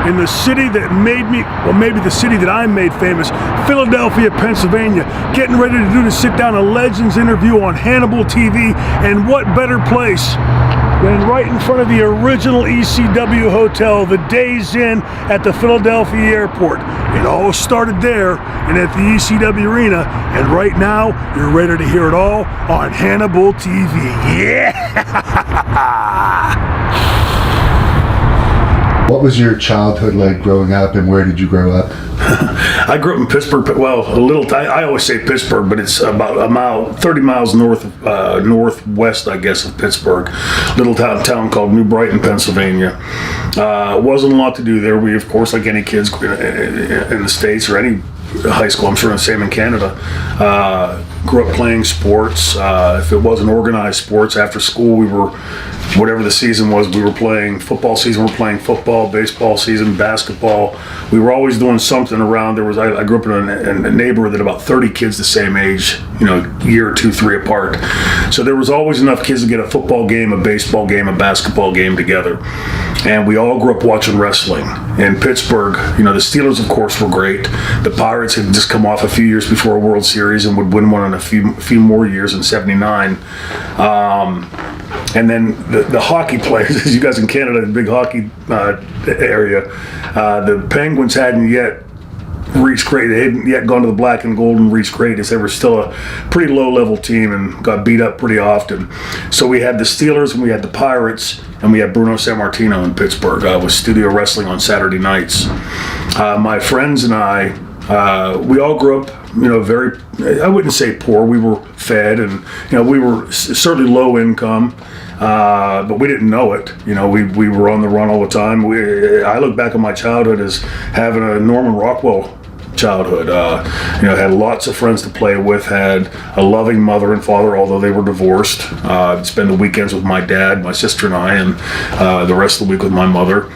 in the city that made me, well, maybe the city that I made famous, Philadelphia, Pennsylvania, getting ready to do the sit-down a Legends interview on Hannibal TV, and what better place than right in front of the original ECW hotel, the Days Inn at the Philadelphia airport. It all started there and at the ECW arena, and right now you're ready to hear it all on Hannibal TV. Yeah! What was your childhood like growing up, and where did you grow up? I grew up in Pittsburgh. Well, I always say Pittsburgh, but it's about 30 miles northwest, I guess, of Pittsburgh. Little town called New Brighton, Pennsylvania. Wasn't a lot to do there. We, of course, like any kids in the States or any high school, I'm sure the same in Canada, grew up playing sports. If it wasn't organized sports, after school we were, whatever the season was, we were playing football season, we were playing football, baseball season, basketball. We were always doing something around. I grew up in a neighborhood that about 30 kids the same age, year or 2, 3 apart. So there was always enough kids to get a football game, a baseball game, a basketball game together. And we all grew up watching wrestling. In Pittsburgh, the Steelers, of course, were great. The Pirates had just come off a few years before a World Series and would win one in a few more years in '79. And then the hockey players, as you guys in Canada, the big hockey area, the Penguins hadn't yet reached great. They hadn't yet gone to the black and gold and reached greatness. They were still a pretty low-level team and got beat up pretty often. So we had the Steelers and we had the Pirates, and we had Bruno Sammartino in Pittsburgh with studio wrestling on Saturday nights. My friends and I, we all grew up, very, I wouldn't say poor. We were fed, and we were certainly low income, but we didn't know it. We were on the run all the time. I look back on my childhood as having a Norman Rockwell childhood. Had lots of friends to play with, had a loving mother and father, although they were divorced. Spend the weekends with my dad, my sister and I, and the rest of the week with my mother.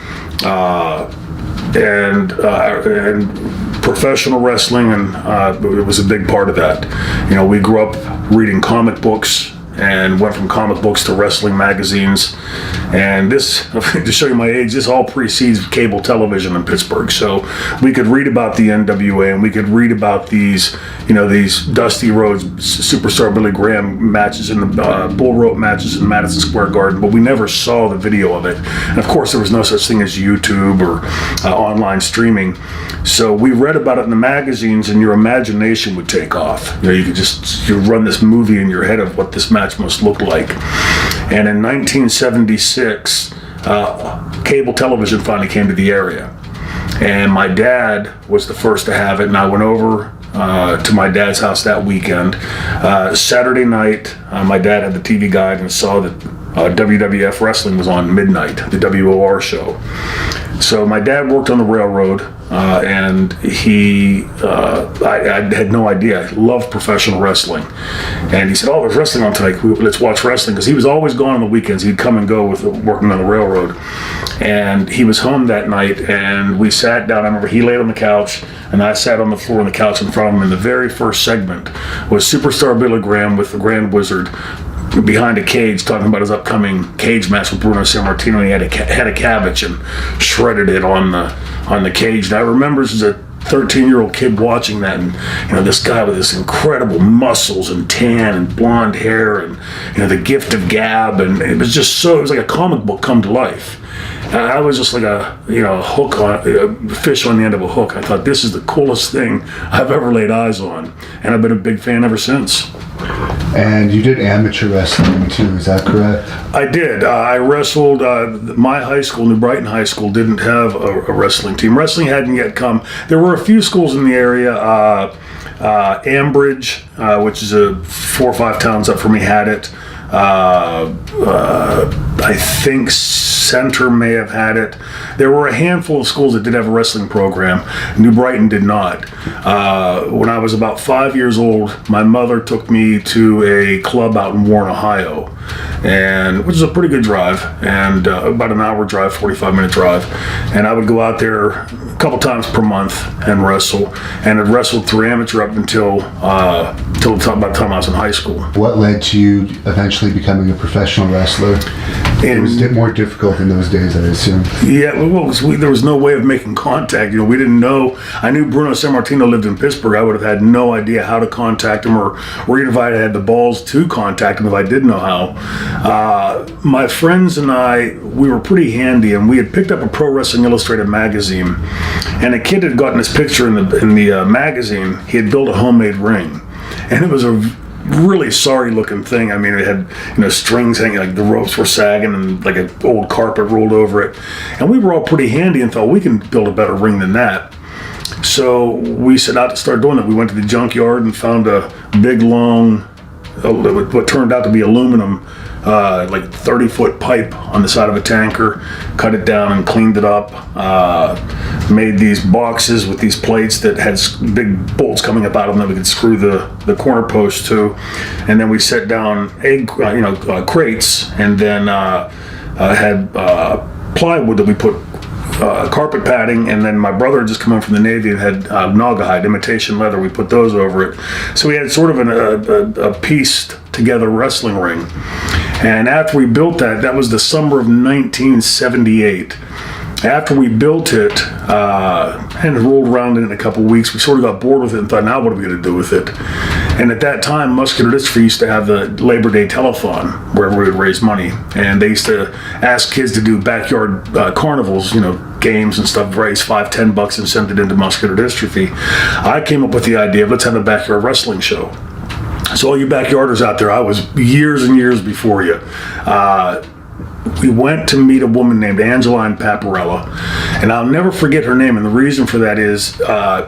And professional wrestling, and it was a big part of that. We grew up reading comic books and went from comic books to wrestling magazines. And this, to show you my age, this all precedes cable television in Pittsburgh. So we could read about the NWA, and we could read about these Dusty Rhodes, Superstar Billy Graham matches and the bull rope matches in Madison Square Garden, but we never saw the video of it. And of course, there was no such thing as YouTube or online streaming. So we read about it in the magazines, and your imagination would take off. You could you run this movie in your head of what this match must look like. And in 1976, cable television finally came to the area, and my dad was the first to have it. And I went over to my dad's house that weekend. Saturday night, my dad had the TV guide and saw that WWF wrestling was on midnight, the WOR show. So my dad worked on the railroad, and I had no idea. He loved professional wrestling. And he said, "Oh, there's wrestling on tonight. Let's watch wrestling." Because he was always gone on the weekends. He'd come and go with working on the railroad. And he was home that night, and we sat down. I remember he laid on the couch, and I sat on the floor on the couch in front of him. And the very first segment was Superstar Billy Graham with the Grand Wizard behind a cage, talking about his upcoming cage match with Bruno Sammartino. And he had a head of cabbage and shredded it on the cage. And I remember as a 13-year-old kid watching that, and this guy with this incredible muscles and tan and blonde hair, and the gift of gab, and it was like a comic book come to life. I was just like a hook on a fish on the end of a hook. I thought, this is the coolest thing I've ever laid eyes on, and I've been a big fan ever since. And you did amateur wrestling too, is that correct? I did. I wrestled. My high school, New Brighton High School, didn't have a wrestling team. Wrestling hadn't yet come. There were a few schools in the area. Ambridge, which is 4 or 5 towns up from me, had it. I think Center may have had it. There were a handful of schools that did have a wrestling program. New Brighton did not. When I was about 5 years old, my mother took me to a club out in Warren, Ohio, which is a pretty good drive, and about an hour drive, 45-minute drive. And I would go out there a couple times per month and wrestle, and had wrestled through amateur up until about the time I was in high school. What led to you eventually becoming a professional wrestler? It was more difficult in those days, I assume. Yeah, well, there was no way of making contact. We didn't know. I knew Bruno Sammartino lived in Pittsburgh. I would have had no idea how to contact him, or even if I had the balls to contact him if I did know how. My friends and I, we were pretty handy, and we had picked up a Pro Wrestling Illustrated magazine, and a kid had gotten his picture in the magazine. He had built a homemade ring, and it was a really sorry looking thing. I mean, it had strings hanging, like the ropes were sagging, and like an old carpet rolled over it. And we were all pretty handy and thought we can build a better ring than that. So we set out to start doing it. We went to the junkyard and found a big long, what turned out to be aluminum, like 30-foot pipe on the side of a tanker, cut it down and cleaned it up, made these boxes with these plates that had big bolts coming up out of them that we could screw the corner posts to, and then we set down crates, and then had plywood that we put carpet padding, and then my brother had just come in from the Navy and had Naugahyde, imitation leather. We put those over it. So we had sort of a pieced together wrestling ring. And after we built that was the summer of 1978. After we built it and rolled around in it a couple weeks, we sort of got bored with it and thought, now what are we going to do with it? And at that time, Muscular Dystrophy used to have the Labor Day telethon where we would raise money. And they used to ask kids to do backyard carnivals, games and stuff, raise $5-10 and send it into Muscular Dystrophy. I came up with the idea of let's have a backyard wrestling show. So all you backyarders out there, I was years and years before you. We went to meet a woman named Angeline Paparella, and I'll never forget her name, and the reason for that is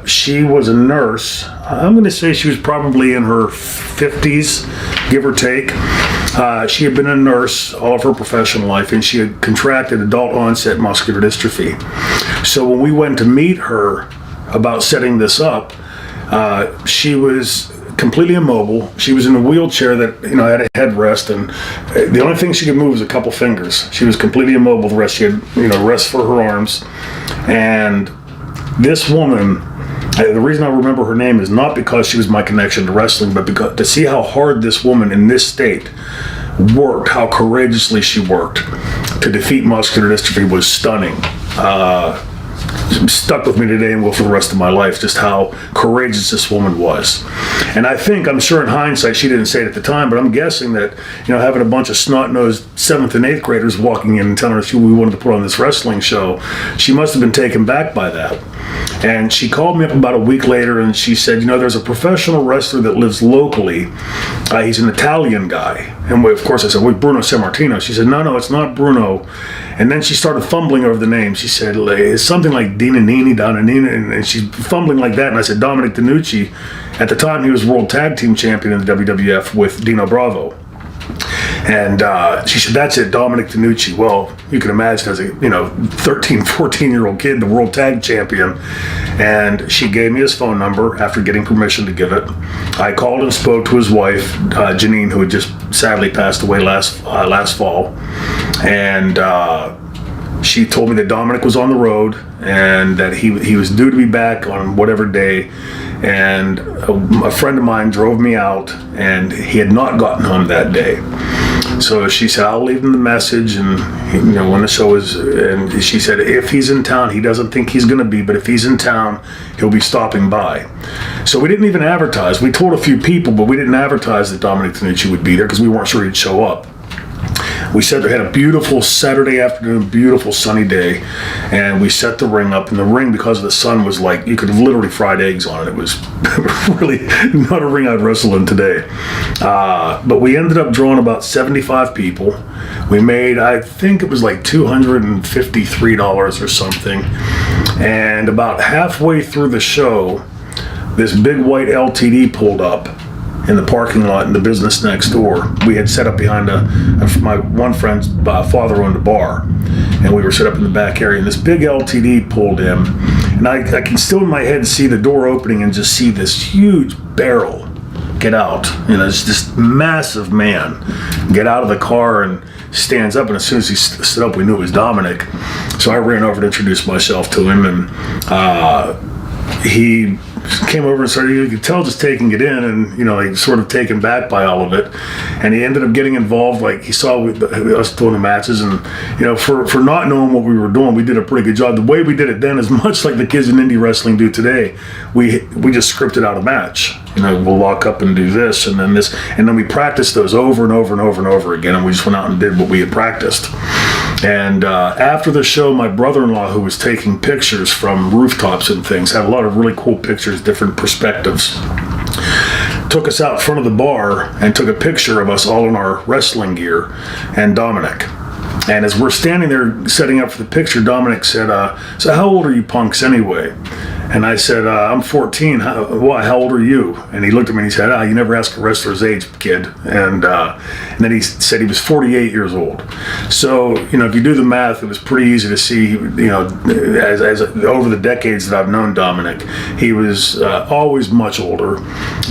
she was a nurse. I'm going to say she was probably in her 50s, give or take. She had been a nurse all of her professional life, and she had contracted adult onset muscular dystrophy. So when we went to meet her about setting this up, she was completely immobile. She was in a wheelchair that had a headrest, and the only thing she could move was a couple fingers. She was completely immobile. The rest she had rest for her arms. And this woman, the reason I remember her name is not because she was my connection to wrestling, but because to see how hard this woman in this state worked, how courageously she worked to defeat muscular dystrophy was stunning. Stuck with me today and will for the rest of my life, just how courageous this woman was. And I'm sure in hindsight she didn't say it at the time, but I'm guessing that having a bunch of snot-nosed 7th and 8th graders walking in and telling us we wanted to put on this wrestling show, she must have been taken back by that. And she called me up about a week later and she said, there's a professional wrestler that lives locally. He's an Italian guy. And of course I said, well, Bruno Sammartino. She said, no, it's not Bruno. And then she started fumbling over the name. She said, it's something like Donanini, and she's fumbling like that. And I said, Dominic Denucci. At the time, he was World Tag Team Champion in the WWF with Dino Bravo. And she said, that's it, Dominic Denucci. Well, you can imagine as a 13, 14-year-old kid, the World Tag Champion. And she gave me his phone number after getting permission to give it. I called and spoke to his wife, Janine, who had just sadly passed away last fall. And she told me that Dominic was on the road and that he was due to be back on whatever day. And a friend of mine drove me out, and he had not gotten home that day. So she said, I'll leave him the message, and when the show is, and she said, if he's in town, he doesn't think he's going to be, but if he's in town, he'll be stopping by. So we didn't even advertise. We told a few people, but we didn't advertise that Dominic Denucci would be there because we weren't sure he'd show up. We said they had a beautiful Saturday afternoon, beautiful sunny day, and we set the ring up. And the ring, because of the sun, was like you could have literally fried eggs on it. It was really not a ring I'd wrestle in today. But we ended up drawing about 75 people. We made, I think it was like $253 or something. And about halfway through the show, this big white LTD pulled up in the parking lot in the business next door. We had set up behind my one friend's father owned a bar, and we were set up in the back area, and this big LTD pulled in, and I can still in my head see the door opening and just see this huge barrel get out. It's this massive man get out of the car and stands up, and as soon as he stood up, we knew it was Dominic. So I ran over to introduce myself to him, and he came over and started, you could tell just taking it in and, like sort of taken back by all of it. And he ended up getting involved, like he saw us doing the matches and, for not knowing what we were doing, we did a pretty good job. The way we did it then is much like the kids in indie wrestling do today. We just scripted out a match. We'll walk up and do this and then this, and then we practiced those over and over and over and over again, and we just went out and did what we had practiced. And after the show, my brother-in-law, who was taking pictures from rooftops and things, had a lot of really cool pictures, different perspectives, took us out front of the bar and took a picture of us all in our wrestling gear and Dominic. And as we're standing there setting up for the picture, Dominic said, so how old are you punks anyway? And I said, I'm 14. Why? How old are you? And he looked at me and he said, you never ask a wrestler's age, kid. And then he said he was 48 years old. So, if you do the math, it was pretty easy to see, as over the decades that I've known Dominic, he was always much older,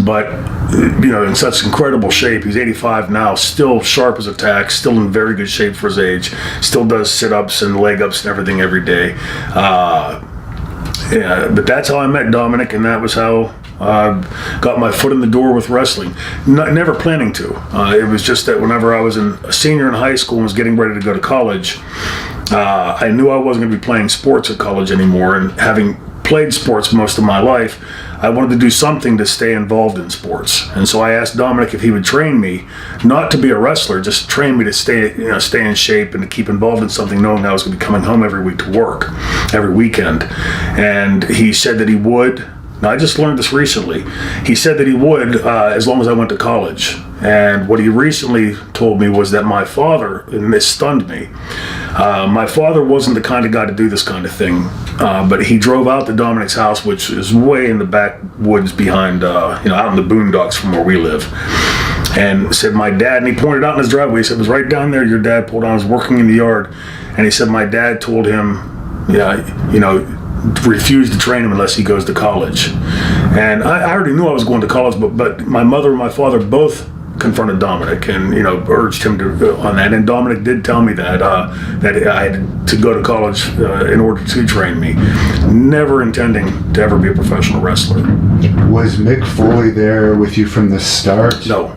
but, in such incredible shape. He's 85 now, still sharp as a tack, still in very good shape for his age, still does sit-ups and leg-ups and everything every day. Yeah, but that's how I met Dominic, and that was how I got my foot in the door with wrestling. Never planning to. It was just that whenever I was a senior in high school and was getting ready to go to college, I knew I wasn't going to be playing sports at college anymore, and having played sports most of my life, I wanted to do something to stay involved in sports. And so I asked Dominic if he would train me, not to be a wrestler, just train me to stay in shape and to keep involved in something, knowing I was going to be coming home every week to work, every weekend. And he said that he would. Now, I just learned this recently. He said that he would as long as I went to college. And what he recently told me was that my father, and this stunned me, my father wasn't the kind of guy to do this kind of thing, but he drove out to Dominic's house, which is way in the backwoods behind, out in the boondocks from where we live, and said my dad, and he pointed out in his driveway, he said, it was right down there your dad pulled on, I was working in the yard, and he said my dad told him, refuse to train him unless he goes to college. And I already knew I was going to college, but my mother and my father both confronted Dominic and urged him to on that. And Dominic did tell me that I had to go to college in order to train me, never intending to ever be a professional wrestler. Was Mick Foley there with you from the start? No,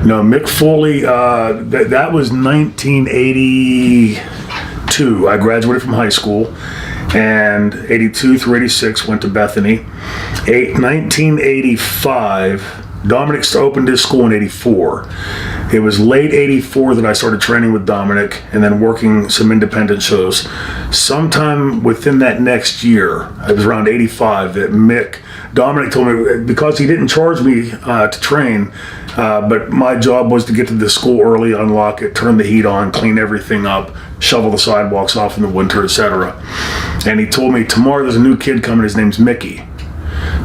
Mick Foley. That was 1982. I graduated from high school. And 82 through 86 went to Bethany. 1985, Dominic opened his school in 84. It was late 84 that I started training with Dominic and then working some independent shows. Sometime within that next year, it was around 85, that Dominic told me, because he didn't charge me to train, but my job was to get to the school early, unlock it, turn the heat on, clean everything up, shovel the sidewalks off in the winter, etc. And he told me, tomorrow there's a new kid coming, his name's Mickey.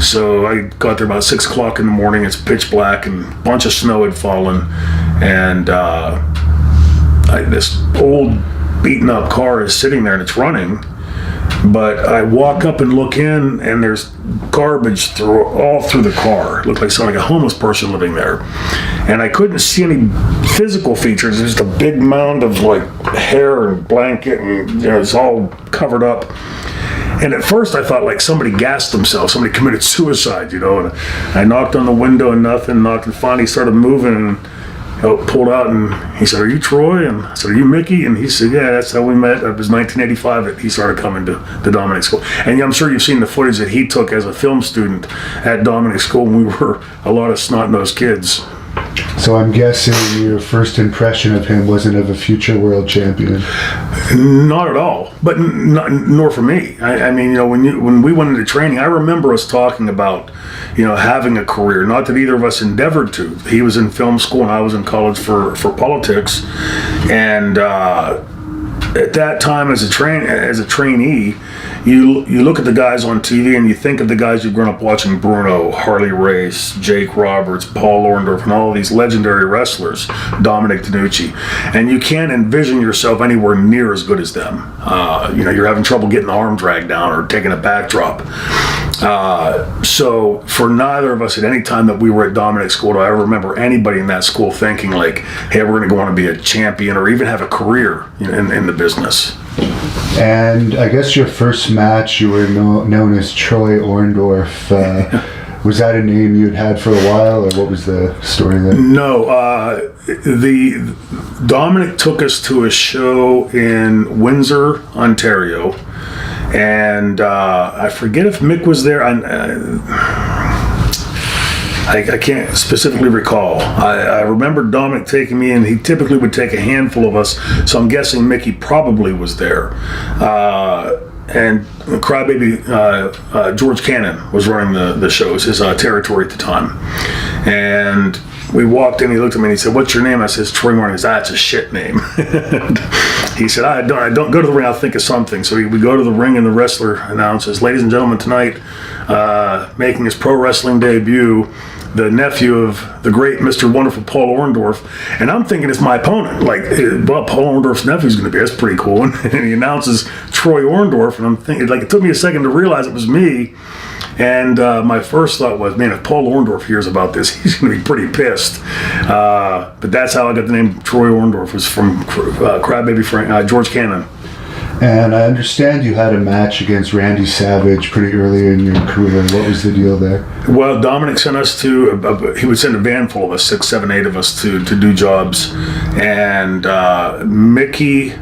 So I got there about 6 o'clock in the morning, it's pitch black and a bunch of snow had fallen, and this old beaten up car is sitting there and it's running, but I walk up and look in and there's garbage all through the car. It looked like a homeless person living there. And I couldn't see any physical features, just a big mound of hair and blanket and it's all covered up. And at first I thought somebody gassed themselves, somebody committed suicide, and I knocked on the window and nothing, knocked, and finally started moving and pulled out, and he said, "Are you Troy?" And I said, "Are you Mickey?" And he said, "Yeah, that's how we met." It was 1985 that he started coming to Dominic's school. And I'm sure you've seen the footage that he took as a film student at Dominic's school when we were a lot of snot-nosed kids. So I'm guessing your first impression of him wasn't of a future world champion. Not at all, but nor for me. I mean, when we went into training, I remember us talking about, having a career. Not that either of us endeavored to. He was in film school and I was in college for politics, and at that time as a trainee, you look at the guys on TV and you think of the guys you've grown up watching: Bruno, Harley Race, Jake Roberts, Paul Orndorff, and all of these legendary wrestlers, Dominic Denucci, and you can't envision yourself anywhere near as good as them. You're having trouble getting the arm drag down or taking a backdrop. So for neither of us at any time that we were at Dominic's school do I ever remember anybody in that school thinking hey, we're going to go on to be a champion or even have a career in the business. And I guess your first match, you were known as Troy Orndorff. Was that a name you'd had for a while, or what was the story there? No, the Dominic took us to a show in Windsor, Ontario, and I forget if Mick was there. I can't specifically recall. I remember Dominic taking me in. He typically would take a handful of us, so I'm guessing Mickey probably was there. And Crybaby George Cannon was running the shows, his territory at the time. And we walked in, he looked at me and he said, "What's your name?" I said, "Troy Martin." He said, "That's a shit name." He said, I don't go to the ring, I'll think of something. So we go to the ring and the wrestler announces, "Ladies and gentlemen, tonight, making his pro wrestling debut, the nephew of the great Mr. Wonderful Paul Orndorff." And I'm thinking it's my opponent. Like, well, Paul Orndorff's nephew's going to be, that's pretty cool. And he announces Troy Orndorff, and I'm thinking, like, it took me a second to realize it was me. And my first thought was, man, if Paul Orndorff hears about this, he's going to be pretty pissed. But that's how I got the name Troy Orndorff, was from Crybaby George Cannon. And I understand you had a match against Randy Savage pretty early in your career. What was the deal there? Well, Dominic sent us he would send a van full of us, 6, 7, 8 of us to do jobs. And Mickey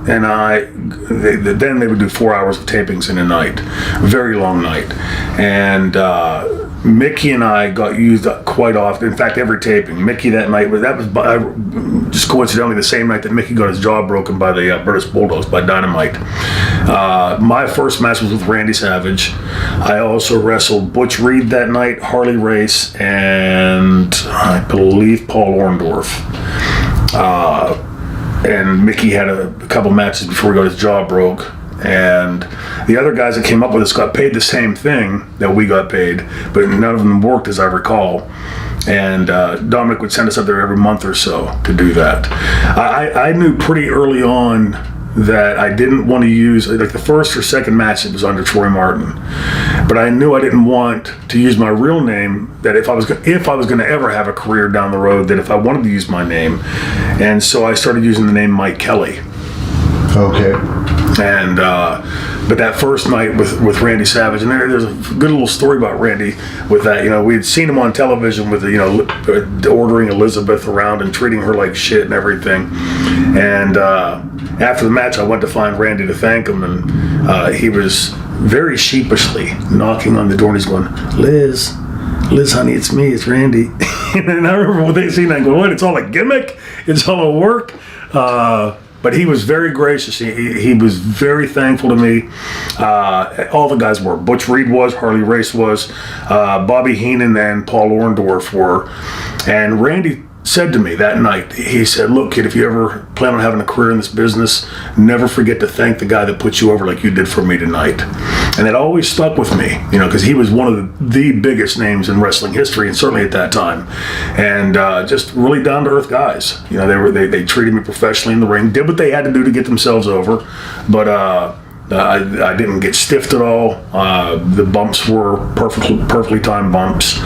and I, then they would do 4 hours of tapings in a night, a very long night. And Mickey and I got used up quite often. In fact, every taping. Mickey that night, that was just coincidentally the same night that Mickey got his jaw broken by the British Bulldogs, by Dynamite. My first match was with Randy Savage. I also wrestled Butch Reed that night, Harley Race, and I believe Paul Orndorff. And Mickey had a couple matches before he got his jaw broke. And the other guys that came up with us got paid the same thing that we got paid, but none of them worked, as I recall. And Dominic would send us up there every month or so to do that. I knew pretty early on that I didn't want to use, like, the first or second match, it was under Troy Martin, but I knew I didn't want to use my real name, that if I was going to ever have a career down the road, that if I wanted to use my name. And so I started using the name Mike Kelly. Okay. And but that first night with Randy Savage, and there's a good little story about Randy with that. You know, we had seen him on television with, ordering Elizabeth around and treating her like shit and everything. And after the match, I went to find Randy to thank him, and he was very sheepishly knocking on the door, and he's going, Liz, honey, it's me, it's Randy." And I remember when they seen that, going, "What? It's all a gimmick? It's all a work?" But he was very gracious. He was very thankful to me. All the guys were. Butch Reed was, Harley Race was, Bobby Heenan and Paul Orndorff were. And Randy said to me that night, he said, "Look, kid, if you ever plan on having a career in this business, never forget to thank the guy that put you over like you did for me tonight." And it always stuck with me, because he was one of the biggest names in wrestling history, and certainly at that time. And just really down-to-earth guys. They treated me professionally in the ring, did what they had to do to get themselves over, but I didn't get stiffed at all. The bumps were perfectly timed bumps.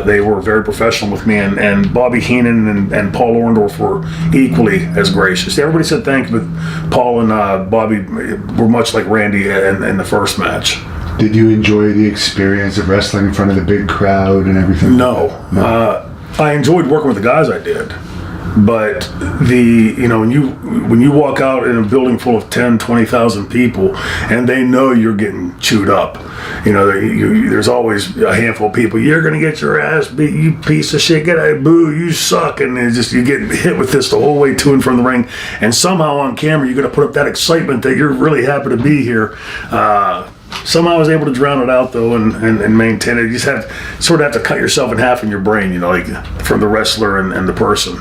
They were very professional with me, and Bobby Heenan and Paul Orndorff were equally as gracious. Everybody said thanks, but Paul and Bobby were much like Randy in the first match. Did you enjoy the experience of wrestling in front of the big crowd and everything? No. I enjoyed working with the guys I did. But when you walk out in a building full of 10, 20,000 people, and they know you're getting chewed up, there's always a handful of people. "You're gonna get your ass beat, you piece of shit! Get out, boo! You suck!" And you get hit with this the whole way to and from the ring. And somehow on camera, you're gonna put up that excitement that you're really happy to be here. Somehow I was able to drown it out, though, and maintain it. You just have to cut yourself in half in your brain, like from the wrestler and the person.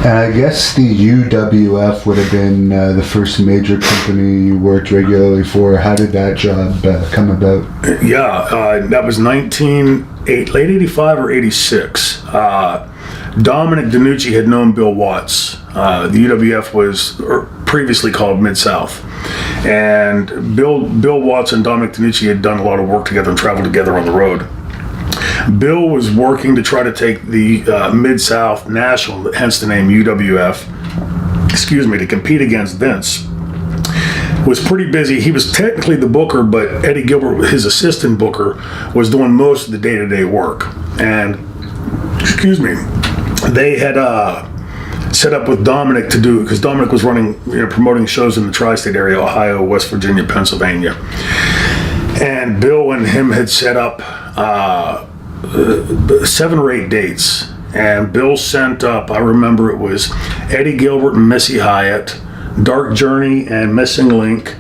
And I guess the UWF would have been the first major company you worked regularly for. How did that job come about? Yeah, that was late 85 or 86. Dominic Denucci had known Bill Watts. The UWF was previously called Mid-South. And Bill Watts and Dominic Denucci had done a lot of work together and traveled together on the road. Bill was working to try to take the Mid-South National, hence the name UWF, to compete against Vince. was pretty busy. He was technically the booker, but Eddie Gilbert, his assistant booker, was doing most of the day-to-day work. And, they had set up with Dominic to do, because Dominic was running, promoting shows in the tri-state area, Ohio, West Virginia, Pennsylvania. And Bill and him had set up 7 or 8 dates. And Bill sent up, I remember it was Eddie Gilbert and Missy Hyatt, Dark Journey and Missing Link,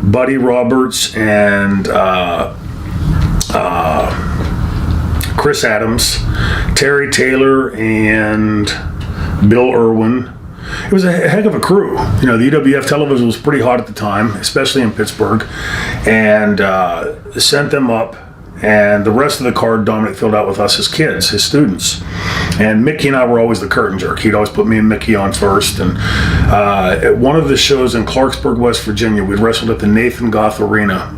Buddy Roberts and Chris Adams, Terry Taylor and Bill Irwin. It was a heck of a crew. The UWF television was pretty hot at the time, especially in Pittsburgh, and sent them up. And the rest of the card, Dominic filled out with us as kids, his students. And Mickey and I were always the curtain jerk. He'd always put me and Mickey on first. And at one of the shows in Clarksburg, West Virginia, we wrestled at the Nathan Goff Arena,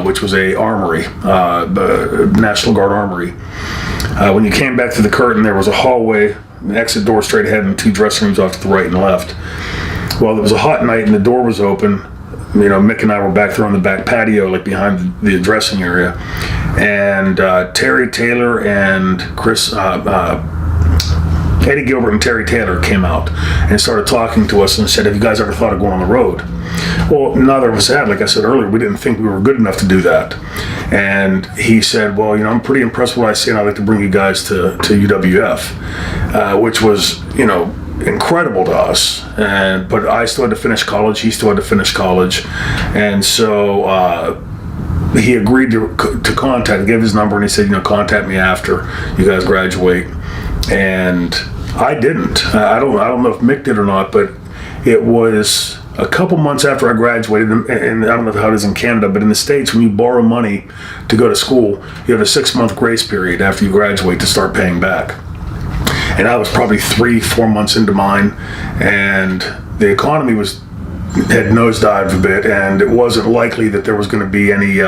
which was a armory, the National Guard armory. When you came back to the curtain, there was a hallway, an exit door straight ahead, and 2 dressing rooms off to the right and left. Well, it was a hot night and the door was open. Mick and I were back there on the back patio, like behind the dressing area. And Terry Taylor and Eddie Gilbert and Terry Taylor came out and started talking to us and said, have you guys ever thought of going on the road? Well, neither of us had. Like I said earlier, we didn't think we were good enough to do that. And he said, well, I'm pretty impressed with what I see, and I'd like to bring you guys to UWF, which was, incredible to us. But I still had to finish college. He still had to finish college. And so he agreed to contact, gave his number, and he said, contact me after you guys graduate. And I didn't. I don't know if Mick did or not, but it was a couple months after I graduated, and I don't know how it is in Canada, but in the States, when you borrow money to go to school, you have a 6-month grace period after you graduate to start paying back. And I was probably 3-4 months into mine, and the economy had nosedived a bit, and it wasn't likely that there was going to be any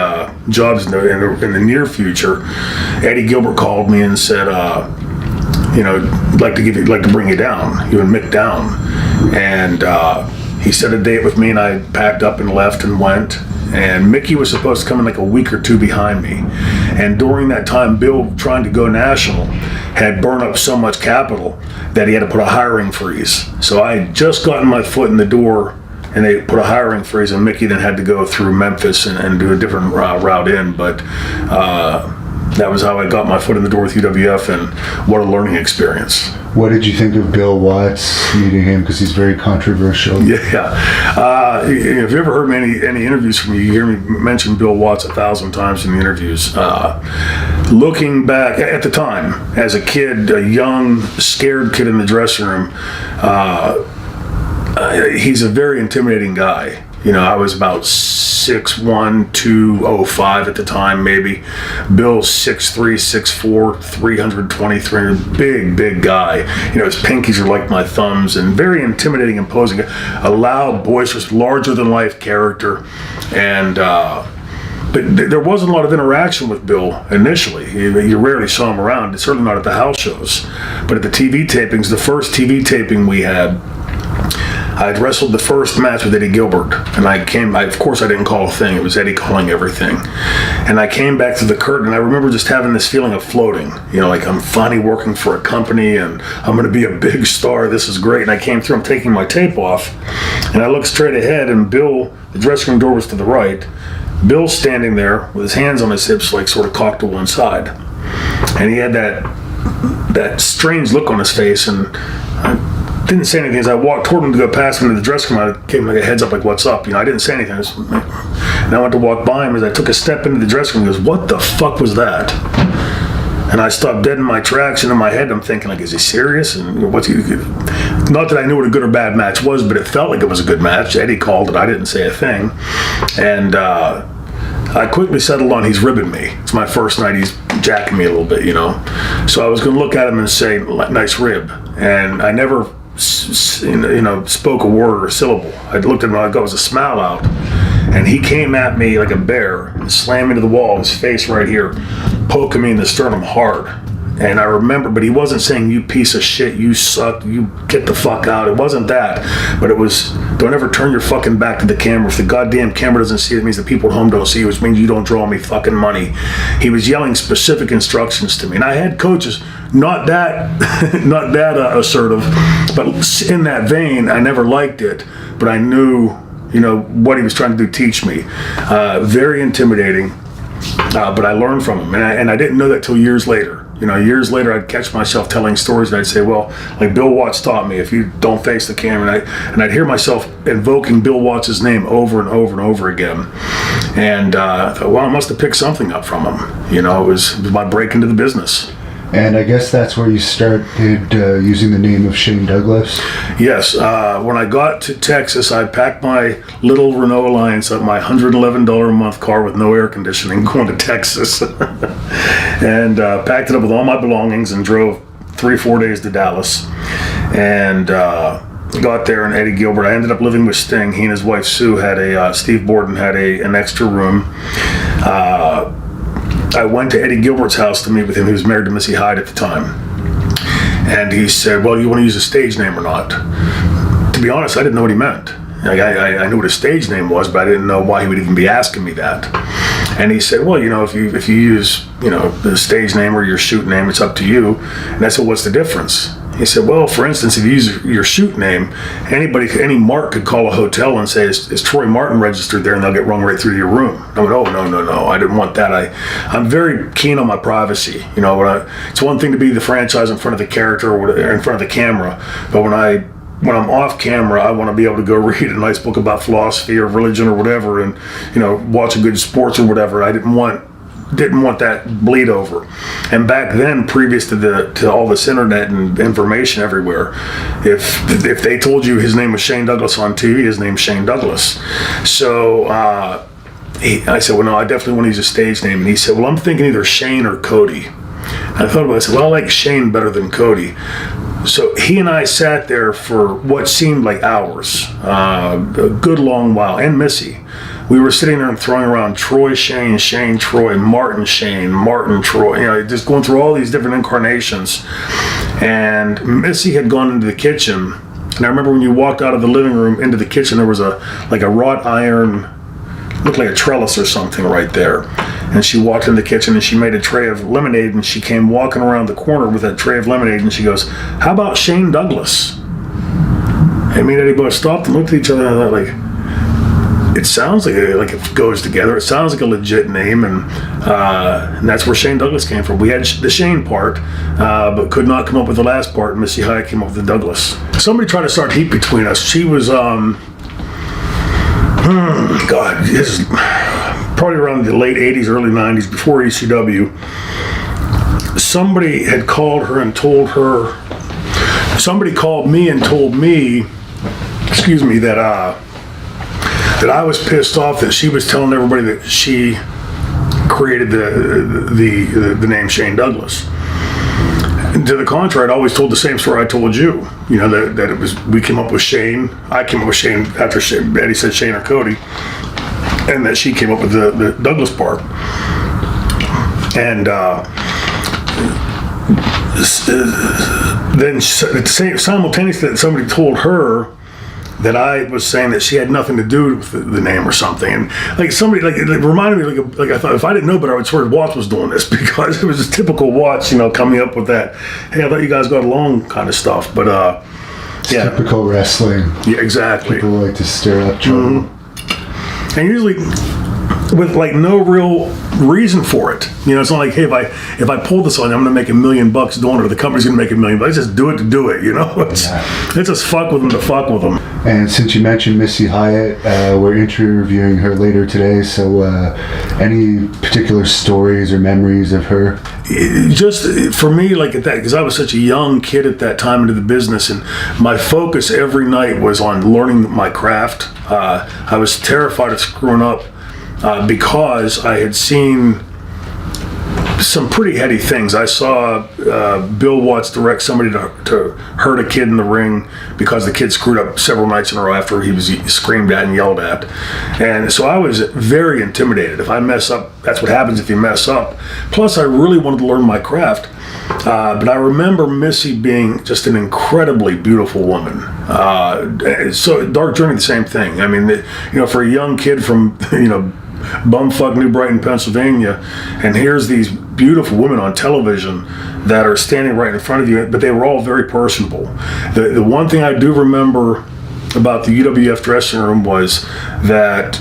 jobs in the near future. Eddie Gilbert called me and said, like to bring you down, you and Mick down. And he set a date with me, and I packed up and left and went. And Mickey was supposed to come in like a week or 2 behind me. And during that time, Bill, trying to go national, had burned up so much capital that he had to put a hiring freeze. So I had just gotten my foot in the door, and they put a hiring freeze, and Mickey then had to go through Memphis and do a different route in. But that was how I got my foot in the door with UWF, and what a learning experience. What did you think of Bill Watts, meeting him, because he's very controversial? Yeah. If you ever heard any interviews from me, you hear me mention Bill Watts 1,000 times in the interviews. Looking back at the time, as a kid, a young, scared kid in the dressing room, he's a very intimidating guy. I was about 6'1", 205 at the time, maybe. Bill's 6'3", 6'4", 323, big guy. His pinkies are like my thumbs, and very intimidating, imposing. A loud, boisterous, larger-than-life character. And but there wasn't a lot of interaction with Bill initially. You rarely saw him around, certainly not at the house shows. But at the TV tapings, the first TV taping we had, I'd wrestled the first match with Eddie Gilbert, and of course I didn't call a thing. It was Eddie calling everything. And I came back to the curtain, and I remember just having this feeling of floating. Like I'm finally working for a company, and I'm going to be a big star. This is great. And I came through, I'm taking my tape off, and I looked straight ahead, and Bill, the dressing room door was to the right. Bill's standing there with his hands on his hips, like sort of cocked to one side. And he had that strange look on his face, and I didn't say anything. As I walked toward him to go past him into the dressing room, I gave him like a heads up, like, what's up? I didn't say anything. And I went to walk by him. As I took a step into the dressing room, he goes, what the fuck was that? And I stopped dead in my tracks, and in my head I'm thinking, like, is he serious? And what's he? Not that I knew what a good or bad match was, but it felt like it was a good match. Eddie called it. I didn't say a thing. And I quickly settled on, he's ribbing me. It's my first night. He's jacking me a little bit, So I was going to look at him and say, nice rib. And I never spoke a word or a syllable. I looked at him, I got was a smile out, and he came at me like a bear, slammed into the wall, his face right here, poking me in the sternum hard. And I remember, but he wasn't saying, you piece of shit, you suck, you get the fuck out. It wasn't that. But it was, don't ever turn your fucking back to the camera. If the goddamn camera doesn't see it, it means the people at home don't see it, which means you don't draw me fucking money. He was yelling specific instructions to me. And I had coaches, not that assertive, but in that vein. I never liked it, but I knew, you know, what he was trying to do, teach me. Very intimidating, but I learned from him. And I didn't know that till years later. You know, years later, I'd catch myself telling stories, and I'd say, well, like Bill Watts taught me, if you don't face the camera, and I'd hear myself invoking Bill Watts' name over and over and over again. And I thought, well, I must have picked something up from him. You know, it was my break into the business. And I guess that's where you started using the name of Shane Douglas? Yes. When I got to Texas, I packed my little Renault Alliance up, my $111 a month car with no air conditioning, going to Texas. And packed it up with all my belongings and drove 3-4 days to Dallas. And got there, and Eddie Gilbert, I ended up living with Sting. He and his wife Sue had Steve Borden had an extra room. I went to Eddie Gilbert's house to meet with him. He was married to Missy Hyatt at the time. And he said, well, you want to use a stage name or not? To be honest, I didn't know what he meant. Like, I knew what a stage name was, but I didn't know why he would even be asking me that. And he said, well, you know, if you use, you know, the stage name or your shoot name, it's up to you. And I said, what's the difference? He said, well, for instance, if you use your shoot name, any mark could call a hotel and say, is Troy Martin registered there? And they'll get rung right through to your room. I went, oh, no, I didn't want that. I'm very keen on my privacy. You know, it's one thing to be the franchise in front of the character or in front of the camera, but when I'm off camera, I want to be able to go read a nice book about philosophy or religion or whatever, and, you know, watch a good sports or whatever. I didn't want that bleed over. And back then, previous to all this internet and information everywhere, if they told you his name was Shane Douglas on TV, his name's Shane Douglas. So I said, well, no, I definitely want to use a stage name. And he said, well, I'm thinking either Shane or Cody. And I thought about it. I said, well, I like Shane better than Cody. So he and I sat there for what seemed like hours, a good long while, and Missy. We were sitting there and throwing around Troy Shane, Shane Troy, Martin Shane, Martin Troy, you know, just going through all these different incarnations. And Missy had gone into the kitchen, and I remember when you walked out of the living room into the kitchen, there was a wrought iron, looked like a trellis or something right there. And she walked in the kitchen and she made a tray of lemonade, and she came walking around the corner with that tray of lemonade, and she goes, how about Shane Douglas? And me and Eddie both stopped and looked at each other, and I thought, like, it sounds like it goes together. It sounds like a legit name, and that's where Shane Douglas came from. We had the Shane part, but could not come up with the last part, and Missy Hyatt came up with the Douglas. Somebody tried to start heat between us. She was, God, this is probably around the late 80s, early 90s, before ECW. Somebody had called her and told her, somebody called me and told me, that I was pissed off that she was telling everybody that she created the name Shane Douglas. And to the contrary, I'd always told the same story I told you. You know, that it was, we came up with Shane. I came up with Shane after Eddie said Shane or Cody, and that she came up with the Douglas part. And then simultaneously, somebody told her that I was saying that she had nothing to do with the name or something. And like somebody, like, it reminded me, like I thought, if I didn't know better, I would swear Watts was doing this, because it was a typical Watts, you know, coming up with that, hey, I thought you guys got along kind of stuff. But yeah. Typical wrestling. Yeah, exactly. People like to stir up trouble. Mm-hmm. And usually with like no real reason for it. You know, it's not like, hey, if I pull this on you, I'm going to make $1 million doing it, or the company's going to make $1 million. I just do it to do it. You know, it's just fuck with them to fuck with them. And since you mentioned Missy Hyatt, we're interviewing her later today. So, any particular stories or memories of her? Just for me, like at that, because I was such a young kid at that time into the business, and my focus every night was on learning my craft. I was terrified of screwing up. Because I had seen some pretty heady things. I saw Bill Watts direct somebody to hurt a kid in the ring because the kid screwed up several nights in a row after he was screamed at and yelled at. And so I was very intimidated. If I mess up, that's what happens if you mess up. Plus, I really wanted to learn my craft. But I remember Missy being just an incredibly beautiful woman. So Dark Journey, the same thing. I mean, for a young kid from, bumfuck New Brighton, Pennsylvania, and here's these beautiful women on television that are standing right in front of you, but they were all very personable. The one thing I do remember about the UWF dressing room was that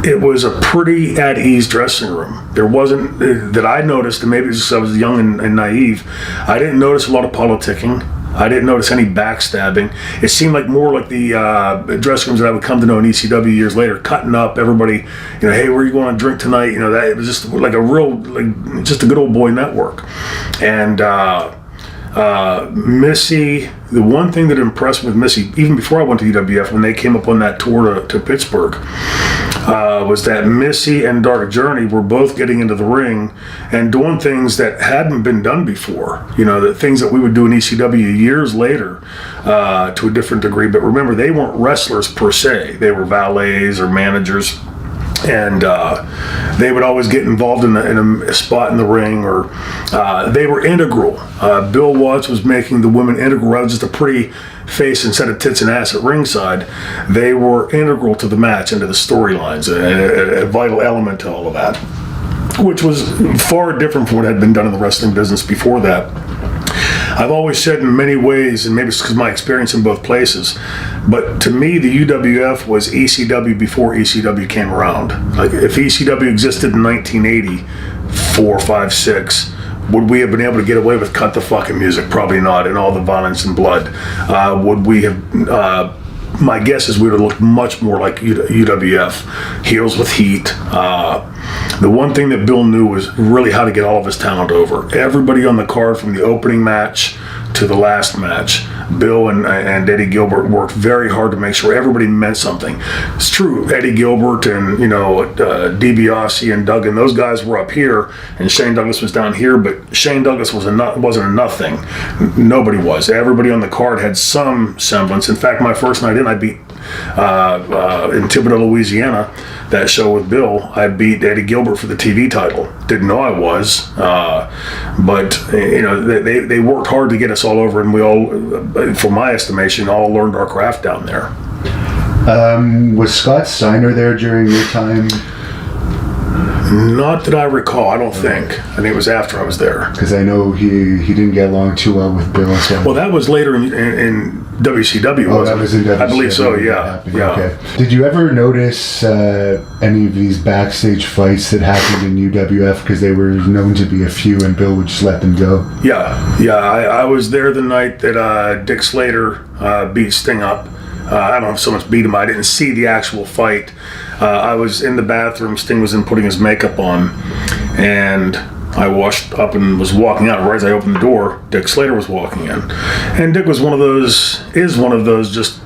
it was a pretty at ease dressing room. There wasn't, that I noticed, and maybe it was because I was young and naive, I didn't notice a lot of politicking. I didn't notice any backstabbing. It seemed like more like the dressing rooms that I would come to know in ECW years later, cutting up everybody, hey, where are you going to drink tonight? That it was just like a real, just a good old boy network. And Missy, the one thing that impressed me with Missy, even before I went to UWF, when they came up on that tour to Pittsburgh, was that Missy and Dark Journey were both getting into the ring and doing things that hadn't been done before. The things that we would do in ECW years later to a different degree. But remember, they weren't wrestlers per se. They were valets or managers. And they would always get involved in a spot in the ring, or they were integral. Bill Watts was making the women integral rather than just a pretty face and set of tits and ass at ringside. They were integral to the match and to the storylines, a vital element to all of that, which was far different from what had been done in the wrestling business before that. I've always said in many ways, and maybe it's because of my experience in both places, but to me, the UWF was ECW before ECW came around. Like, if ECW existed in 1980, 4, 5, 6, would we have been able to get away with cut the fucking music? Probably not, and all the violence and blood. Would we have... my guess is we would have looked much more like UWF, heels with heat. The one thing that Bill knew was really how to get all of his talent over. Everybody on the card, from the opening match to the last match, Bill and Eddie Gilbert worked very hard to make sure everybody meant something. It's true, Eddie Gilbert and DiBiase and Duggan, those guys were up here, and Shane Douglas was down here. But Shane Douglas wasn't a nothing. Nobody was. Everybody on the card had some semblance. In fact, my first night in, I beat in Thibodaux, Louisiana, that show with Bill, I beat Eddie Gilbert for the TV title. Didn't know I was, but they worked hard to get us all over, and we all, for my estimation, all learned our craft down there. Was Scott Steiner there during your time? Not that I recall. I don't think. I think it was after I was there. Because I know he didn't get along too well with Bill. So. Well, that was later in WCW. Oh, that was in WCW. I believe so. Yeah. Okay. Did you ever notice any of these backstage fights that happened in UWF? Because they were known to be a few, and Bill would just let them go. Yeah. I was there the night that Dick Slater beat Sting up. I don't know if so much beat him. I didn't see the actual fight. I was in the bathroom. Sting was in putting his makeup on, and I washed up and was walking out. Right as I opened the door, Dick Slater was walking in, and Dick was one of those just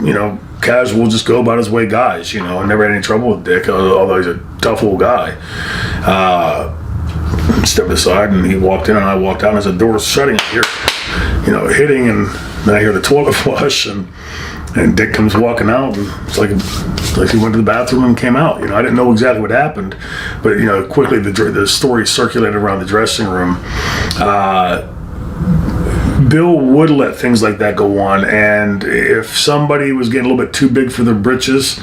casual, just go about his way guys. I never had any trouble with Dick, although he's a tough old guy. Stepped aside, and he walked in, and I walked out, and as the door was shutting, I hear, hitting, and then I hear the toilet flush, and Dick comes walking out, and it's like he went to the bathroom and came out. I didn't know exactly what happened, but quickly the story circulated around the dressing room. Bill would let things like that go on, and if somebody was getting a little bit too big for their britches,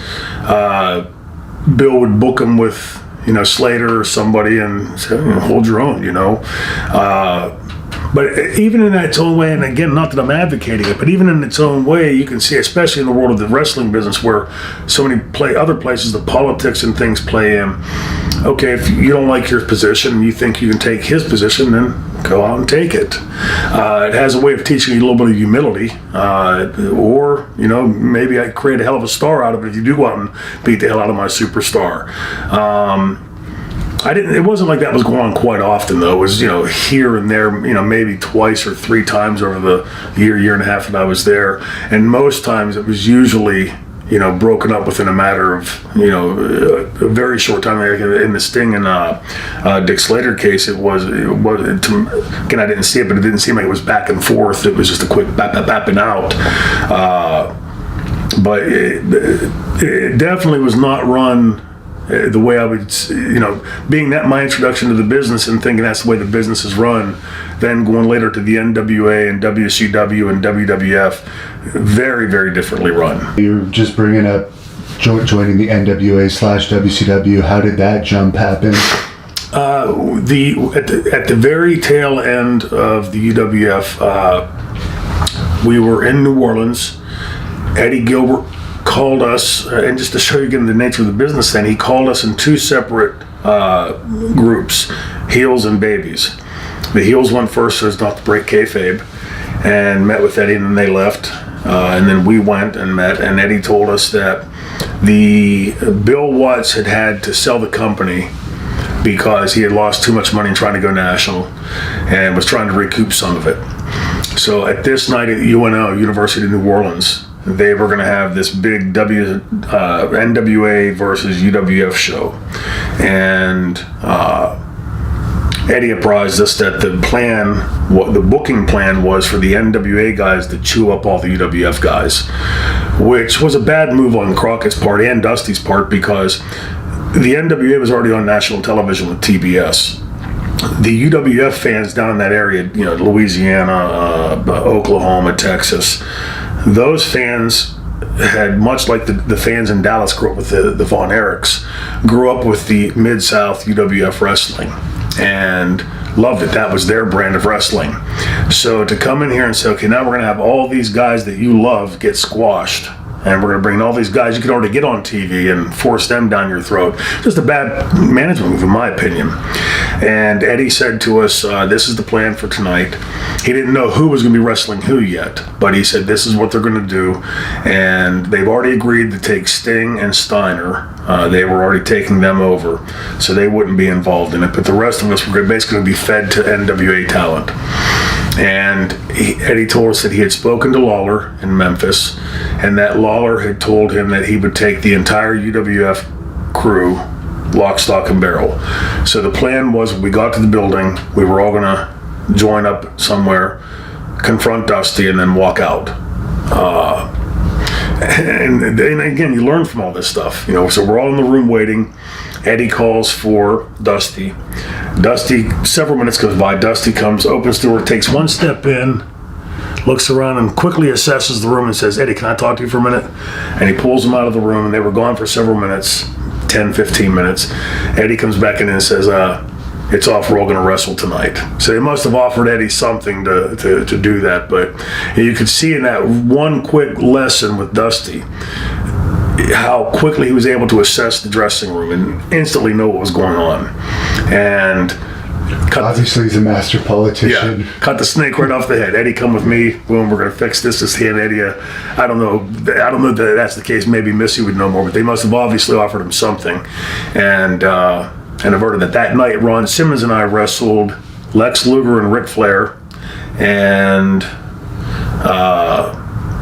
Bill would book them with Slater or somebody and say, hold your own, But even in its own way, and again, not that I'm advocating it, but even in its own way, you can see, especially in the world of the wrestling business, where so many other places, the politics and things play in. Okay, if you don't like your position and you think you can take his position, then go out and take it. It has a way of teaching you a little bit of humility, or maybe I create a hell of a star out of it if you do go out and beat the hell out of my superstar. It wasn't like that was going on quite often, though. It was, here and there, maybe twice or 3 times over the year and a half that I was there. And most times it was usually, broken up within a matter of, a very short time. In the Sting and Dick Slater case, it was again, I didn't see it, but it didn't seem like it was back and forth. It was just a quick bapping out. But it definitely was not run the way I would, being that my introduction to the business and thinking that's the way the business is run, then going later to the NWA and WCW and WWF, very, very differently run. You're just bringing up joining the NWA/WCW. How did that jump happen? At the very tail end of the UWF, we were in New Orleans. Eddie Gilbert called us, and just to show you again the nature of the business then, he called us in two separate groups, heels and babies. The heels went first, so as not to break kayfabe, and met with Eddie, and then they left. And then we went and met, and Eddie told us that Bill Watts had to sell the company because he had lost too much money trying to go national and was trying to recoup some of it. So at this night at UNO, University of New Orleans, they were going to have this big NWA versus UWF show. And Eddie apprised us that the booking plan was for the NWA guys to chew up all the UWF guys, which was a bad move on Crockett's part and Dusty's part, because the NWA was already on national television with TBS. The UWF fans down in that area, Louisiana, Oklahoma, Texas, those fans had, much like the fans in Dallas grew up with the Von Erichs, grew up with the Mid-South UWF wrestling and loved it. That was their brand of wrestling. So to come in here and say, okay, now we're going to have all these guys that you love get squashed, and we're going to bring all these guys you could already get on TV and force them down your throat. Just a bad management move, in my opinion. And Eddie said to us, this is the plan for tonight. He didn't know who was going to be wrestling who yet, but he said this is what they're going to do. And they've already agreed to take Sting and Steiner. They were already taking them over, so they wouldn't be involved in it. But the rest of us were basically going to be fed to NWA talent. And Eddie told us that he had spoken to Lawler in Memphis, and that Lawler had told him that he would take the entire UWF crew, lock, stock, and barrel. So the plan was, when we got to the building, we were all going to join up somewhere, confront Dusty, and then walk out. And again, you learn from all this stuff, so we're all in the room waiting. Eddie calls for Dusty. Several minutes goes by. Dusty comes, opens the door, takes one step in, looks around and quickly assesses the room and says, Eddie, can I talk to you for a minute? And he pulls him out of the room, and they were gone for several minutes, 10, 15 minutes. Eddie comes back in and says, it's off, we're all going to wrestle tonight. So they must have offered Eddie something to do that. But you could see in that one quick lesson with Dusty how quickly he was able to assess the dressing room and instantly know what was going on. And obviously he's a master politician. Yeah, cut the snake right off the head. Eddie, come with me. Boom, we're going to fix this. Just hand Eddie I don't know that that's the case. Maybe Missy would know more, but they must have obviously offered him something. And averted that night, Ron Simmons and I wrestled Lex Luger and Ric Flair, and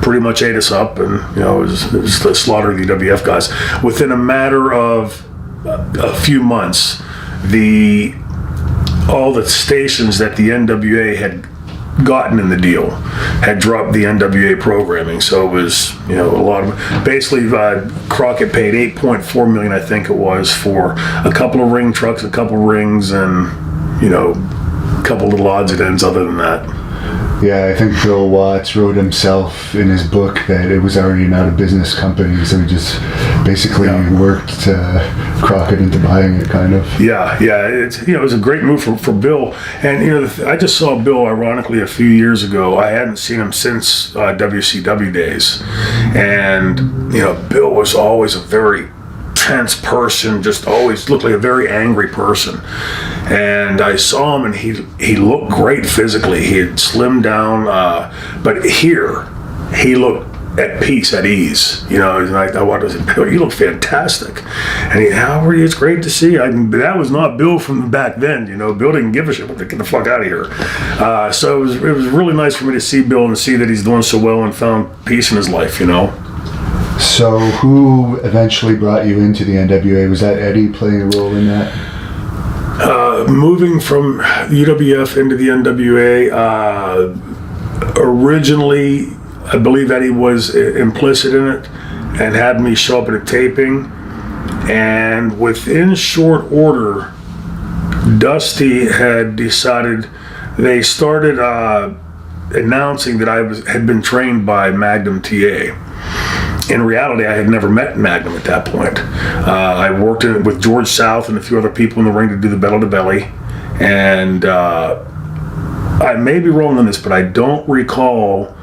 pretty much ate us up, and it was the slaughter of the WWF guys. Within a matter of a few months, all the stations that the NWA had gotten in the deal had dropped the NWA programming, so it was a lot of basically Crockett paid $8.4 million, I think it was, for a couple of ring trucks, a couple of rings, and a couple little odds and ends other than that. Yeah, I think Bill Watts wrote himself in his book that it was already an out-of-business company, so he just basically worked Crockett into buying it, kind of. Yeah, it was a great move for Bill. And I just saw Bill, ironically, a few years ago. I hadn't seen him since WCW days, and Bill was always a very tense person, just always looked like a very angry person. And I saw him, and he looked great physically. He had slimmed down, but here he looked at peace, at ease. And I said, Bill, you look fantastic. And how are you? It's great to see you. That was not Bill from back then. Bill didn't give a shit. Get the fuck out of here. So it was really nice for me to see Bill and see that he's doing so well and found peace in his life. So who eventually brought you into the NWA? Was that Eddie playing a role in that? Moving from UWF into the NWA, originally, I believe Eddie was implicit in it and had me show up at a taping. And within short order, Dusty had decided, they started announcing that I had been trained by Magnum TA. In reality, I had never met Magnum at that point. I worked with George South and a few other people in the ring to do the belly to belly. And I may be wrong on this, but I don't recall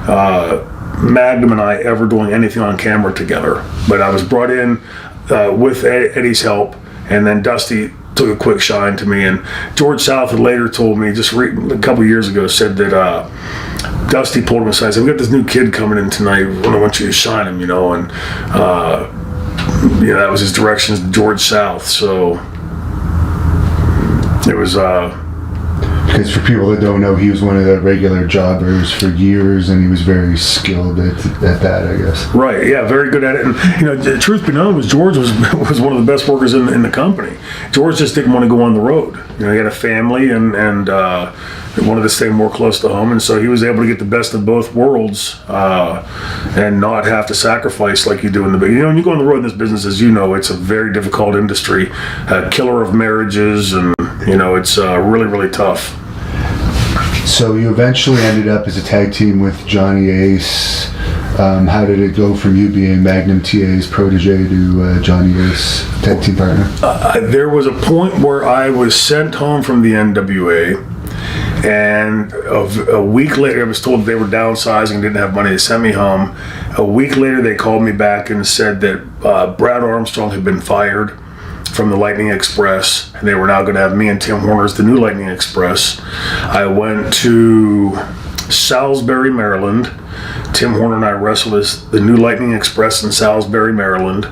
Magnum and I ever doing anything on camera together. But I was brought in with Eddie's help, and then Dusty took a quick shine to me. And George South had later told me, just a couple of years ago, said that Dusty pulled him aside and said, "We got this new kid coming in tonight. I want you to shine him," and that was his directions to George South. So it was because for people that don't know, he was one of the regular jobbers for years, and he was very skilled at that, I guess. Right, yeah, very good at it. And the truth be known, George was one of the best workers in the company. George just didn't want to go on the road. He had a family and wanted to stay more close to home, and so he was able to get the best of both worlds and not have to sacrifice like you do in the beginning. When you go on the road in this business, as you know, it's a very difficult industry, killer of marriages, and it's really, really tough. So you eventually ended up as a tag team with Johnny Ace. How did it go from you being Magnum TA's protege to Johnny Ace tag team partner? There was a point where I was sent home from the NWA, and a week later I was told they were downsizing and didn't have money to send me home. A week later they called me back and said that Brad Armstrong had been fired from the Lightning Express, and they were now going to have me and Tim Horner as the new Lightning Express. I went to Salisbury, Maryland. Tim Horner and I wrestled as the new Lightning Express in Salisbury, Maryland.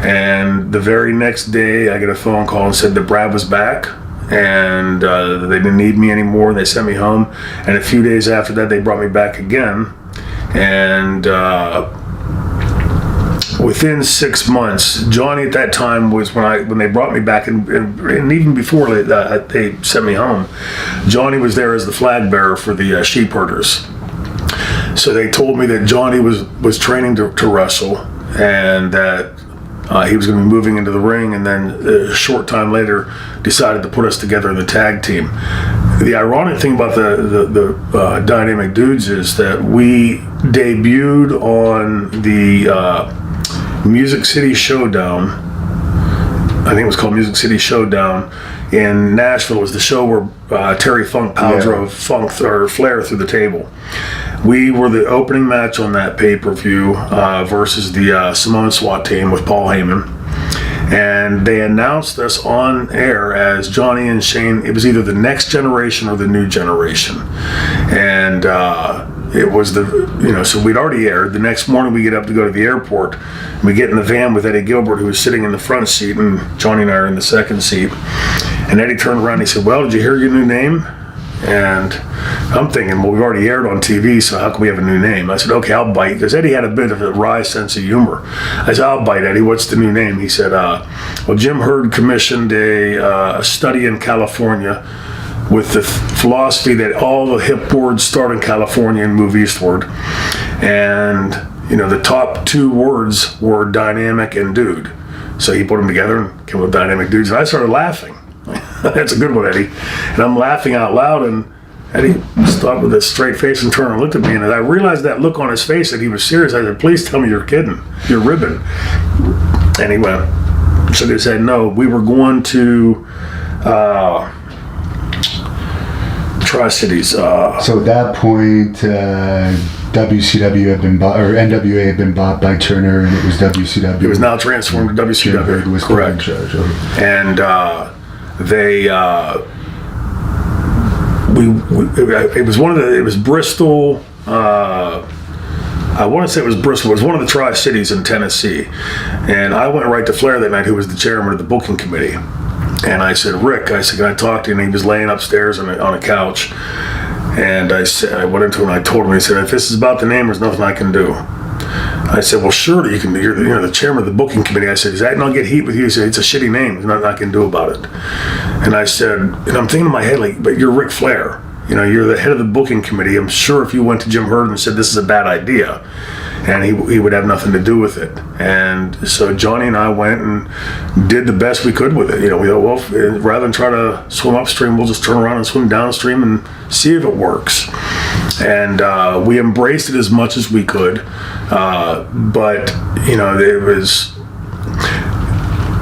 And the very next day, I get a phone call and said that Brad was back, and they didn't need me anymore. They sent me home. And a few days after that, they brought me back again. And within 6 months, Johnny at that time was when they brought me back, and even before they sent me home, Johnny was there as the flag bearer for the sheep herders. So they told me that Johnny was training to wrestle, and that he was going to be moving into the ring, and then a short time later decided to put us together in the tag team. The ironic thing about the Dynamic Dudes is that we debuted on the Music City Showdown. I think it was called Music City Showdown in Nashville. It was the show where Terry Funk drove Flair through the table. We were the opening match on that pay-per-view versus the Samoan SWAT team with Paul Heyman. And they announced us on air as Johnny and Shane. It was either the Next Generation or the New Generation. And it was so we'd already aired. The next morning we get up to go to the airport. We get in the van with Eddie Gilbert, who was sitting in the front seat, and Johnny and I are in the second seat. And Eddie turned around and he said, "Well, did you hear your new name?" And I'm thinking, well, we've already aired on TV, so how can we have a new name? I said, okay, I'll bite, because Eddie had a bit of a wry sense of humor. I said, I'll bite, Eddie. What's the new name? He said, well, Jim Herd commissioned a study in California with the philosophy that all the hip boards start in California and move eastward. And, the top two words were dynamic and dude. So he put them together and came up with Dynamic Dudes. And I started laughing. That's a good one, Eddie. And I'm laughing out loud, and Eddie stopped with a straight face and turned and looked at me, and I realized that look on his face that he was serious. I said, "Please tell me you're kidding. You're ribbing." And he went, so they said, no, we were going to Tri-Cities. So at that point, WCW had been bought, or NWA had been bought by Turner, and it was WCW. It was now transformed to WCW. Herd was correct. In charge of it. And it was Bristol. I want to say it was Bristol. It was one of the Tri-Cities in Tennessee. And I went right to Flair that night, who was the chairman of the booking committee. And I said, "Rick," can I talk to you? And he was laying upstairs on a couch. And I went into him and I told him, I said, "If this is about the name, there's nothing I can do." I said, well, surely you can. You're the chairman of the booking committee. I said, does that not get heat with you? He said, it's a shitty name. There's nothing I can do about it. And I said, and I'm thinking in my head, like, but you're Ric Flair. You're the head of the booking committee. I'm sure if you went to Jim Herd and said this is a bad idea, and he would have nothing to do with it. And so Johnny and I went and did the best we could with it. We thought, well, rather than try to swim upstream, we'll just turn around and swim downstream and see if it works. And we embraced it as much as we could, but it was.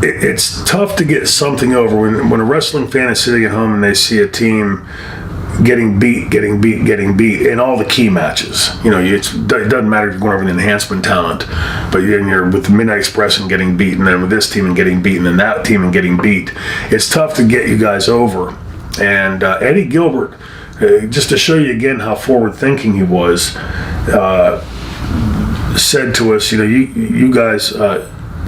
It's tough to get something over when a wrestling fan is sitting at home and they see a team getting beat in all the key matches. It doesn't matter if you're going over the enhancement talent, but you're with the Midnight Express and getting beat, and then with this team and getting beat, and then that team and getting beat. It's tough to get you guys over. And Eddie Gilbert, just to show you again how forward-thinking he was, said to us, you guys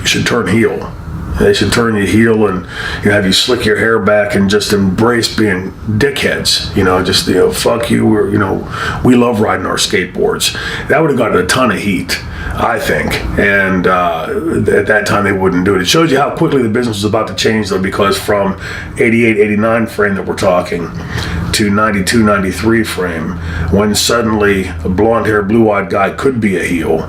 should turn heel. They should turn you heel and have you slick your hair back and just embrace being dickheads. Fuck you. We love riding our skateboards. That would have gotten a ton of heat, I think. And at that time they wouldn't do it. It shows you how quickly the business was about to change, though, because from 88, 89 frame that we're talking to 92, 93 frame, when suddenly a blonde-haired, blue-eyed guy could be a heel.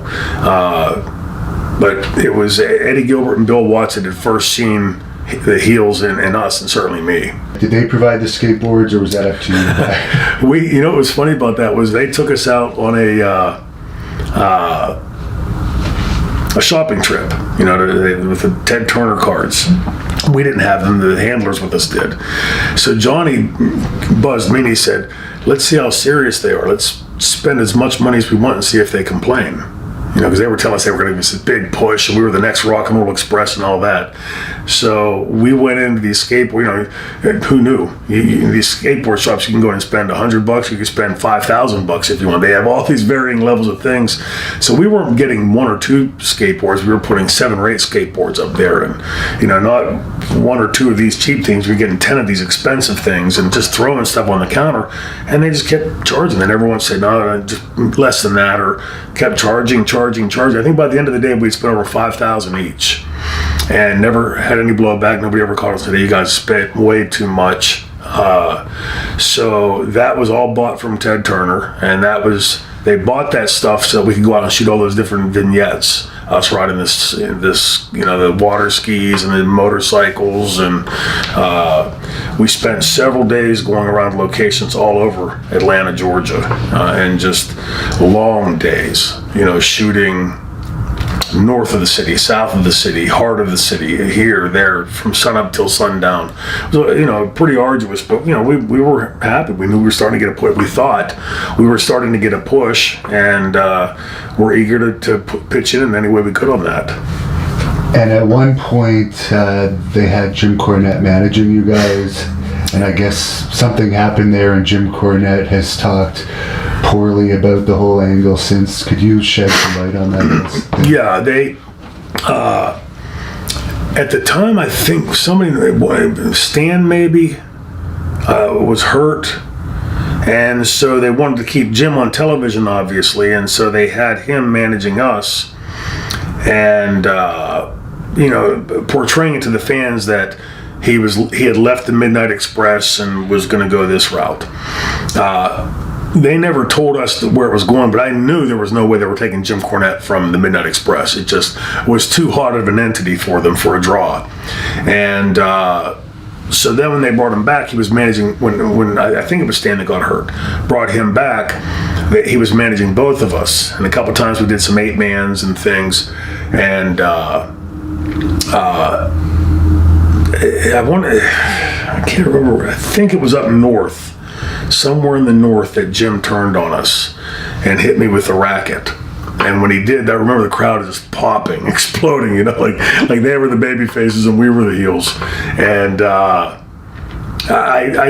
But it was Eddie Gilbert and Bill Watts that had first seen the heels in us, and certainly me. Did they provide the skateboards, or was that up to you? What was funny about that was they took us out on a shopping trip, with the Ted Turner cards. We didn't have them, the handlers with us did. So Johnny buzzed me and he said, let's see how serious they are. Let's spend as much money as we want and see if they complain. Because they were telling us they were going to give us a big push, and we were the next Rock and Roll Express and all that. So we went into these skateboard. Who knew? These skateboard shops, you can go in and spend $100. You can spend $5,000 if you want. They have all these varying levels of things. So we weren't getting 1 or 2 skateboards. We were putting 7 or 8 skateboards up there, and not 1 or 2 of these cheap things. We were getting 10 of these expensive things, and just throwing stuff on the counter. And they just kept charging. And everyone said, no, just less than that, or kept charging. I think by the end of the day, we'd spent over $5,000 each, and never had any blowback. Nobody ever called us and said, "You guys spent way too much." So that was all bought from Ted Turner, and they bought that stuff so we could go out and shoot all those different vignettes. Us riding this, the water skis and the motorcycles, and we spent several days going around locations all over Atlanta, Georgia, and just long days, shooting north of the city, south of the city, heart of the city, here, there, from sun up till sundown. So, pretty arduous, but, we were happy. We knew we were starting to get a push. We thought we were starting to get a push, and we're eager to pitch in any way we could on that. And at one point, they had Jim Cornette managing you guys, and I guess something happened there, and Jim Cornette has talked poorly about the whole angle since. Could you shed some light on that? Yeah, they at the time, I think Stan maybe was hurt, and so they wanted to keep Jim on television, obviously, and so they had him managing us, and portraying it to the fans that he had left the Midnight Express and was going to go this route. They never told us where it was going, but I knew there was no way they were taking Jim Cornette from the Midnight Express. It just was too hot of an entity for them for a draw. And so then when they brought him back, he was managing, when I think it was Stan that got hurt, brought him back, he was managing both of us. And a couple times we did some 8-mans and things. And I can't remember, I think it was up north. Somewhere in the north that Jim turned on us and hit me with the racket. And when he did, I remember the crowd just popping, exploding, like they were the baby faces and we were the heels. And I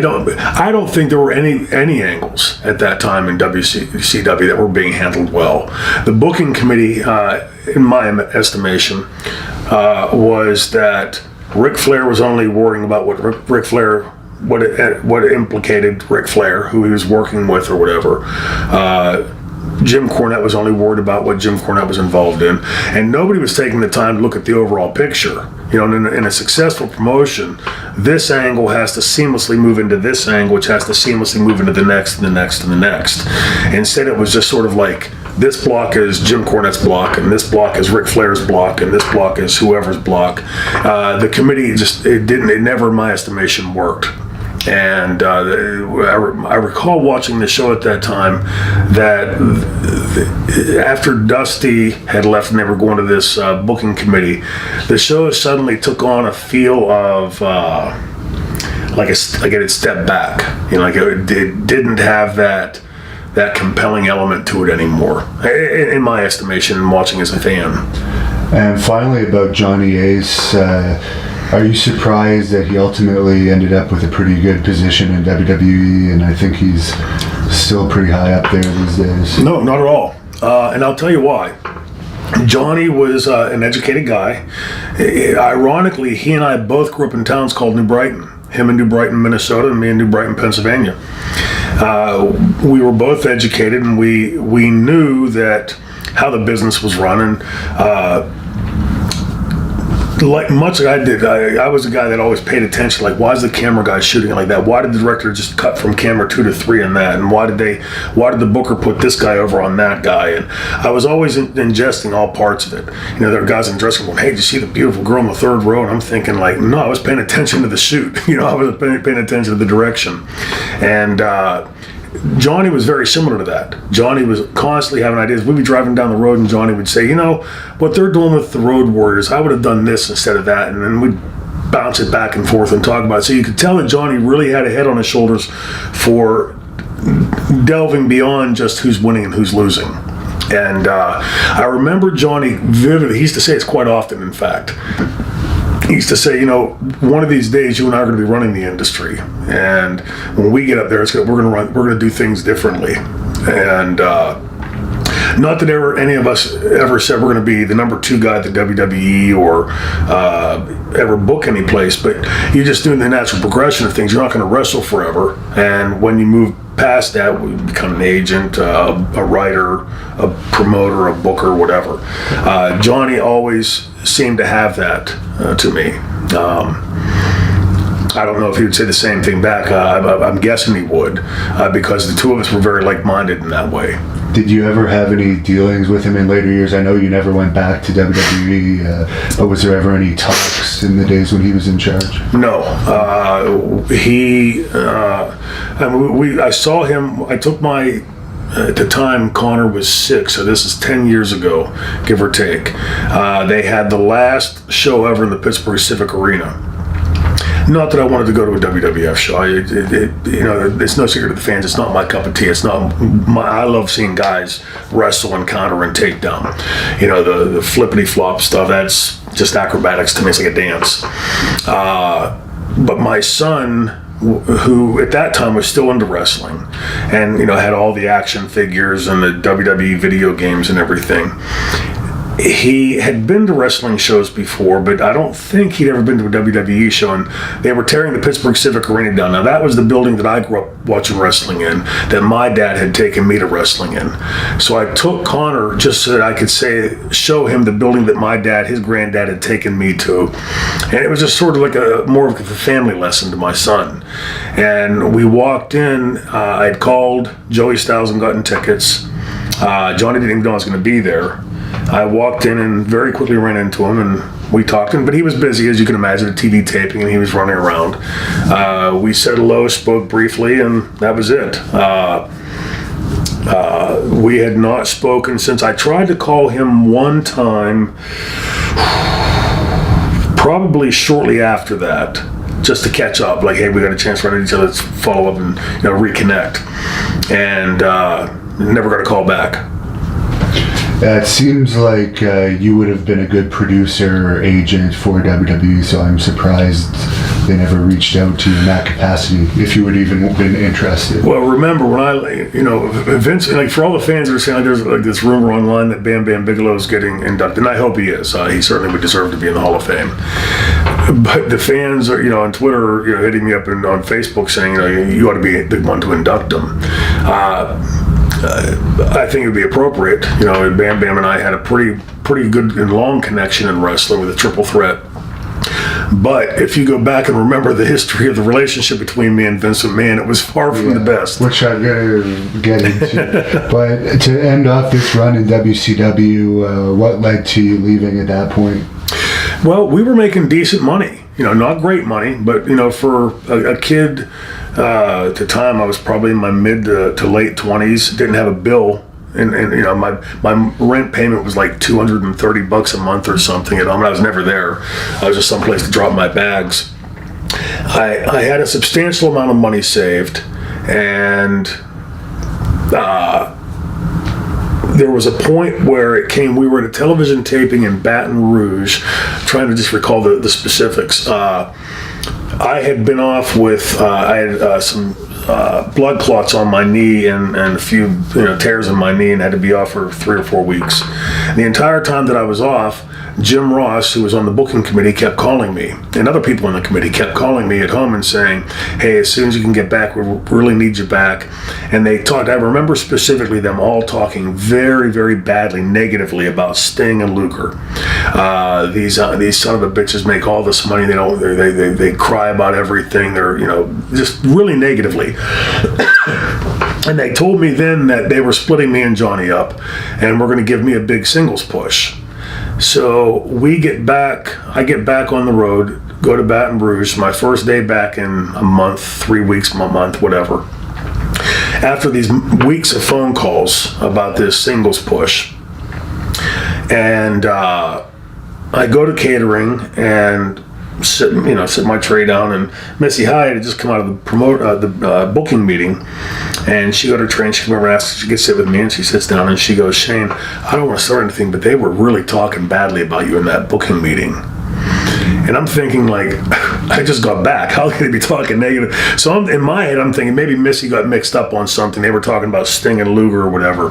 don't think there were any angles at that time in WCW that were being handled well. The booking committee, in my estimation, was that Ric Flair was only worrying about what Ric Flair, what implicated Ric Flair, who he was working with or whatever. Jim Cornette was only worried about what Jim Cornette was involved in, and nobody was taking the time to look at the overall picture. In a successful promotion, this angle has to seamlessly move into this angle, which has to seamlessly move into the next and the next and the next. Instead, it was just sort of like, this block is Jim Cornette's block, and this block is Ric Flair's block, and this block is whoever's block. The committee it never, in my estimation, worked. And I recall watching the show at that time, that after Dusty had left and they were going to this booking committee, the show suddenly took on a feel of like it had stepped back. Like it didn't have that compelling element to it anymore, in my estimation, watching as a fan. And finally, about Johnny Ace, are you surprised that he ultimately ended up with a pretty good position in WWE, and I think he's still pretty high up there these days? No, not at all. And I'll tell you why. Johnny was an educated guy. Ironically, he and I both grew up in towns called New Brighton. Him in New Brighton, Minnesota, and me in New Brighton, Pennsylvania. We were both educated, and we knew that how the business was run. Like much like I did, I was a guy that always paid attention. Like, why is the camera guy shooting it like that? Why did the director just cut from camera 2 to 3 on that? And why did the booker put this guy over on that guy? And I was always ingesting all parts of it. There were guys in the dressing room going, "Hey, did you see the beautiful girl in the 3rd row?" And I'm thinking, like, no, I was paying attention to the shoot. I was paying attention to the direction. And Johnny was very similar to that. Johnny was constantly having ideas. We'd be driving down the road and Johnny would say, what they're doing with the Road Warriors, I would have done this instead of that. And then we'd bounce it back and forth and talk about it. So you could tell that Johnny really had a head on his shoulders for delving beyond just who's winning and who's losing. And I remember Johnny vividly. He used to say it's quite often, in fact. He used to say, one of these days you and I are going to be running the industry, and when we get up there, we're going to do things differently. And not that any of us ever said we're going to be the number 2 guy at the WWE or ever book any place, but you just do the natural progression of things. You're not going to wrestle forever, and when you move past that, we become an agent, a writer, a promoter, a booker, whatever. Johnny always seemed to have that to me. I don't know if he would say the same thing back. I'm guessing he would, because the two of us were very like-minded in that way. Did you ever have any dealings with him in later years? I know you never went back to WWE, but was there ever any talks in the days when he was in charge? No. I saw him. I took my. At the time, Connor was 6, so this is 10 years ago, give or take. They had the last show ever in the Pittsburgh Civic Arena. Not that I wanted to go to a WWF show. It's no secret to the fans. It's not my cup of tea. It's not I love seeing guys wrestle and counter and take down. The flippity flop stuff. That's just acrobatics to me. It's like a dance. But my son, who at that time was still into wrestling, and had all the action figures and the WWE video games and everything. He had been to wrestling shows before, but I don't think he'd ever been to a WWE show, and they were tearing the Pittsburgh Civic Arena down. Now, that was the building that I grew up watching wrestling in, that my dad had taken me to wrestling in. So I took Connor just so that I could show him the building that my dad, his granddad, had taken me to. And it was just sort of like more of a family lesson to my son. And we walked in, I'd called Joey Styles and gotten tickets. Johnny didn't even know I was going to be there. I walked in and very quickly ran into him, and we talked, but he was busy, as you can imagine, a TV taping, and he was running around. We said hello, spoke briefly, and that was it. We had not spoken since I tried to call him one time, probably shortly after that, just to catch up, like, hey, we got a chance to run into each other, let's follow up and reconnect. And never got a call back. It seems like you would have been a good producer or agent for WWE, so I'm surprised they never reached out to you in that capacity, if you would even been interested. Well, remember when Vince, like, for all the fans that are saying, like, there's like this rumor online that Bam Bam Bigelow is getting inducted, and I hope he is. He certainly would deserve to be in the Hall of Fame. But the fans are, on Twitter, hitting me up and on Facebook saying, you ought to be the one to induct him. I think it would be appropriate. Bam Bam and I had a pretty good and long connection in wrestling with a triple threat. But if you go back and remember the history of the relationship between me and Vince McMahon, it was far from the best. Which I'm going to get into. But to end off this run in WCW, what led to you leaving at that point? Well, we were making decent money. Not great money, but, for a kid, at the time I was probably in my mid to late 20s, didn't have a bill. And my rent payment was like $230 a month or something at home. I was never there. I was just someplace to drop my bags. I had a substantial amount of money saved, and there was a point where we were at a television taping in Baton Rouge, trying to just recall the specifics. I had been off with, I had some blood clots on my knee and a few tears in my knee, and had to be off for 3 or 4 weeks. The entire time that I was off, Jim Ross, who was on the booking committee, kept calling me, and other people on the committee kept calling me at home and saying, hey, as soon as you can get back, we really need you back. And they talked, I remember specifically them all talking very, very badly, negatively about Sting and Luger. These son of a bitches make all this money, they cry about everything, they're just really negatively. And they told me then that they were splitting me and Johnny up and were going to give me a big singles push. So I get back on the road, go to Baton Rouge, my first day back in a month, 3 weeks, a month, whatever. After these weeks of phone calls about this singles push, and I go to catering and sit my tray down, and Missy Hyatt had just come out of the booking meeting, and she got her tray and she came over and asked if she could sit with me, and she sits down and she goes, Shane, I don't want to start anything, but they were really talking badly about you in that booking meeting. And I'm thinking, like, I just got back. How could they be talking negative? So in my head, I'm thinking maybe Missy got mixed up on something. They were talking about Sting and Luger or whatever.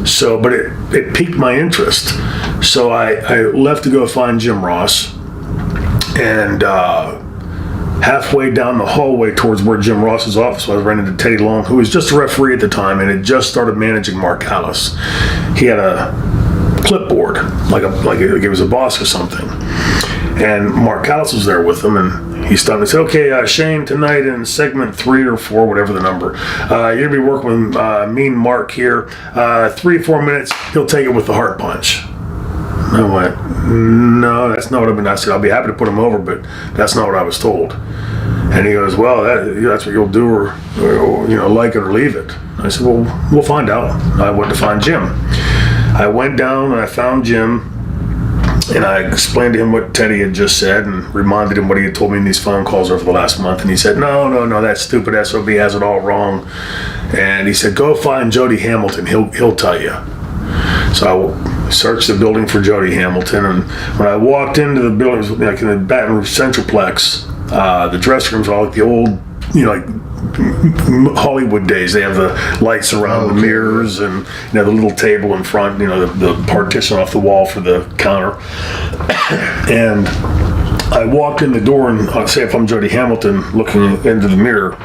So, but it piqued my interest. So I left to go find Jim Ross. And halfway down the hallway towards where Jim Ross's office was, I ran into Teddy Long, who was just a referee at the time and had just started managing Mark Callis. He had a clipboard, like it was a boss or something. And Mark Callis was there with him, and he stopped and said, okay, Shane, tonight in segment 3 or 4, whatever the number, you're going to be working with Mean Mark here. 3 or 4 minutes, he'll take it with the heart punch. I went, no, that's not what I've been. I said, I'll be happy to put him over, but that's not what I was told. And he goes, well, that's what you'll do, or like it or leave it. I said, well, we'll find out. I went to find Jim. I went down and I found Jim, and I explained to him what Teddy had just said and reminded him what he had told me in these phone calls over the last month. And he said, no, that stupid SOB has it all wrong. And he said, go find Jody Hamilton. He'll tell you. So I searched the building for Jody Hamilton, and when I walked into the building, it was like in the Baton Rouge Centralplex, the dressing rooms are all like the old, like Hollywood days. They have the lights around the mirrors, and the little table in front, the partition off the wall for the counter. And I walked in the door, and I'll say if I'm Jody Hamilton looking into the mirror,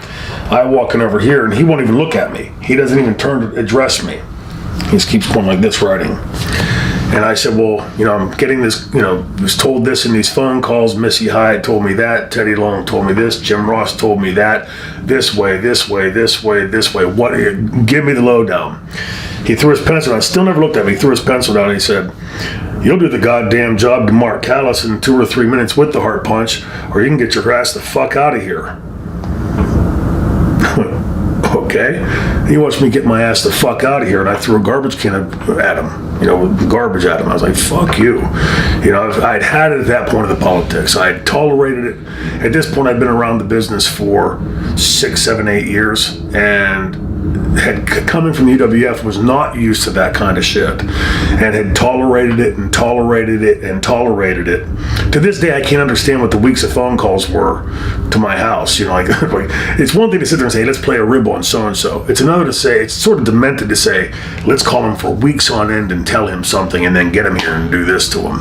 I walk in over here, and he won't even look at me. He doesn't even turn to address me. He just keeps going like this, writing. And I said, well, I'm getting this, was told this in these phone calls. Missy Hyatt told me that. Teddy Long told me this. Jim Ross told me that. This way. What? Give me the lowdown. He threw his pencil down. Still never looked at me. He threw his pencil down and he said, you'll do the goddamn job to Mark Callis in 2 or 3 minutes with the heart punch, or you can get your ass the fuck out of here. Okay. He wants me to get my ass the fuck out of here, and I threw a garbage can at him, garbage at him. I was like, fuck you. I'd had it at that point of the politics. I had tolerated it. At this point, I'd been around the business for 6, 7, 8 years, and had coming from UWF, was not used to that kind of shit, and had tolerated it. To this day, I can't understand what the weeks of phone calls were to my house. Like it's one thing to sit there and say, let's play a rib on so-and-so. It's another to say, it's sort of demented to say, let's call him for weeks on end and tell him something and then get him here and do this to him.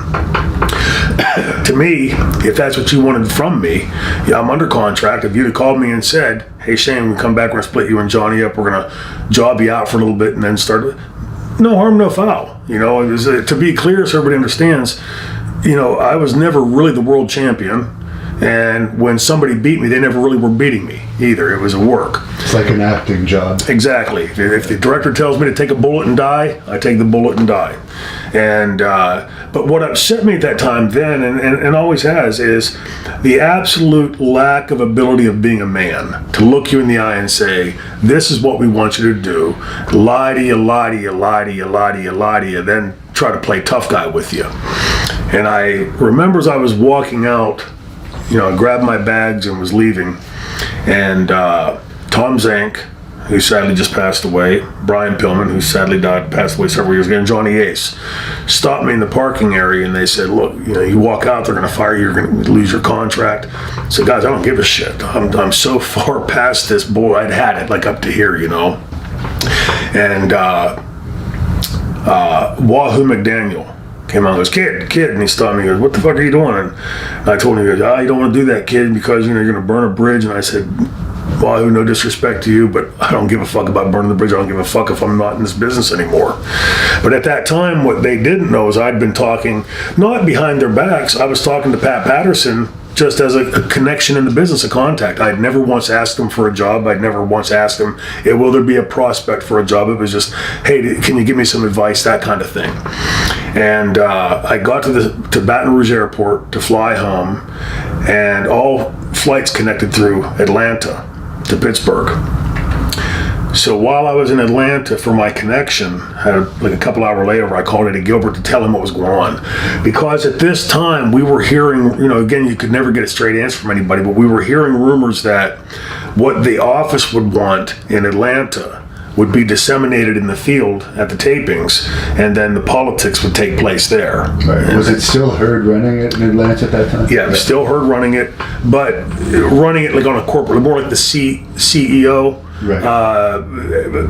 To me, if that's what you wanted from me, I'm under contract. If you'd have called me and said, hey Shane, we come back, we're gonna split you and Johnny up, we're gonna job you out for a little bit and then start. No harm, no foul. You know, it was, to be clear so everybody understands, you know, I was never really the world champion. And when somebody beat me, they never really were beating me either. It was a work. It's like an acting job. Exactly. If the director tells me to take a bullet and die, I take the bullet and die. And but what upset me at that time then, and always has, is the absolute lack of ability of being a man to look you in the eye and say, this is what we want you to do. Lie to you, lie to you, lie to you, lie to you, lie to you, then try to play tough guy with you. And I remember as I was walking out, you know, I grabbed my bags and was leaving, and Tom Zank, who sadly just passed away, Brian Pillman, who sadly passed away several years ago, and Johnny Ace stopped me in the parking area, and they said, look, you know, you walk out, they're going to fire you, you're going to lose your contract. I said, guys, I don't give a shit. I'm so far past this, boy, I'd had it, like up to here, you know. And Wahoo McDaniel came out and goes, kid, and he stopped me, he goes, what the fuck are you doing? And I told him, he goes, you don't want to do that, kid, because, you know, you're going to burn a bridge. And I said, well, no disrespect to you, but I don't give a fuck about burning the bridge. I don't give a fuck if I'm not in this business anymore. But at that time, what they didn't know is I'd been talking, not behind their backs, I was talking to Pat Patterson just as a connection in the business, a contact. I'd never once asked him for a job. I'd never once asked him, hey, will there be a prospect for a job? It was just, hey, can you give me some advice, that kind of thing. And I got to Baton Rouge Airport to fly home, and all flights connected through Atlanta to Pittsburgh. So while I was in Atlanta for my connection, like a couple hour layover, I called Eddie Gilbert to tell him what was going on. Because at this time, we were hearing, you know, again, you could never get a straight answer from anybody, but we were hearing rumors that what the office would want in Atlanta would be disseminated in the field at the tapings, and then the politics would take place there. Right. Was it still Hurd running it in Atlanta at that time? Yeah, it was still Hurd running it, but running it like on a corporate, more like the CEO. Right.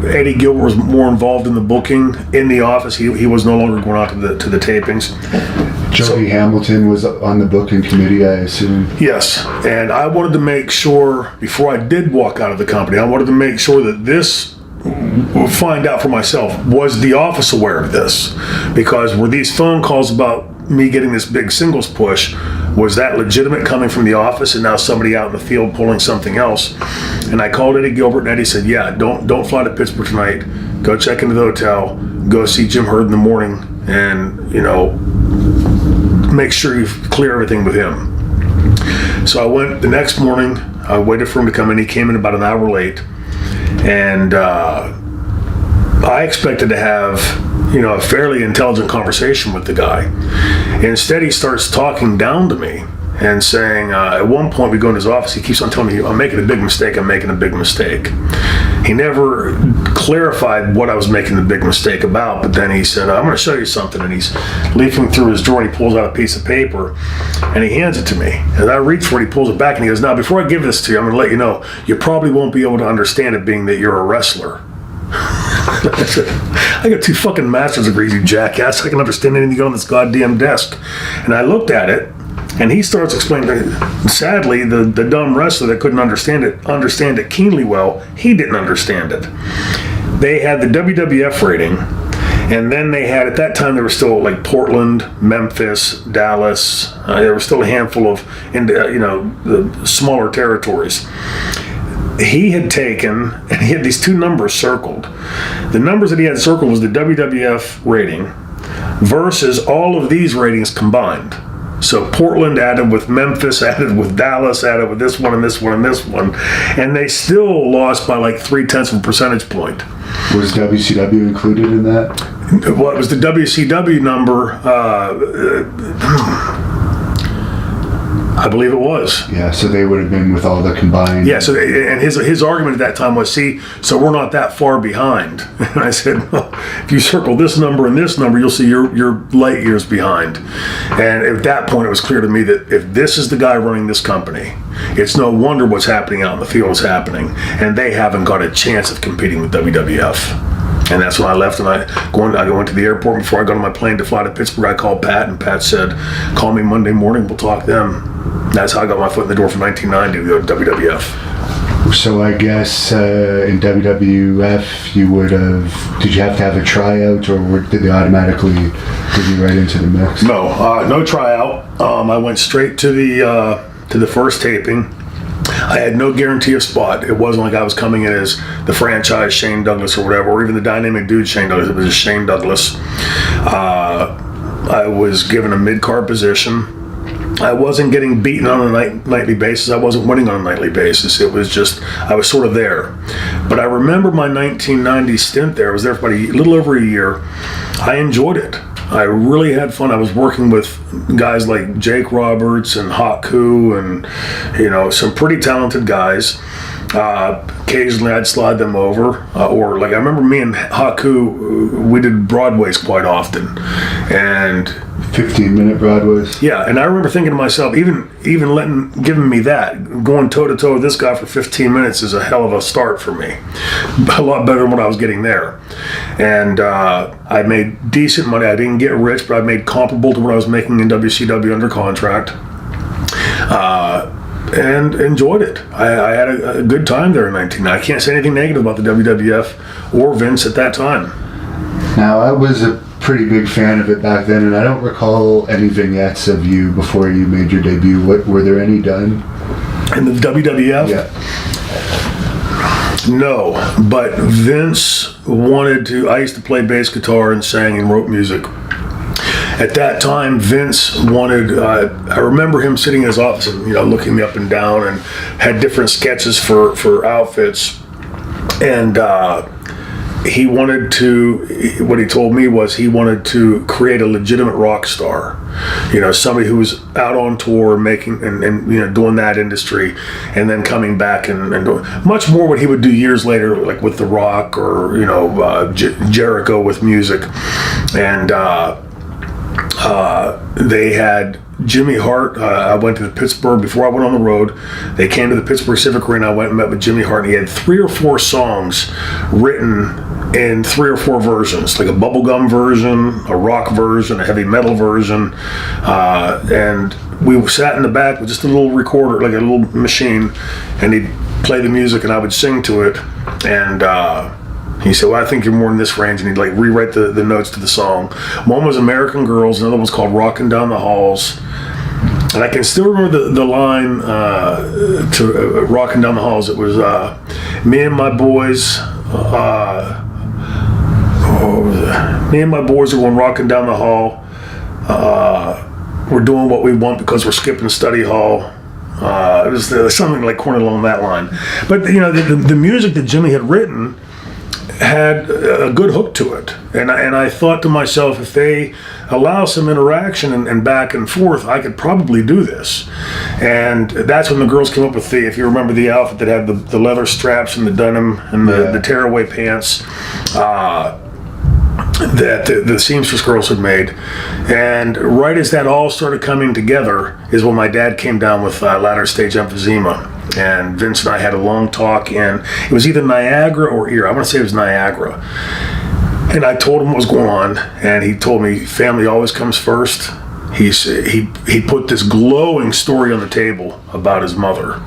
Eddie Gilbert was more involved in the booking in the office. He was no longer going out to the tapings. Jody Hamilton was on the booking committee, I assume. Yes, and I wanted to make sure, before I did walk out of the company, I wanted to make sure that this, find out for myself, was the office aware of this? Because were these phone calls about me getting this big singles push, was that legitimate coming from the office, and now somebody out in the field pulling something else? And I called Eddie Gilbert, and Eddie said, yeah, don't fly to Pittsburgh tonight, go check into the hotel, go see Jim Hurd in the morning, and, you know, make sure you clear everything with him. So I went the next morning, I waited for him to come in. He came in about an hour late, and I expected to have, you know, a fairly intelligent conversation with the guy. Instead, he starts talking down to me and saying, at one point we go in his office, he keeps on telling me, I'm making a big mistake, I'm making a big mistake. He never clarified what I was making the big mistake about, but then he said, I'm going to show you something. And he's leafing through his drawer, and he pulls out a piece of paper, and he hands it to me. And I reach for it, he pulls it back, and he goes, now, before I give this to you, I'm going to let you know, you probably won't be able to understand it, being that you're a wrestler. I said, I got 2 fucking master's degrees, you jackass. I can understand anything on this goddamn desk. And I looked at it, and he starts explaining, sadly, the dumb wrestler that couldn't understand it keenly well, he didn't understand it. They had the WWF rating, and then they had, at that time, there were still like Portland, Memphis, Dallas. There were still a handful of, the smaller territories. He had taken, and he had these 2 numbers circled. The numbers that he had circled was the WWF rating versus all of these ratings combined. So Portland added with Memphis, added with Dallas, added with this one and this one and this one. And they still lost by like 0.3 of a percentage point. Was WCW included in that? Well, it was the WCW number. I believe it was. Yeah, so they would have been with all the combined. Yeah, so and his argument at that time was, see, so we're not that far behind. And I said, well, if you circle this number and this number, you'll see you're light years behind. And at that point, it was clear to me that if this is the guy running this company, it's no wonder what's happening out in the field is happening, and they haven't got a chance of competing with WWF. And that's when I left, and I went to the airport. Before I got on my plane to fly to Pittsburgh, I called Pat, and Pat said, call me Monday morning, we'll talk then. That's how I got my foot in the door for 1990 to go to WWF. So I guess in WWF did you have to have a tryout, or did they automatically put you right into the mix? No tryout. I went straight to the first taping. I had no guarantee of spot. It wasn't like I was coming in as the franchise Shane Douglas or whatever, or even the dynamic dude Shane Douglas. It was just Shane Douglas. I was given a mid-card position. I wasn't getting beaten on a nightly basis. I wasn't winning on a nightly basis. It was just, I was sort of there. But I remember my 1990 stint there. I was there for about a little over a year. I enjoyed it. I really had fun. I was working with guys like Jake Roberts and Haku and, some pretty talented guys. Occasionally I'd slide them over. Or like I remember me and Haku, we did Broadways quite often. And 15-minute Broadways. Yeah, and I remember thinking to myself, even giving me that, going toe-to-toe with this guy for 15 minutes is a hell of a start for me. A lot better than what I was getting there. And I made decent money. I didn't get rich, but I made comparable to what I was making in WCW under contract. And enjoyed it. I had a good time there in 1990. I can't say anything negative about the WWF or Vince at that time. Now, I was a pretty big fan of it back then, and I don't recall any vignettes of you before you made your debut. Were there any done? In the WWF? Yeah. No, but Vince wanted to. I used to play bass guitar and sang and wrote music. At that time, Vince wanted, I remember him sitting in his office and, looking me up and down, and had different sketches for outfits. And he wanted to, what he told me was he wanted to create a legitimate rock star. Somebody who was out on tour making and doing that industry, and then coming back and doing much more what he would do years later, like with The Rock or, Jericho with music. And they had Jimmy Hart. I went to the Pittsburgh before I went on the road. They came to the Pittsburgh Civic Arena. I went and met with Jimmy Hart, and he had 3 or 4 songs written in 3 or 4 versions, like a bubblegum version, a rock version, a heavy metal version. And we sat in the back with just a little recorder, like a little machine, and he'd play the music and I would sing to it. And he said, well, I think you're more in this range, and he'd rewrite the notes to the song. One was American Girls, another was called Rockin' Down the Halls. And I can still remember the line to Rockin' Down the Halls. It was, me and my boys, me and my boys are going rocking down the hall. We're doing what we want because we're skipping study hall. It was something like cornered along that line. But, the music that Jimmy had written had a good hook to it, and I thought to myself, if they allow some interaction and back and forth, I could probably do this. And that's when the girls came up with if you remember the outfit that had the leather straps and the denim and the tearaway pants that the seamstress girls had made. And right as that all started coming together is when my dad came down with latter stage emphysema. And Vince and I had a long talk, and it was either Niagara or Erie. I want to say it was Niagara. And I told him what was going on, and he told me family always comes first. He put this glowing story on the table about his mother.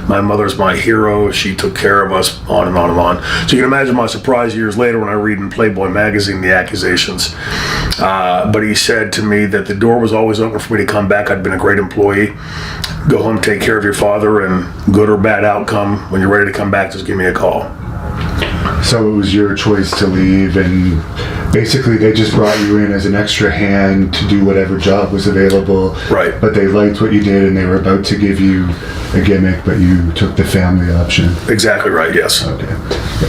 My mother's my hero. She took care of us, on and on and on. So you can imagine my surprise years later when I read in Playboy magazine the accusations. But he said to me that the door was always open for me to come back. I'd been a great employee. Go home, take care of your father, and good or bad outcome, when you're ready to come back, just give me a call. So it was your choice to leave, and basically they just brought you in as an extra hand to do whatever job was available. Right. But they liked what you did, and they were about to give you a gimmick, but you took the family option. Exactly right, yes. Okay.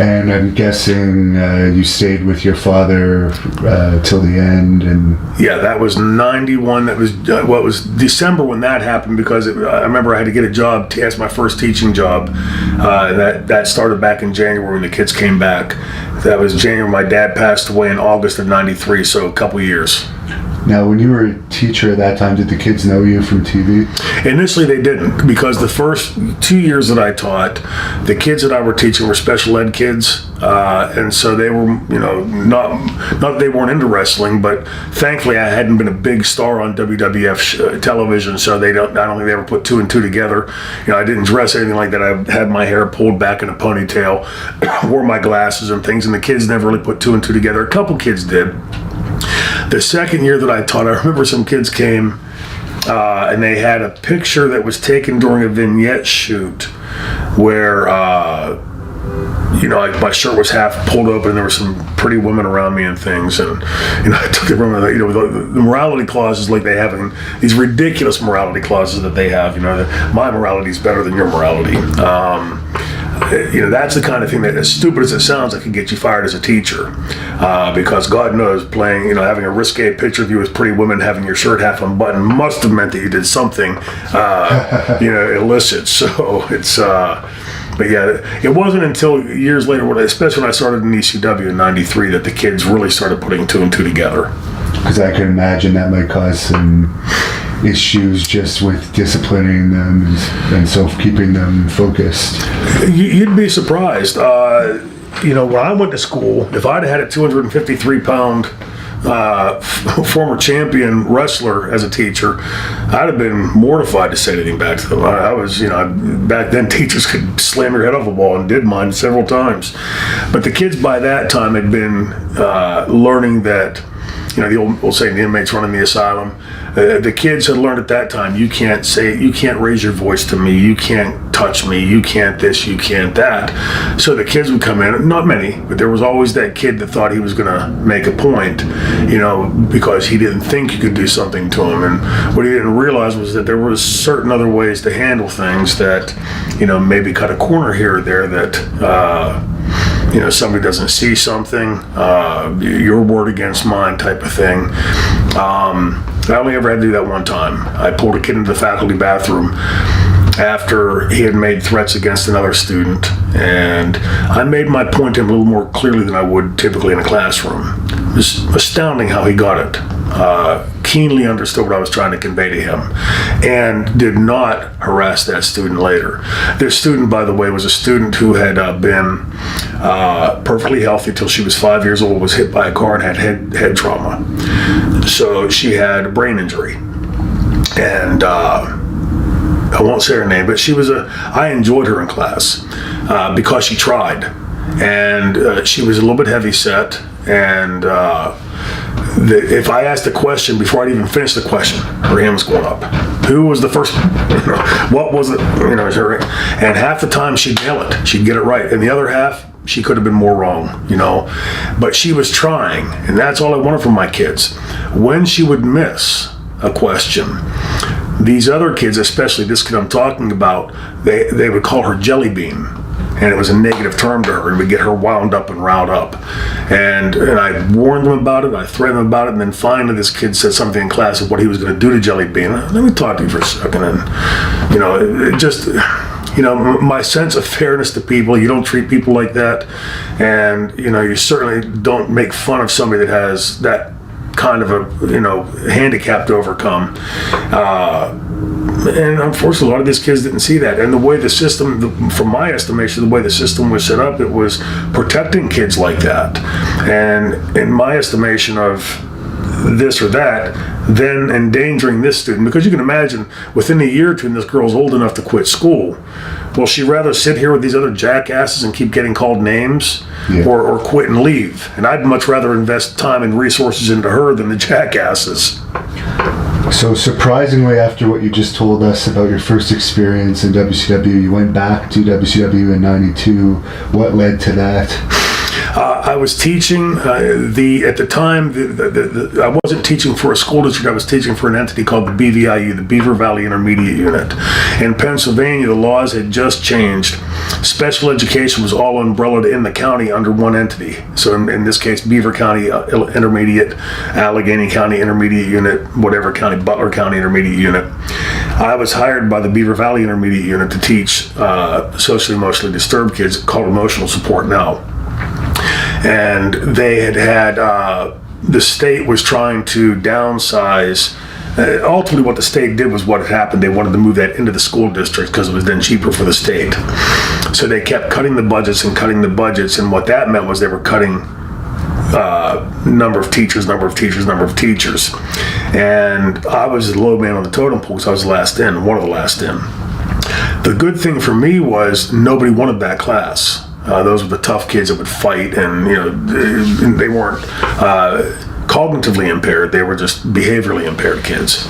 And I'm guessing you stayed with your father till the end. And yeah, that was 91. That was it was December when that happened, because I remember I had to get a job. That's my first teaching job. That started back in January when the kids came back. That was January. My dad passed away in August of 93, so a couple years. Now, when you were a teacher at that time, did the kids know you from TV? Initially, they didn't, because the first 2 years that I taught, the kids that I were teaching were special ed kids, and so they were, not that they weren't into wrestling, but thankfully I hadn't been a big star on WWF television, so I don't think they ever put two and two together. I didn't dress anything like that. I had my hair pulled back in a ponytail, wore my glasses and things, and the kids never really put two and two together. A couple kids did. The second year that I taught, I remember some kids came and they had a picture that was taken during a vignette shoot where, my shirt was half pulled open and there were some pretty women around me and things. And, I took it from, the morality clauses like they have in these ridiculous morality clauses that they have, that my morality is better than your morality. That's the kind of thing that, as stupid as it sounds, that can get you fired as a teacher. Because God knows, having a risque picture of you with pretty women, having your shirt half unbuttoned must have meant that you did something, illicit. So it's, but yeah, it wasn't until years later, especially when I started in ECW in '93, that the kids really started putting two and two together. Because I can imagine that might cause some issues just with disciplining them and so keeping them focused. You'd be surprised. When I went to school, if I'd had a 253-pound former champion wrestler as a teacher, I'd have been mortified to say anything back to them. I was, back then teachers could slam your head off a wall, and did mine several times. But the kids by that time had been learning that, the old saying, the inmates running the asylum. The kids had learned at that time, you can't raise your voice to me, you can't touch me, you can't this, you can't that. So the kids would come in, not many, but there was always that kid that thought he was going to make a point, because he didn't think you could do something to him. And what he didn't realize was that there was certain other ways to handle things that, maybe cut a corner here or there that, somebody doesn't see something, your word against mine type of thing. I only ever had to do that one time. I pulled a kid into the faculty bathroom after he had made threats against another student, and I made my point to him a little more clearly than I would typically in a classroom. It was astounding how he got it. Keenly understood what I was trying to convey to him, and did not harass that student later. This student, by the way, was a student who had been perfectly healthy till she was 5 years old, was hit by a car and had head trauma. So she had a brain injury. And I won't say her name, but I enjoyed her in class because she tried. And she was a little bit heavy set, and if I asked a question before I'd even finish the question, her hand was going up. Who was the first? What was it? And half the time she'd nail it. She'd get it right. And the other half, she could have been more wrong, But she was trying, and that's all I wanted from my kids. When she would miss a question, these other kids, especially this kid I'm talking about, they would call her Jelly Bean. And it was a negative term to her, and we'd get her wound up and riled up. And I warned them about it, I threatened them about it, and then finally this kid said something in class of what he was going to do to Jelly Bean. Let me talk to you for a second. And, it just, my sense of fairness to people, you don't treat people like that. And, you certainly don't make fun of somebody that has that kind of a, handicap to overcome. And unfortunately, a lot of these kids didn't see that. And the way the system, from my estimation, the way the system was set up, it was protecting kids like that. And in my estimation of this or that, then endangering this student, because you can imagine within a year or two, this girl's old enough to quit school. Well, she'd rather sit here with these other jackasses and keep getting called names, or quit and leave. And I'd much rather invest time and resources into her than the jackasses. So surprisingly, after what you just told us about your first experience in WCW, you went back to WCW in '92. What led to that? I was teaching at the time, I wasn't teaching for a school district, I was teaching for an entity called the BVIU, the Beaver Valley Intermediate Unit. In Pennsylvania, the laws had just changed. Special education was all umbrellaed in the county under one entity. So in this case, Beaver County Intermediate, Allegheny County Intermediate Unit, whatever county, Butler County Intermediate Unit. I was hired by the Beaver Valley Intermediate Unit to teach socially emotionally disturbed kids, called emotional support now. And they had the state was trying to downsize. Ultimately, what the state did was what had happened. They wanted to move that into the school district because it was then cheaper for the state. So they kept cutting the budgets, and what that meant was they were cutting number of teachers. And I was the low man on the totem pole because I was last in, one of the last in. The good thing for me was nobody wanted that class. Those were the tough kids that would fight, and they weren't cognitively impaired, they were just behaviorally impaired kids.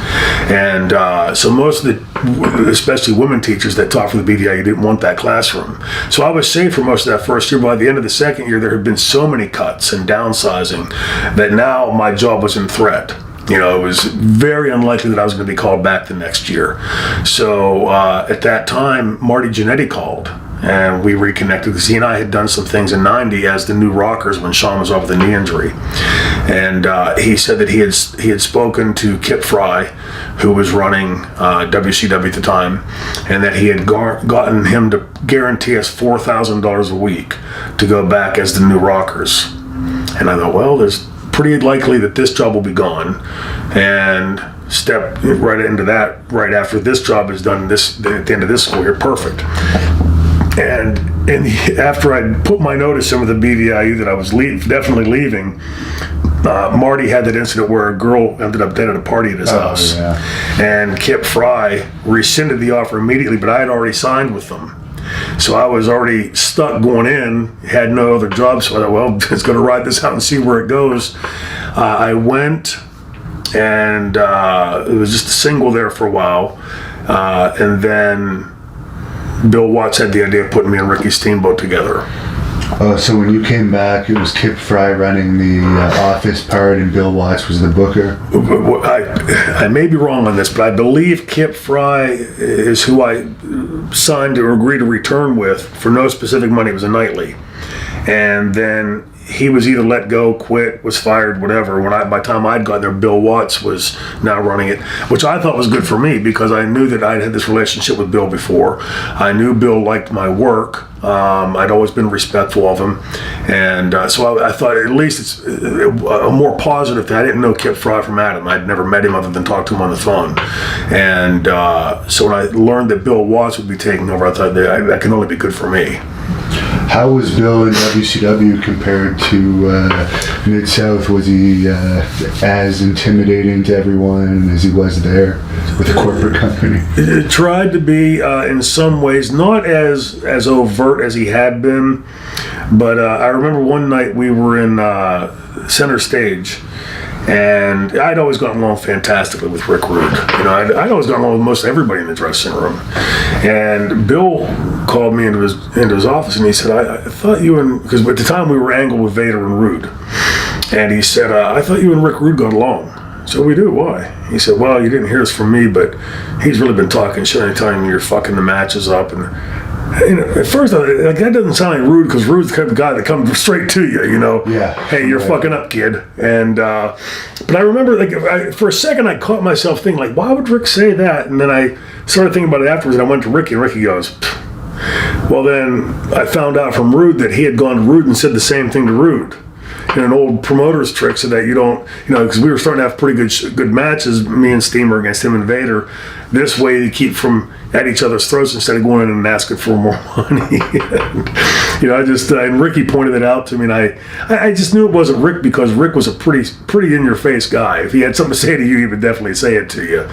And so most of the, especially women teachers that taught for the BDIU, didn't want that classroom. So I was safe for most of that first year. By the end of the second year, there had been so many cuts and downsizing that now my job was in threat. It was very unlikely that I was going to be called back the next year. So at that time, Marty Jannetty called, and we reconnected because he and I had done some things in '90 as the New Rockers when Sean was off with a knee injury. And he said that he had spoken to Kip Fry, who was running WCW at the time, and that he had gotten him to guarantee us $4,000 a week to go back as the New Rockers. And I thought, well, there's pretty likely that this job will be gone, and step right into that right after this job is done at the end of this school year. Perfect. And after I put my notice in with the BDIU that I was definitely leaving, Marty had that incident where a girl ended up dead at a party at his house. Yeah. And Kip Fry rescinded the offer immediately, but I had already signed with them. So I was already stuck going in, had no other job, so I thought, well, just going to ride this out and see where it goes. I went, and it was just a single there for a while, and then Bill Watts had the idea of putting me and Ricky Steamboat together. So when you came back, it was Kip Fry running the office part and Bill Watts was the booker? I may be wrong on this, but I believe Kip Fry is who I signed or agreed to return with for no specific money. It was a nightly. And then he was either let go, quit, was fired, whatever. By the time I'd got there, Bill Watts was now running it, which I thought was good for me because I knew that I'd had this relationship with Bill before. I knew Bill liked my work. I'd always been respectful of him. And so I thought at least it's a more positive thing. I didn't know Kip Fry from Adam. I'd never met him other than talk to him on the phone. And so when I learned that Bill Watts would be taking over, I thought that can only be good for me. How was Bill in WCW compared to Mid-South? Was he as intimidating to everyone as he was there with the corporate company? It tried to be in some ways, not as overt as he had been, but I remember one night we were in center stage, and I'd always gotten along fantastically with Rick Rude. I'd always gotten along with most everybody in the dressing room. And Bill called me into his office, and he said, I thought you and, because at the time we were angled with Vader and Rude, and he said, I thought you and Rick Rude got along. So we do, why? He said, well, you didn't hear this from me, but he's really been talking shit anytime you're fucking the matches up. And at first, that doesn't sound like Rude, because Rude's the kind of guy that comes straight to you, Yeah. Hey, you're fucking up, kid. And but I remember, for a second, I caught myself thinking, why would Rick say that? And then I started thinking about it afterwards, and I went to Ricky, and Ricky goes, pfft. Well, then I found out from Rude that he had gone to Rude and said the same thing to Rude. An old promoter's trick, so that you don't, because we were starting to have pretty good matches, me and Steamer against him and Vader. This way you keep from at each other's throats instead of going in and asking for more money. And Ricky pointed it out to me, and I just knew it wasn't Rick, because Rick was a pretty in-your-face guy. If he had something to say to you, he would definitely say it to you.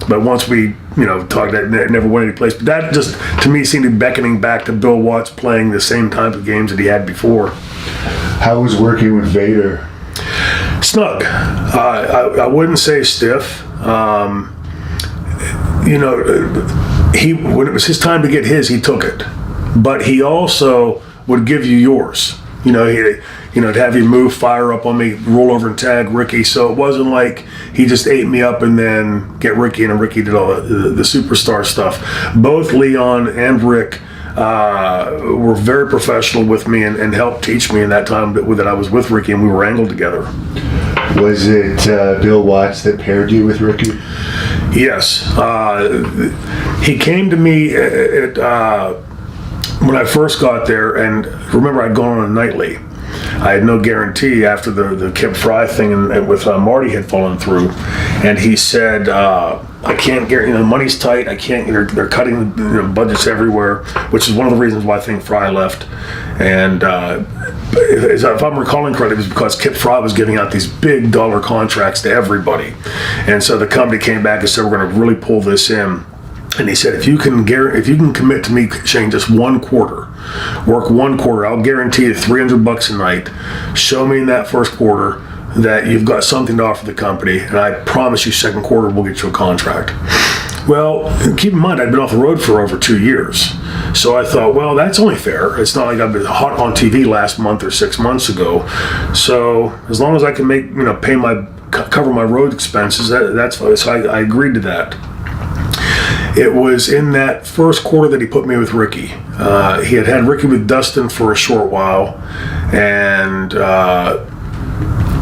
But once we, talked, that never went any place. But that just, to me, seemed to be beckoning back to Bill Watts playing the same type of games that he had before. How was working with Vader? Snug. I wouldn't say stiff. When it was his time to get his, he took it. But he also would give you yours. He'd have you move, fire up on me, roll over and tag Ricky. So it wasn't like he just ate me up and then get Ricky, and Ricky did all the superstar stuff. Both Leon and Rick were very professional with me and helped teach me in that time that I was with Ricky and we were angled together. Was it Bill Watts that paired you with Ricky? Yes. He came to me when I first got there, and remember I'd gone on a nightly. I had no guarantee after the Kip Fry thing and with Marty had fallen through, and he said, I can't guarantee, the money's tight, I can't, they're cutting budgets everywhere, which is one of the reasons why I think Fry left. And if I'm recalling correctly, it was because Kip Fry was giving out these big dollar contracts to everybody. And so the company came back and said, we're going to really pull this in. And he said, if you can commit to me, Shane, just 1 quarter, work 1 quarter, I'll guarantee you $300 a night. Show me in that first quarter that you've got something to offer the company, and I promise you second quarter we'll get you a contract. Well, keep in mind, I'd been off the road for over 2 years. So I thought, well, that's only fair. It's not like I've been hot on TV last month or 6 months ago. So as long as I can cover my road expenses, that's fine. So I agreed to that. It was in that first quarter that he put me with Ricky. He had Ricky with Dustin for a short while, and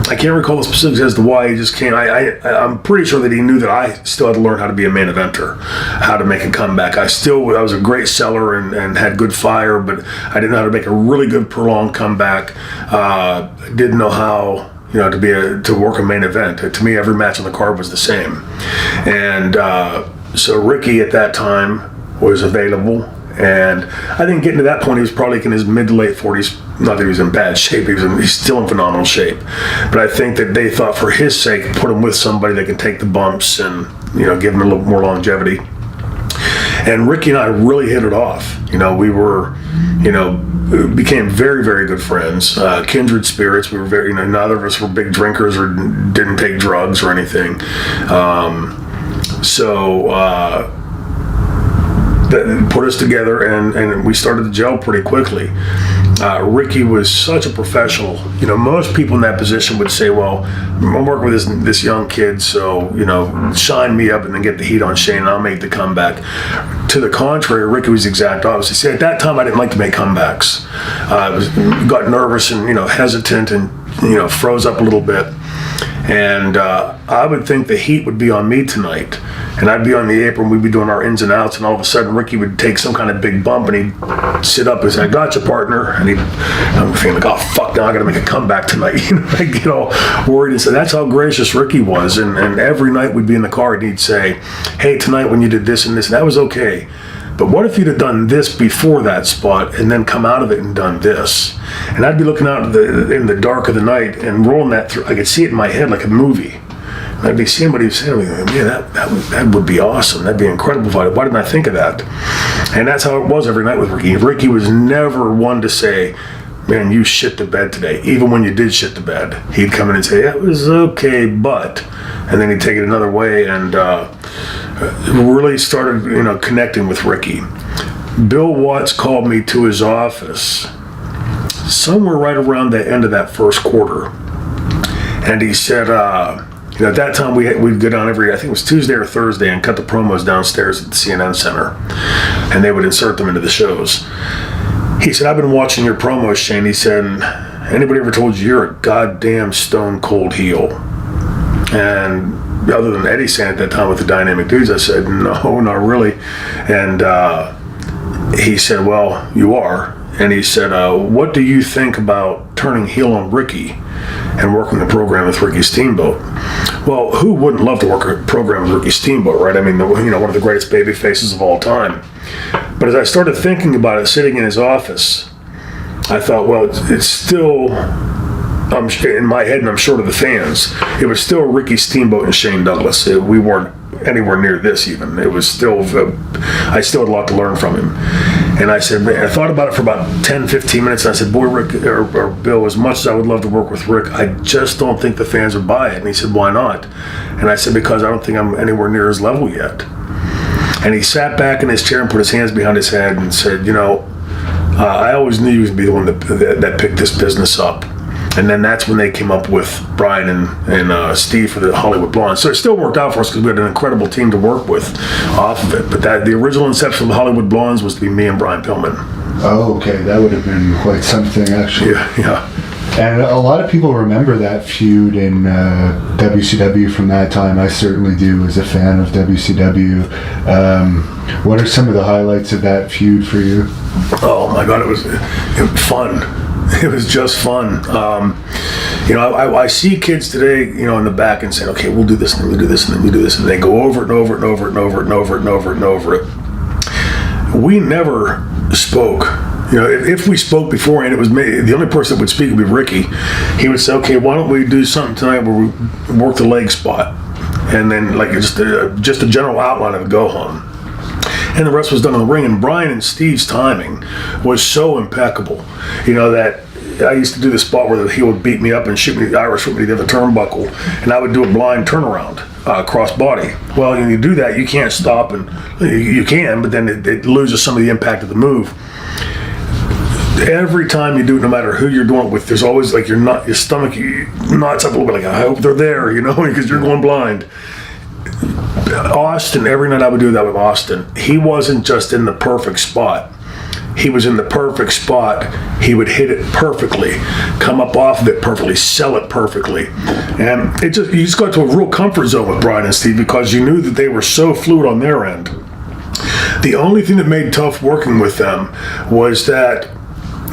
I can't recall the specifics as to why he just came. I'm pretty sure that he knew that I still had to learn how to be a main eventer, how to make a comeback. I was a great seller and had good fire, but I didn't know how to make a really good prolonged comeback. Didn't know how to work a main event. To me, every match on the card was the same, and so Ricky at that time was available. And I think getting to that point, he was probably in his mid to late 40s. Not that he was in bad shape, he's still in phenomenal shape. But I think that they thought for his sake, put him with somebody that can take the bumps and give him a little more longevity. And Ricky and I really hit it off. We were, became very, very good friends, kindred spirits. We were very, neither of us were big drinkers or didn't take drugs or anything. That put us together, and we started to gel pretty quickly. Ricky was such a professional. Most people in that position would say, well, I'm working with this young kid, so, shine me up and then get the heat on Shane and I'll make the comeback. To the contrary, Ricky was the exact opposite. See, at that time, I didn't like to make comebacks. I got nervous and, hesitant and, froze up a little bit. And I would think the heat would be on me tonight. And I'd be on the apron, we'd be doing our ins and outs, and all of a sudden Ricky would take some kind of big bump and he'd sit up and say, I got you, partner. And I'm feeling like, oh, fuck, now I got to make a comeback tonight. I get all worried. And so that's how gracious Ricky was. And every night we'd be in the car and he'd say, hey, tonight when you did this and this, and that was okay. But what if you'd have done this before that spot and then come out of it and done this? And I'd be looking out in the dark of the night and rolling that through. I could see it in my head like a movie. And I'd be seeing what he was saying. Yeah, that would be awesome. That'd be incredible. Why didn't I think of that? And that's how it was every night with Ricky. Ricky was never one to say, man, you shit the bed today. Even when you did shit the bed, he'd come in and say, yeah, it was okay, but. And then he'd take it another way and really started, connecting with Ricky. Bill Watts called me to his office somewhere right around the end of that first quarter. And he said, at that time we'd go down I think it was Tuesday or Thursday, and cut the promos downstairs at the CNN Center. And they would insert them into the shows. He said, I've been watching your promos, Shane. He said, anybody ever told you you're a goddamn stone cold heel? And other than Eddie saying at that time with the Dynamic Dudes, I said, no, not really. And he said, well, you are. And he said, what do you think about turning heel on Ricky and working the program with Ricky Steamboat? Well, who wouldn't love to work a program with Ricky Steamboat, right? I mean, one of the greatest baby faces of all time. But as I started thinking about it, sitting in his office, I thought, well, it's still, I'm in my head, and I'm sure to the fans, it was still Ricky Steamboat and Shane Douglas. We weren't anywhere near this even. It was still, I still had a lot to learn from him. And I said, man, I thought about it for about 10, 15 minutes, and I said, boy, Rick, or Bill, as much as I would love to work with Rick, I just don't think the fans would buy it. And he said, why not? And I said, because I don't think I'm anywhere near his level yet. And he sat back in his chair and put his hands behind his head and said, I always knew you would be the one that picked this business up. And then that's when they came up with Brian and Steve for the Hollywood Blondes. So it still worked out for us because we had an incredible team to work with off of it. But the original inception of the Hollywood Blondes was to be me and Brian Pillman. Oh, okay. That would have been quite something, actually. Yeah. And a lot of people remember that feud in WCW from that time. I certainly do, as a fan of WCW. What are some of the highlights of that feud for you? Oh, my God. It was fun. It was just fun. I see kids today, in the back and saying, okay, we'll do this and then we do this and then we do this, and they go over it and over it and over it and over it and over it and over it and over it. We never spoke. If we spoke beforehand, it was me. The only person that would speak would be Ricky. He would say, okay, why don't we do something tonight where we work the leg spot, and then like just a general outline of a go home. And the rest was done in the ring. And Brian and Steve's timing was so impeccable, that I used to do the spot where he would beat me up and shoot me, the Irish whip me to the turnbuckle, and I would do a blind turnaround, cross body. Well, when you do that, you can't stop, and you can, but then it loses some of the impact of the move. Every time you do it, no matter who you're doing it with, there's always like your stomach knots up a little bit, like I hope they're there, because you're going blind. Austin, every night I would do that with Austin. He wasn't just in the perfect spot. He was in the perfect spot. He would hit it perfectly, come up off of it perfectly, sell it perfectly. And you just got to a real comfort zone with Brian and Steve because you knew that they were so fluid on their end. The only thing that made tough working with them was that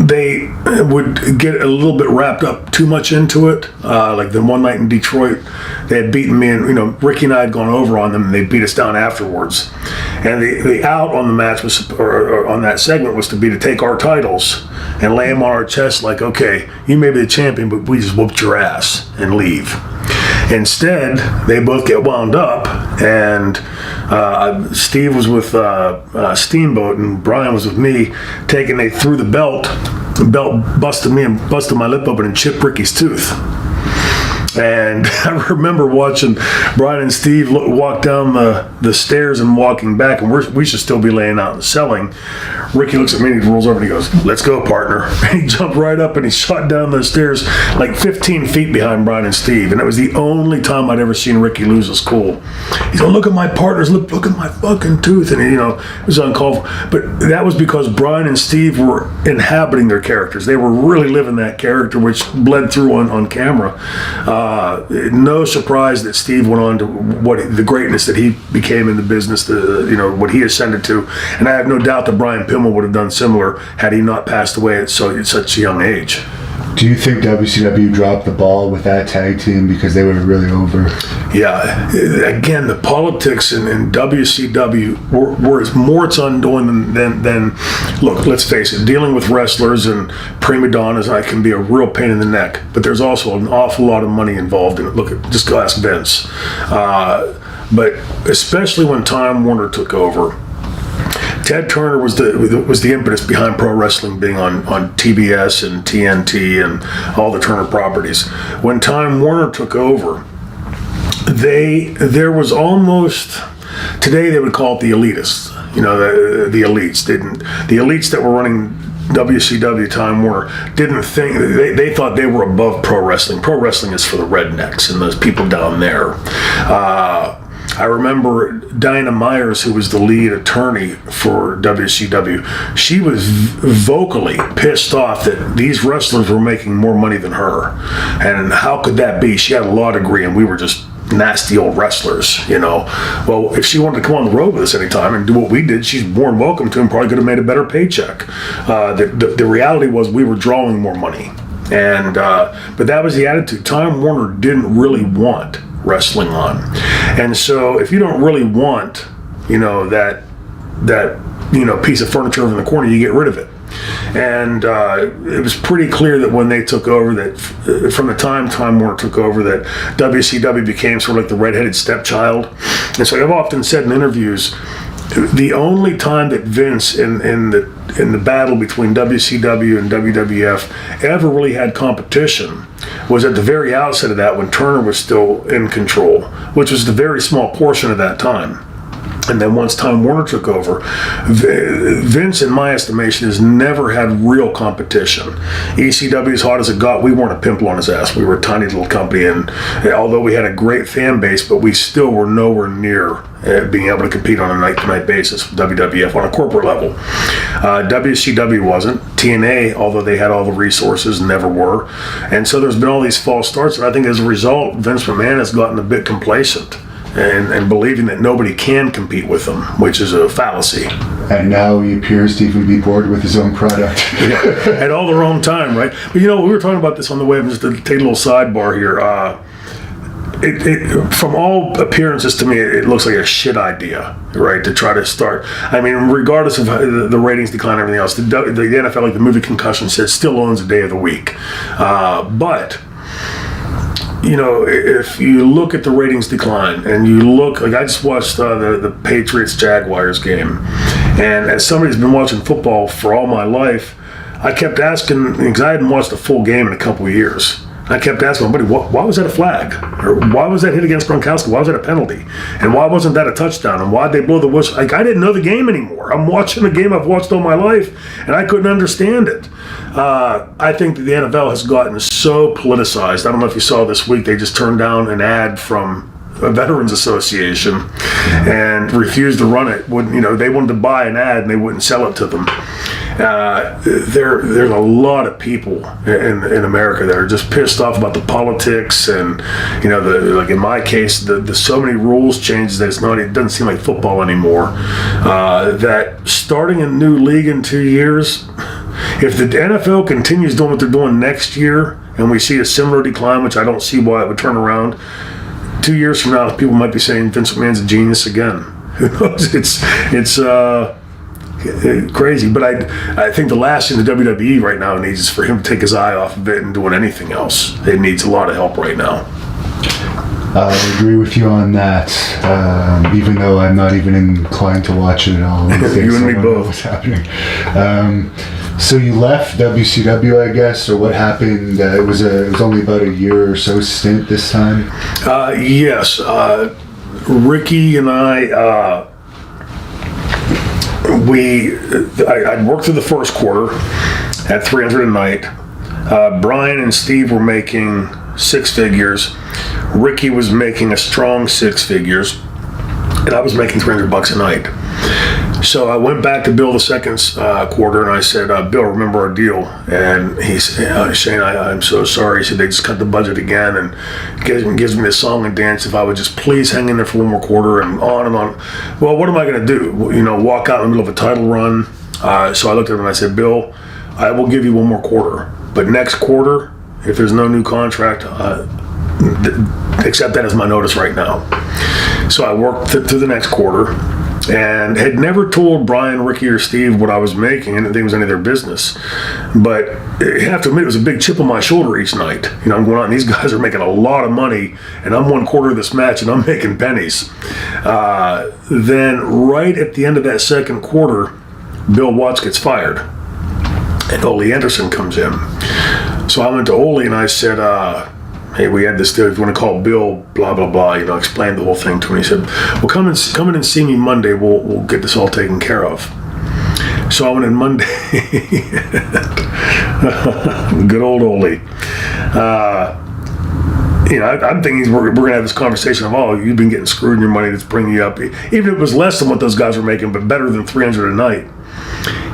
they would get a little bit wrapped up too much into it. Like the one night in Detroit, they had beaten me, and Ricky and I had gone over on them, and they beat us down afterwards. And the out on the match was, or on that segment, was to take our titles and lay them on our chest, like, okay, you may be the champion, but we just whooped your ass, and leave. Instead, they both get wound up, and Steve was with Steamboat, and Brian was with me. They threw the belt busted me and busted my lip open and chipped Ricky's tooth. And I remember watching Brian and Steve walk down the stairs and walking back, and we should still be laying out and selling. Ricky looks at me and he rolls over and he goes, "Let's go, partner." And he jumped right up and he shot down the stairs like 15 feet behind Brian and Steve. And it was the only time I'd ever seen Ricky lose his cool. He's going, "Look at my partners, look at my fucking tooth." And it was uncalled for. But that was because Brian and Steve were inhabiting their characters. They were really living that character, which bled through on camera. No surprise that Steve went on to the greatness that he became in the business, what he ascended to. And I have no doubt that Brian Pillman would have done similar had he not passed away at such a young age. Do you think WCW dropped the ball with that tag team because they were really over? Yeah. Again, the politics in WCW were more its undoing than look, let's face it, dealing with wrestlers and prima donnas can be a real pain in the neck, but there's also an awful lot of money involved in it. Look, just go ask Vince. But especially when Time Warner took over, Ted Turner was the impetus behind pro wrestling being on TBS and TNT and all the Turner properties. When Time Warner took over, there was almost, today they would call it the elitists. The elites the elites that were running WCW, Time Warner, didn't think, they thought they were above pro wrestling. Pro wrestling is for the rednecks and those people down there. I remember Dinah Myers, who was the lead attorney for WCW, she was vocally pissed off that these wrestlers were making more money than her. And how could that be? She had a law degree and we were just nasty old wrestlers, Well, if she wanted to come on the road with us anytime and do what we did, she's more than welcome to and probably could have made a better paycheck. The reality was we were drawing more money. And but that was the attitude. Time Warner didn't really want wrestling on, and so if you don't really want that piece of furniture over in the corner, you get rid of it. And it was pretty clear that when they took over, that from the time Time Warner took over, that WCW became sort of like the redheaded stepchild. And so I've often said in interviews, the only time that Vince in the battle between WCW and WWF ever really had competition was at the very outset of that, when Turner was still in control, which was the very small portion of that time. And then once Time Warner took over, Vince, in my estimation, has never had real competition. ECW, as hot as it got, we weren't a pimple on his ass. We were a tiny little company, and although we had a great fan base, but we still were nowhere near being able to compete on a night-to-night basis with WWF on a corporate level. WCW wasn't. TNA, although they had all the resources, never were. And so there's been all these false starts, and I think as a result, Vince McMahon has gotten a bit complacent and believing that nobody can compete with them, which is a fallacy. And now he appears to even be bored with his own product. At all the wrong time, right? But we were talking about this on the way. Just to take a little sidebar here. From all appearances to me, it looks like a shit idea, right? To try to start. I mean, regardless of the ratings decline and everything else, the NFL, like the movie Concussion said, still owns a day of the week. But if you look at the ratings decline and you look, like I just watched the Patriots-Jaguars game, and as somebody who's been watching football for all my life, I kept asking, because I hadn't watched a full game in a couple of years. I kept asking my buddy, why was that a flag? Or why was that hit against Gronkowski? Why was that a penalty? And why wasn't that a touchdown? And why'd they blow the whistle? Like, I didn't know the game anymore. I'm watching a game I've watched all my life, and I couldn't understand it. I think that the NFL has gotten so politicized. I don't know if you saw this week, they just turned down an ad from a Veterans Association and refused to run it. They wanted to buy an ad and they wouldn't sell it to them. There's a lot of people in America that are just pissed off about the politics and like in my case the so many rules changes that it doesn't seem like football anymore. That starting a new league in 2 years, if the NFL continues doing what they're doing next year and we see a similar decline, which I don't see why it would turn around, 2 years from now people might be saying Vince McMahon's a genius again. Who knows? It's crazy, but I think the last thing the WWE right now needs is for him to take his eye off of it and doing anything else. It needs a lot of help right now. I agree with you on that, even though I'm not even inclined to watch it at all. You and me both. What's happening? So you left WCW, I guess, or what happened? It was only about a year or so stint this time. Yes, Ricky and I. I'd worked through the first quarter at $300 a night. Brian and Steve were making six figures. Ricky was making a strong six figures, and I was making $300 a night. So I went back to Bill the second quarter, and I said, Bill, remember our deal? And he said, Shane, I'm so sorry. He said, they just cut the budget again, and gives me this song and dance if I would just please hang in there for one more quarter, and on and on. Well, what am I going to do? Walk out in the middle of a title run? So I looked at him and I said, Bill, I will give you one more quarter, but next quarter, if there's no new contract, accept that as my notice right now. So I worked through the next quarter and had never told Brian, Ricky, or Steve what I was making. I didn't think it was any of their business. But I have to admit, it was a big chip on my shoulder each night. I'm going out and these guys are making a lot of money and I'm one quarter of this match and I'm making pennies. Then right at the end of that second quarter, Bill Watts gets fired and Ole Anderson comes in. So I went to Ole and I said, hey, we had this deal, if you want to call Bill, blah, blah, blah, explained the whole thing to him. He said, well, come in and see me Monday. We'll get this all taken care of. So I went in Monday. Good old Ole. I'm thinking we're going to have this conversation of, you've been getting screwed in your money that's bringing you up. Even if it was less than what those guys were making, but better than $300 a night.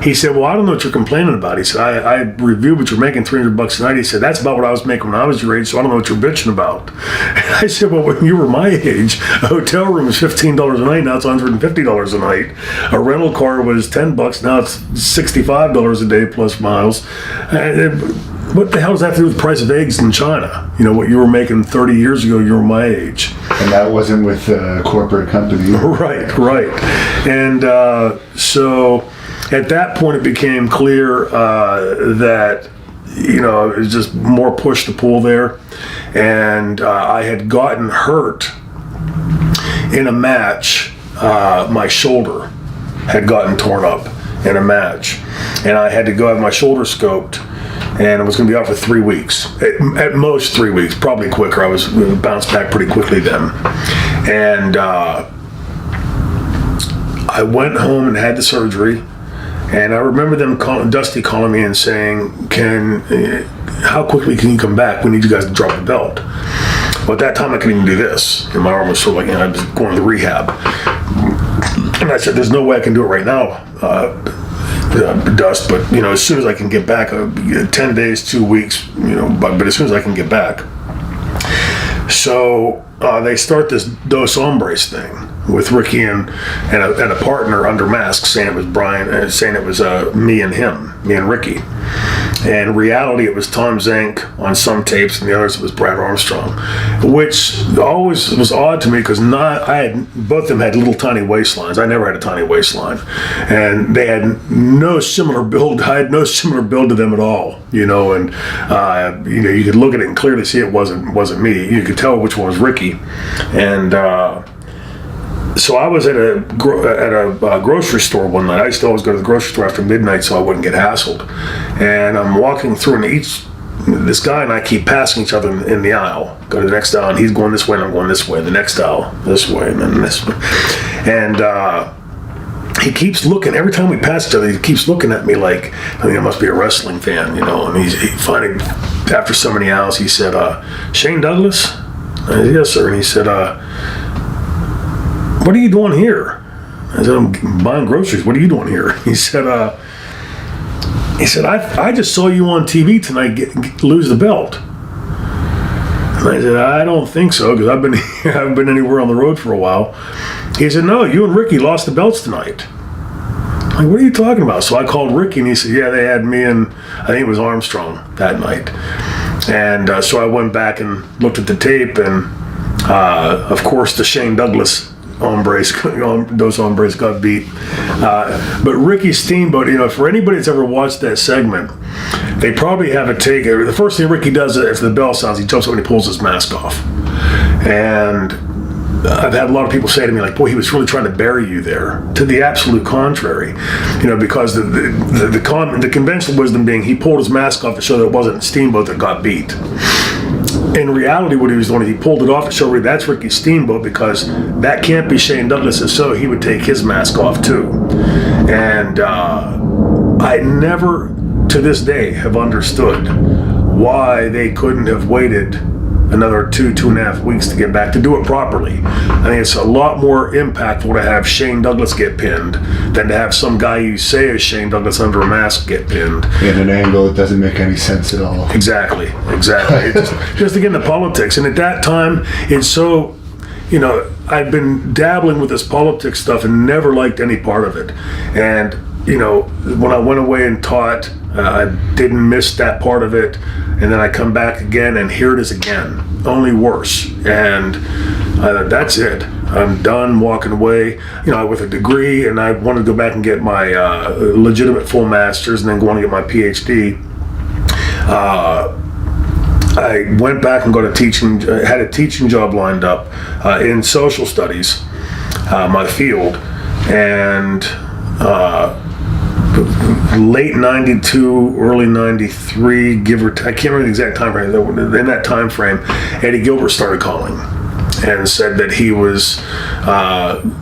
He said, well, I don't know what you're complaining about. He said, I reviewed what you're making, $300 a night. He said, that's about what I was making when I was your age, so I don't know what you're bitching about. And I said, well, when you were my age, a hotel room was $15 a night, now it's $150 a night. A rental car was $10, now it's $65 a day plus miles. And what the hell does that have to do with the price of eggs in China? What you were making 30 years ago, you were my age. And that wasn't with a corporate company. Right. And so at that point, it became clear that, it was just more push to pull there. And I had gotten hurt in a match. My shoulder had gotten torn up in a match. And I had to go have my shoulder scoped. And I was going to be out for 3 weeks. At most 3 weeks, probably quicker. I was bounced back pretty quickly then. And I went home and had the surgery. And I remember Dusty calling me and saying, how quickly can you come back? We need you guys to drop the belt. Well, at that time, I couldn't even do this. And my arm was sort of like, I was going to rehab. And I said, there's no way I can do it right now, Dust, but, as soon as I can get back, 10 days, 2 weeks, but as soon as I can get back. So they start this Dos Hombres thing, with Ricky and a partner under mask, saying it was Brian, saying it was me and Ricky. And in reality, it was Tom Zank on some tapes, and the others it was Brad Armstrong, which always was odd to me because both of them had little tiny waistlines. I never had a tiny waistline, and they had no similar build. I had no similar build to them at all, you know. And you could look at it and clearly see it wasn't me. You could tell which one was Ricky, and. So I was at a grocery store one night. I used to always go to the grocery store after midnight so I wouldn't get hassled. And I'm walking through, and this guy and I keep passing each other in the aisle. Go to the next aisle, and he's going this way, and I'm going this way. The next aisle, this way, and then this way. And he keeps looking. Every time we pass each other, he keeps looking at me like, I must be a wrestling fan, you know. And he finally, after so many hours, he said, Shane Douglas? I said, yes, sir. And he said, what are you doing here? I said, I'm buying groceries. What are you doing here? He said, I just saw you on TV tonight lose the belt. And I said, I don't think so, because I haven't been anywhere on the road for a while. He said, no, you and Ricky lost the belts tonight. I'm like, what are you talking about? So I called Ricky, and he said, yeah, they had me and I think it was Armstrong that night. And so I went back and looked at the tape, and of course the Shane Douglas those hombres got beat. But Ricky Steamboat, you know, for anybody that's ever watched that segment, they probably have a take. The first thing Ricky does after the bell sounds, he jumps up and he pulls his mask off. And I've had a lot of people say to me, like, boy, he was really trying to bury you there. To the absolute contrary, you know, because the conventional wisdom being he pulled his mask off to show that it wasn't Steamboat that got beat. In reality, what he was doing, he pulled it off to show that's Ricky Steamboat, because that can't be Shane Douglas, and so he would take his mask off too. And I never, to this day, have understood why they couldn't have waited another 2.5 weeks to get back to do it properly. I think it's a lot more impactful to have Shane Douglas get pinned than to have some guy you say is Shane Douglas under a mask get pinned. In an angle that doesn't make any sense at all. Exactly. Just to get into politics. And at that time, it's so, you know, I'd been dabbling with this politics stuff and never liked any part of it. And, you know, when I went away and taught, I didn't miss that part of it. And then I come back again, and here it is again, only worse. And that's it. I'm done walking away, you know, with a degree, and I wanted to go back and get my legitimate full master's, and then go on to get my PhD. I went back and got had a teaching job lined up in social studies, my field, and late 92, early 93, give or take, I can't remember the exact time frame. In that time frame, Eddie Gilbert started calling and said that he was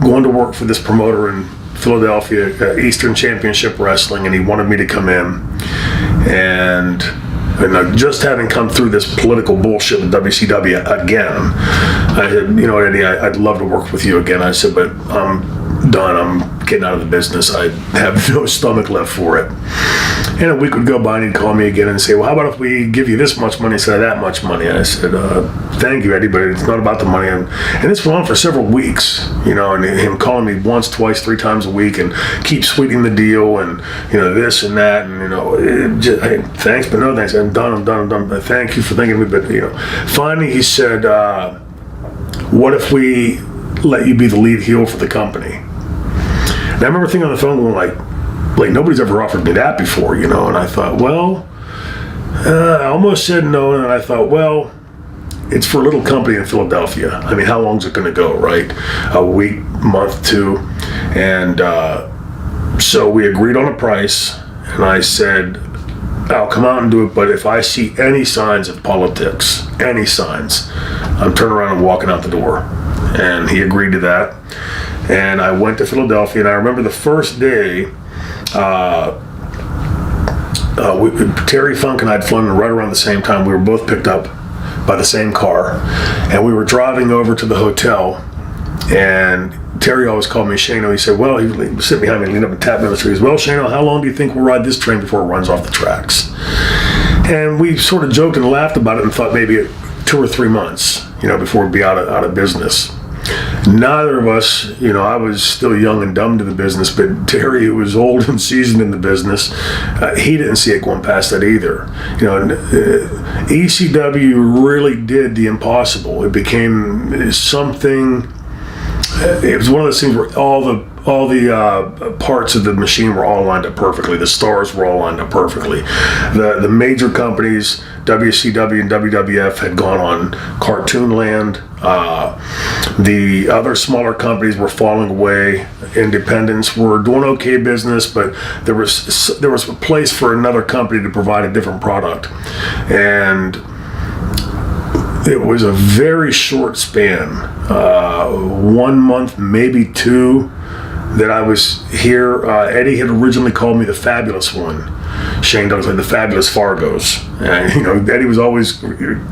going to work for this promoter in Philadelphia, Eastern Championship Wrestling, and he wanted me to come in. And just having come through this political bullshit with WCW again, I said, you know, Eddie, I'd love to work with you again. I said, but I'm done. I'm getting out of the business. I have no stomach left for it. And a week would go by, and he'd call me again and say, well, how about if we give you this much money instead of that much money? I said, thank you, Eddie, but it's not about the money. And this went on for several weeks, you know, and him calling me once, twice, 3 times a week and keep sweetening the deal and, you know, this and that. And, you know, hey, thanks, but no thanks. I'm done. Thank you for thinking of me. But, you know, finally he said, what if we let you be the lead heel for the company? And I remember thinking on the phone going like nobody's ever offered me that before, you know. And I thought, well, I almost said no, and then I thought, well, it's for a little company in Philadelphia. I mean, how long's it going to go, right? A week, month, 2. And so we agreed on a price, and I said, I'll come out and do it, but if I see any signs of politics, any signs, I'm turning around and walking out the door. And he agreed to that. And I went to Philadelphia, and I remember the first day, Terry Funk and I had flown right around the same time. We were both picked up by the same car, and we were driving over to the hotel, and Terry always called me Shano. He said, well, he would sit behind me, lean up and tap me on the shoulder. He said, well, Shano, how long do you think we'll ride this train before it runs off the tracks? And we sort of joked and laughed about it and thought maybe 2 or 3 months, you know, before we'd be out of business. neither of us, I was still young and dumb to the business, but Terry, who was old and seasoned in the business, he didn't see it going past that either. ECW really did the impossible. It became something. It was one of those things where all the parts of the machine were all lined up perfectly. The stars were all lined up perfectly. The major companies, WCW and WWF, had gone on Cartoon Land. The other smaller companies were falling away. Independents were doing okay business, but there was a place for another company to provide a different product. And it was a very short span, 1 month, maybe 2, that I was here. Eddie had originally called me the Fabulous One. Shane Douglas, like the Fabulous Fargos. And, Eddie was always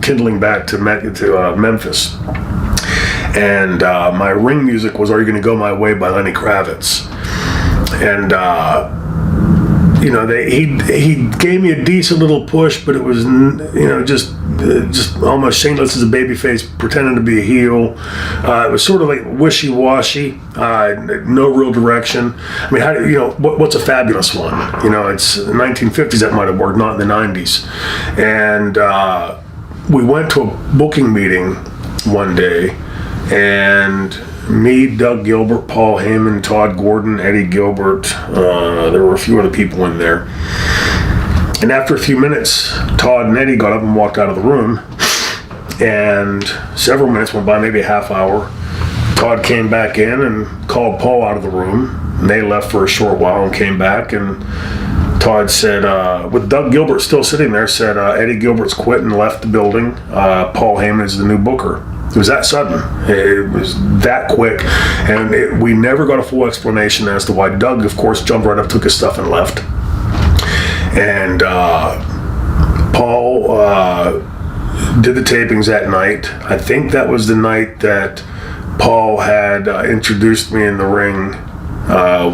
kindling back to Memphis. And my ring music was "Are You Gonna Go My Way" by Lenny Kravitz. And he gave me a decent little push, but it was just almost shameless as a babyface, pretending to be a heel. It was sort of like wishy-washy, no real direction. I mean, what's a fabulous one? It's the 1950s that might have worked, not in the 90s. And we went to a booking meeting one day, and me, Doug Gilbert, Paul Heyman, Todd Gordon, Eddie Gilbert, there were a few other people in there. And after a few minutes, Todd and Eddie got up and walked out of the room, and several minutes went by, maybe a half hour. Todd came back in and called Paul out of the room, and they left for a short while and came back, and Todd said, with Doug Gilbert still sitting there, said, Eddie Gilbert's quit and left the building. Paul Heyman is the new booker. It was that sudden. It was that quick. And we never got a full explanation as to why. Doug, of course, jumped right up, took his stuff, and left. And Paul did the tapings that night. I think that was the night that Paul had introduced me in the ring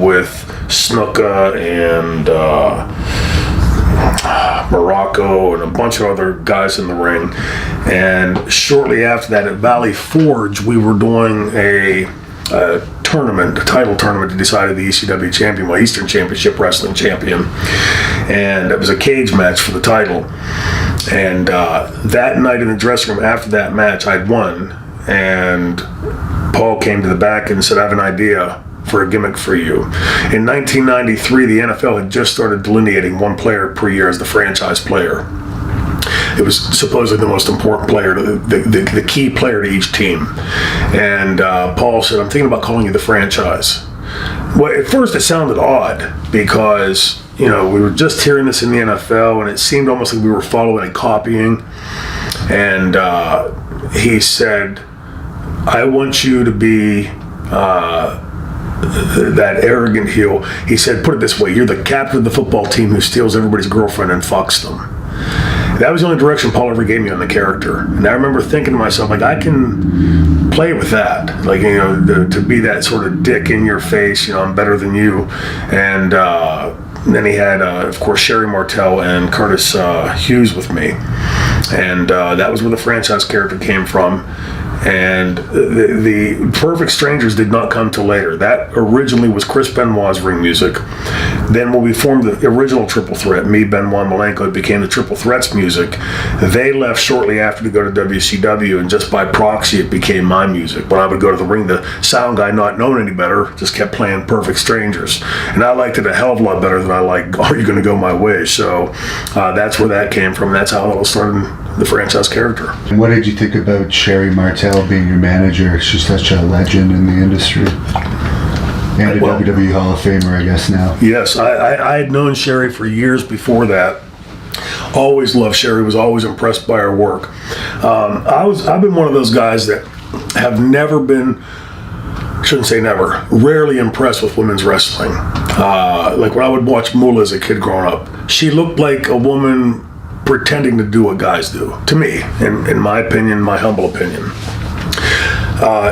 with Snuka and Morocco and a bunch of other guys in the ring. And shortly after that, at Valley Forge, we were doing a tournament, a title tournament, to decide the ECW champion, my Eastern Championship Wrestling champion. And it was a cage match for the title. And that night in the dressing room, after that match, I'd won. And Paul came to the back and said, "I have an idea for a gimmick for you." In 1993, the NFL had just started delineating one player per year as the franchise player. It was supposedly the most important player, the key player to each team. And Paul said, "I'm thinking about calling you the franchise." Well, at first it sounded odd because, we were just hearing this in the NFL, and it seemed almost like we were following and copying. And he said, "I want you to be that arrogant heel." He said, "Put it this way, you're the captain of the football team who steals everybody's girlfriend and fucks them." That was the only direction Paul ever gave me on the character. And I remember thinking to myself, like, I can play with that. Like, to be that sort of dick in your face, I'm better than you. And then he had, of course, Sherry Martel and Curtis Hughes with me. And that was where the franchise character came from. And the Perfect Strangers did not come till later. That originally was Chris Benoit's ring music. Then when we formed the original Triple Threat, me, Benoit, Malenko, it became the Triple Threat's music. They left shortly after to go to WCW, and just by proxy, it became my music. When I would go to the ring, the sound guy, not knowing any better, just kept playing Perfect Strangers. And I liked it a hell of a lot better than I like "Are You Gonna Go My Way?" So that's where that came from. That's how it all started, the franchise character. And what did you think about Sherry Martel being your manager? She's such a legend in the industry. And a WWE Hall of Famer, I guess, now. Yes, I had known Sherry for years before that. Always loved Sherry, was always impressed by her work. I've been one of those guys that have never been, shouldn't say never, rarely impressed with women's wrestling. Like when I would watch Moolah as a kid growing up, she looked like a woman pretending to do what guys do, to me, in my opinion, my humble opinion.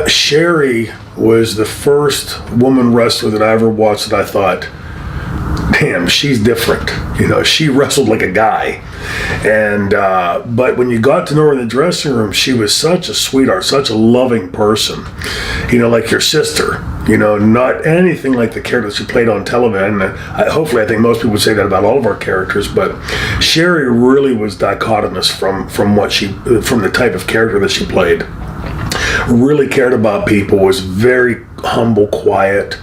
Sherry was the first woman wrestler that I ever watched that I thought, damn, she's different. You know, she wrestled like a guy. And but when you got to know her in the dressing room, she was such a sweetheart, such a loving person. You know, like your sister. You know, not anything like the character she played on television. And hopefully, I think most people would say that about all of our characters. But Sherry really was dichotomous from the type of character that she played. Really cared about people. Was very humble, quiet.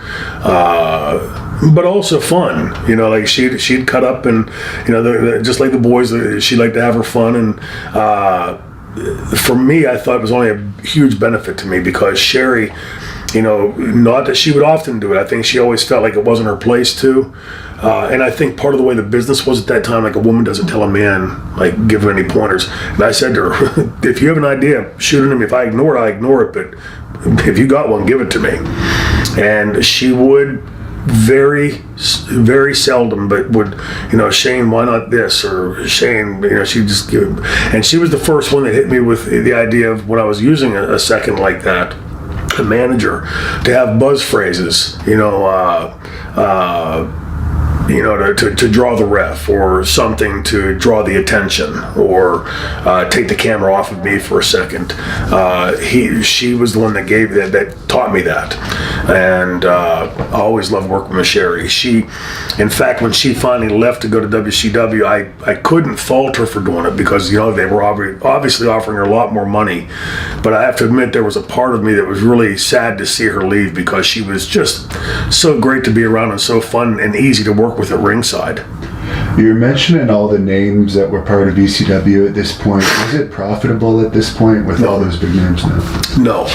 But also fun, you know, like she'd cut up and, you know, just like the boys, she liked to have her fun. And for me, I thought it was only a huge benefit to me because Sherry, you know, not that she would often do it. I think she always felt like it wasn't her place to. And I think part of the way the business was at that time, like a woman doesn't tell a man, like, give her any pointers. And I said to her, if you have an idea, shoot it at me. If I ignore it, I ignore it. But if you got one, give it to me. And she would very, very seldom, but would, you know, Shane, why not this? Or Shane, you know, she'd just give. And she was the first one that hit me with the idea of when I was using a second like that, a manager, to have buzz phrases, you know, to draw the ref, or something to draw the attention, or take the camera off of me for a second. She was the one that that taught me that, and I always loved working with Sherry. In fact, when she finally left to go to WCW, I couldn't fault her for doing it because, you know, they were obviously offering her a lot more money. But I have to admit, there was a part of me that was really sad to see her leave because she was just so great to be around and so fun and easy to work with at ringside. You're mentioning all the names that were part of ECW at this point. Was it profitable at this point with all those big names now? No.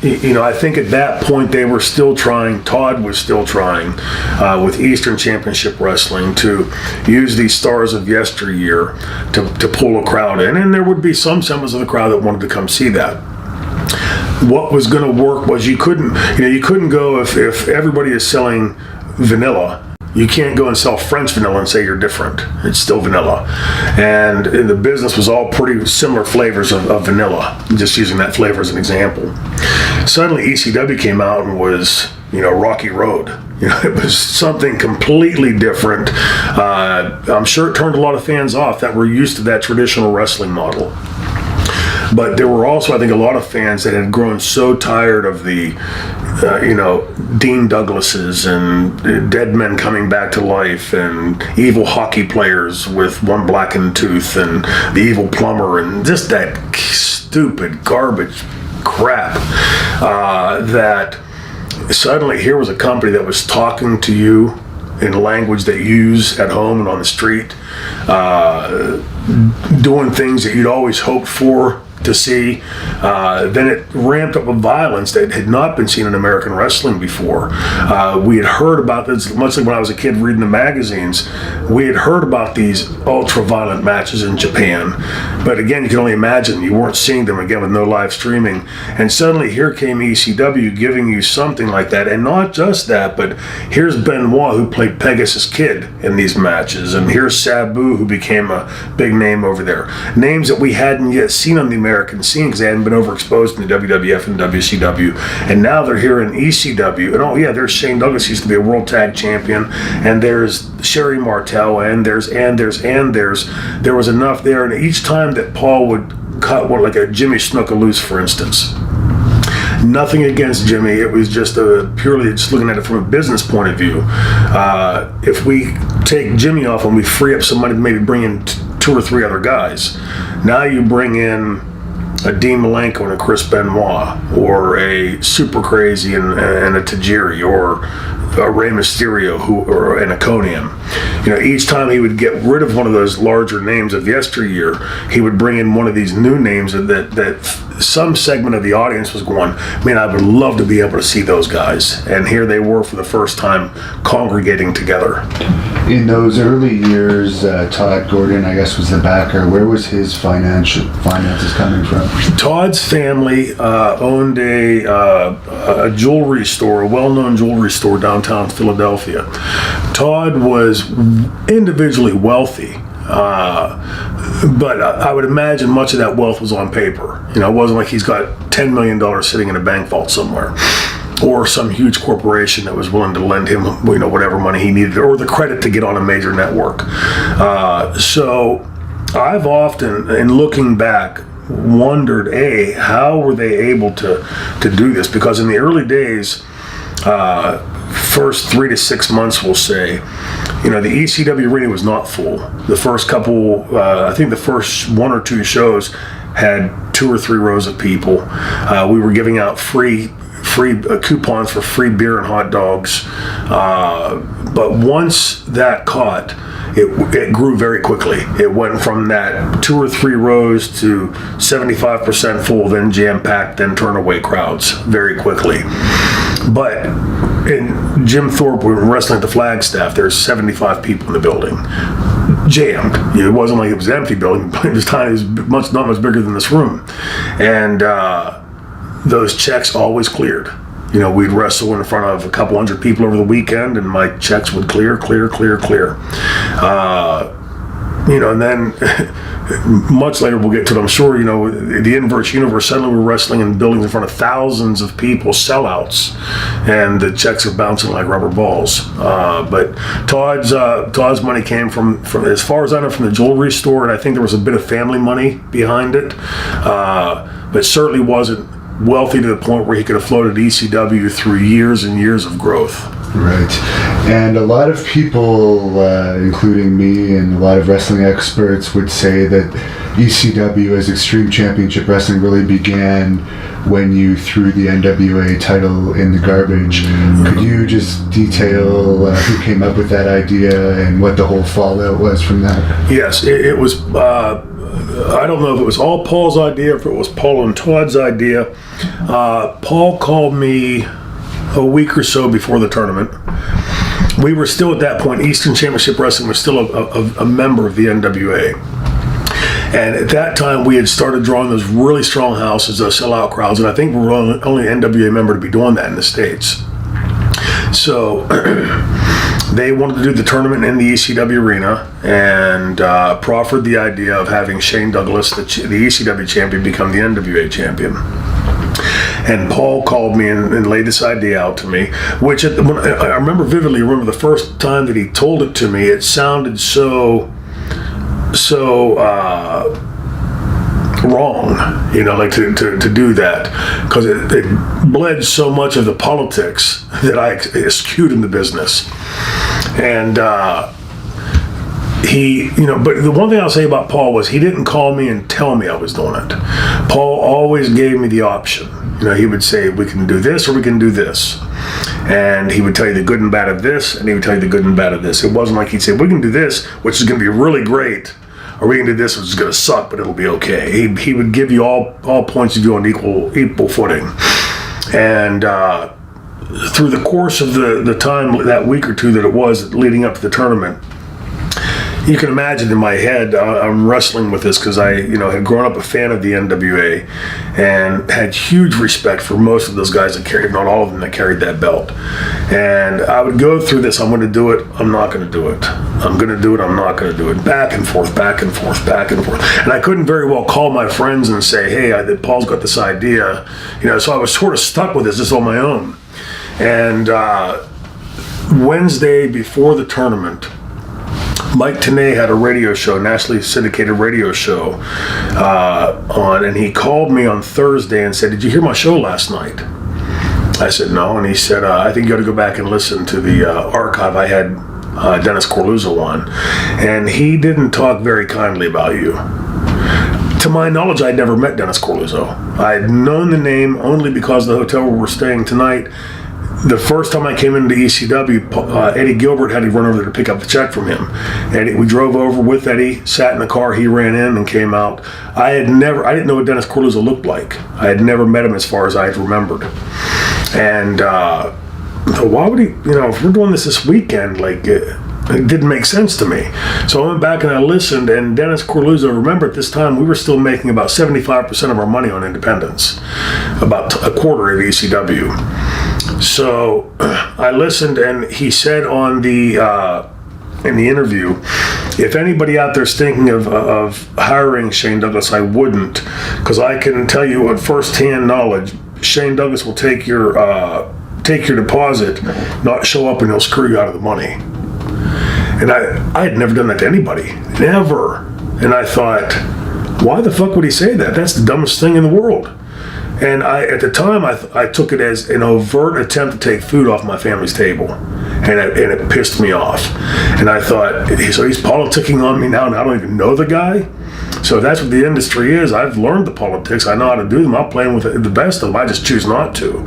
You know, I think at that point they were still trying, Todd was still trying with Eastern Championship Wrestling to use these stars of yesteryear to pull a crowd in. And there would be some semblance of the crowd that wanted to come see that. What was going to work was you couldn't go if everybody is selling vanilla. You can't go and sell French vanilla and say you're different. It's still vanilla. And the business was all pretty similar flavors of vanilla, just using that flavor as an example. Suddenly ECW came out and was, you know, Rocky Road. You know, it was something completely different. I'm sure it turned a lot of fans off that were used to that traditional wrestling model. But there were also, I think, a lot of fans that had grown so tired of the, Dean Douglases and dead men coming back to life and evil hockey players with one blackened tooth and the evil plumber and just that stupid garbage crap that suddenly here was a company that was talking to you in language that you use at home and on the street, doing things that you'd always hoped for to see. Then it ramped up with violence that had not been seen in American wrestling before. We had heard about this, much like when I was a kid reading the magazines, we had heard about these ultra-violent matches in Japan. But again, you can only imagine, you weren't seeing them again with no live streaming. And suddenly here came ECW giving you something like that. And not just that, but here's Benoit, who played Pegasus Kid in these matches. And here's Sabu, who became a big name over there. Names that we hadn't yet seen on the American scene because they hadn't been overexposed in the WWF and WCW, and now they're here in ECW. And oh yeah, there's Shane Douglas, used to be a world tag champion, and there's Sherry Martel, and there was enough there. And each time that Paul would cut one, like a Jimmy Snuka loose, for instance. Nothing against Jimmy. It was just purely just looking at it from a business point of view. If we take Jimmy off and we free up some money to maybe bring in two or three other guys, now you bring in a Dean Malenko and a Chris Benoit, or a Super Crazy and a Tajiri, or a Rey Mysterio, or an Iconium. You know, each time he would get rid of one of those larger names of yesteryear, he would bring in one of these new names that some segment of the audience was going, man, I would love to be able to see those guys. And here they were for the first time congregating together. In those early years, Todd Gordon, I guess, was the backer. Where was his finances coming from? Todd's family owned a jewelry store, a well-known jewelry store downtown Philadelphia. Todd was individually wealthy, but I would imagine much of that wealth was on paper. You know, it wasn't like he's got $10 million sitting in a bank vault somewhere. or some huge corporation that was willing to lend him, whatever money he needed, or the credit to get on a major network. So I've often, in looking back, wondered, how were they able to do this? Because in the early days, first 3 to 6 months, we'll say, the ECW arena was not full. The first couple, I think the first 1 or 2 shows had 2 or 3 rows of people. We were giving out free coupons for free beer and hot dogs. But once that caught, it grew very quickly. It went from that 2 or 3 rows to 75% full, then jam-packed, then turn-away crowds very quickly. But in Jim Thorpe, we were wrestling at the Flagstaff, there's 75 people in the building. Jammed. It wasn't like it was an empty building, but it was tiny. It was not much bigger than this room. And those checks always cleared. We'd wrestle in front of a couple hundred people over the weekend, and my checks would clear. And then much later we'll get to it, I'm sure, the inverse universe, suddenly we're wrestling in buildings in front of thousands of people, sellouts, and the checks are bouncing like rubber balls. But Todd's money came from, as far as I know, from the jewelry store, and I think there was a bit of family money behind it, but certainly wasn't wealthy to the point where he could have floated ECW through years and years of growth. Right. And a lot of people, including me and a lot of wrestling experts, would say that ECW as Extreme Championship Wrestling really began when you threw the NWA title in the garbage. Could you just detail who came up with that idea and what the whole fallout was from that? Yes, it was... I don't know if it was all Paul's idea or if it was Paul and Todd's idea. Paul called me a week or so before the tournament. We were still at that point, Eastern Championship Wrestling was still a member of the NWA. And at that time, we had started drawing those really strong houses, those sellout crowds, and I think we were only an NWA member to be doing that in the States. So they wanted to do the tournament in the ECW arena and proffered the idea of having Shane Douglas, the ECW champion, become the NWA champion. And Paul called me and laid this idea out to me, which I remember vividly. Remember the first time that he told it to me, it sounded so wrong, like to do that, because it bled so much of the politics that I eschewed in the business. And he, but the one thing I'll say about Paul was he didn't call me and tell me I was doing it. Paul always gave me the option. He would say, we can do this or we can do this. And he would tell you the good and bad of this, and he would tell you the good and bad of this. It wasn't like he'd say, we can do this, which is going to be really great, or we can do this, which is going to suck, but it'll be okay. He would give you all points of view on equal footing. And through the course of the time, that week or two that it was leading up to the tournament, you can imagine in my head, I'm wrestling with this because I, had grown up a fan of the NWA and had huge respect for most of those guys that carried, if not all of them, that carried that belt. And I would go through this, I'm going to do it, I'm not going to do it. I'm going to do it, I'm not going to do it. Back and forth, back and forth, back and forth. And I couldn't very well call my friends and say, hey, Paul's got this idea. So I was sort of stuck with this just on my own. And Wednesday before the tournament, Mike Tenay had a radio show, nationally syndicated radio show on, and he called me on Thursday and said, did you hear my show last night? I said, no. And he said, I think you got to go back and listen to the archive. I had Dennis Corluzzo on, and he didn't talk very kindly about you. To my knowledge, I'd never met Dennis Corluzzo. I'd known the name only because the hotel where we're staying tonight, the first time I came into ECW, Eddie Gilbert had to run over there to pick up the check from him. And we drove over with Eddie, sat in the car, he ran in and came out. I didn't know what Dennis Corluzzo looked like. I had never met him as far as I had remembered. And why would he, if we're doing this weekend, it didn't make sense to me. So I went back and I listened, and Dennis Corluzzo, remember at this time, we were still making about 75% of our money on independents, about a quarter of ECW. So I listened, and he said on the in the interview, if anybody out there's thinking of hiring Shane Douglas, I wouldn't, because I can tell you at first-hand knowledge, Shane Douglas will take your take your deposit, not show up, and he'll screw you out of the money. And I had never done that to anybody. Never. And I thought, why the fuck would he say that? That's the dumbest thing in the world. And at the time, I took it as an overt attempt to take food off my family's table. And it pissed me off. And I thought, so he's politicking on me now, and I don't even know the guy? So that's what the industry is. I've learned the politics. I know how to do them. I'm playing with the best of them. I just choose not to.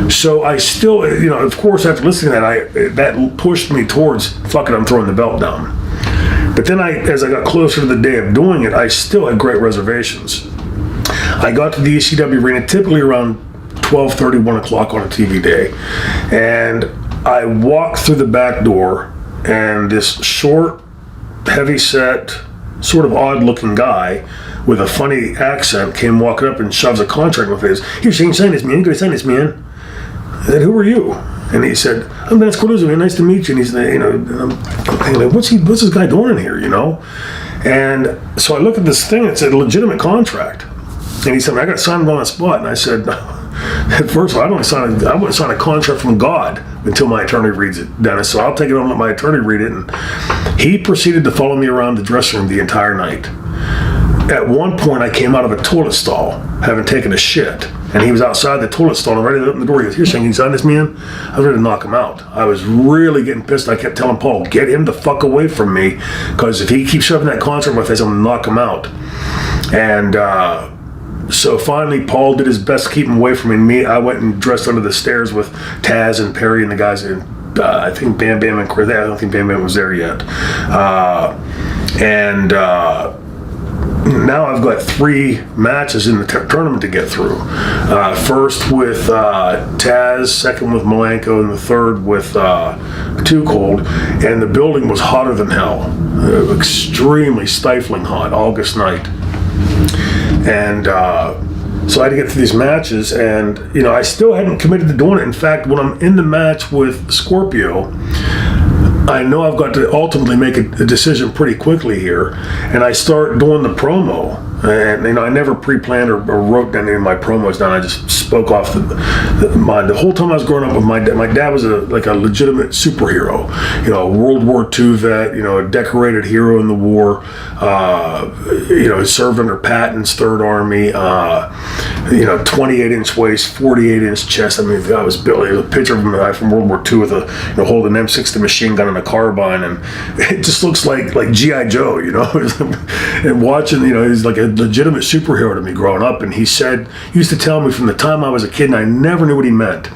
So I still, of course, after listening to that, that pushed me towards, fuck it, I'm throwing the belt down. But then as I got closer to the day of doing it, I still had great reservations. I got to the ECW arena typically around 12:30, 1 o'clock on a TV day. And I walked through the back door, and this short, heavy-set, sort of odd-looking guy with a funny accent came walking up and shoves a contract in my face. Here, Shane, sign this, man. You gotta sign this, man. I said, who are you? And he said, I'm Dennis Cornette, man. Nice to meet you. And he's, and I'm thinking, like, what's this guy doing in here, And so I looked at this thing. It said legitimate contract. And he said, I got to sign it on the spot. And I said, first of all, I wouldn't sign a contract from God until my attorney reads it, Dennis. So I'll take it on and let my attorney read it. And he proceeded to follow me around the dressing room the entire night. At one point, I came out of a toilet stall, having taken a shit. And he was outside the toilet stall and ready to open the door. He goes, here, Shane, can you sign this, man? I was ready to knock him out. I was really getting pissed. I kept telling Paul, get him the fuck away from me, because if he keeps shoving that contract in my face, I'm going to knock him out. And so finally, Paul did his best to keep him away from me. I went and dressed under the stairs with Taz and Perry and the guys. I think Bam Bam and Chris. I don't think Bam Bam was there yet. Now I've got 3 matches in the tournament to get through. First with Taz, second with Malenko, and the third with Too Cold. And the building was hotter than hell. Extremely stifling hot, August night. And so I had to get through these matches, and I still hadn't committed to doing it. In fact, when I'm in the match with Scorpio, I know I've got to ultimately make a decision pretty quickly here, and I start doing the promo. And I never pre-planned or wrote any of my promos down. I just spoke off the mind. The whole time I was growing up with my dad was like a legitimate superhero. A World War II vet. A decorated hero in the war. He served under Patton's Third Army. 28-inch waist, 48-inch chest. I mean, I was built. There's a picture of him from World War II with holding an M60 machine gun and a carbine, and it just looks like G.I. Joe. And watching, he's like a legitimate superhero to me growing up. And he used to tell me from the time I was a kid, and I never knew what he meant.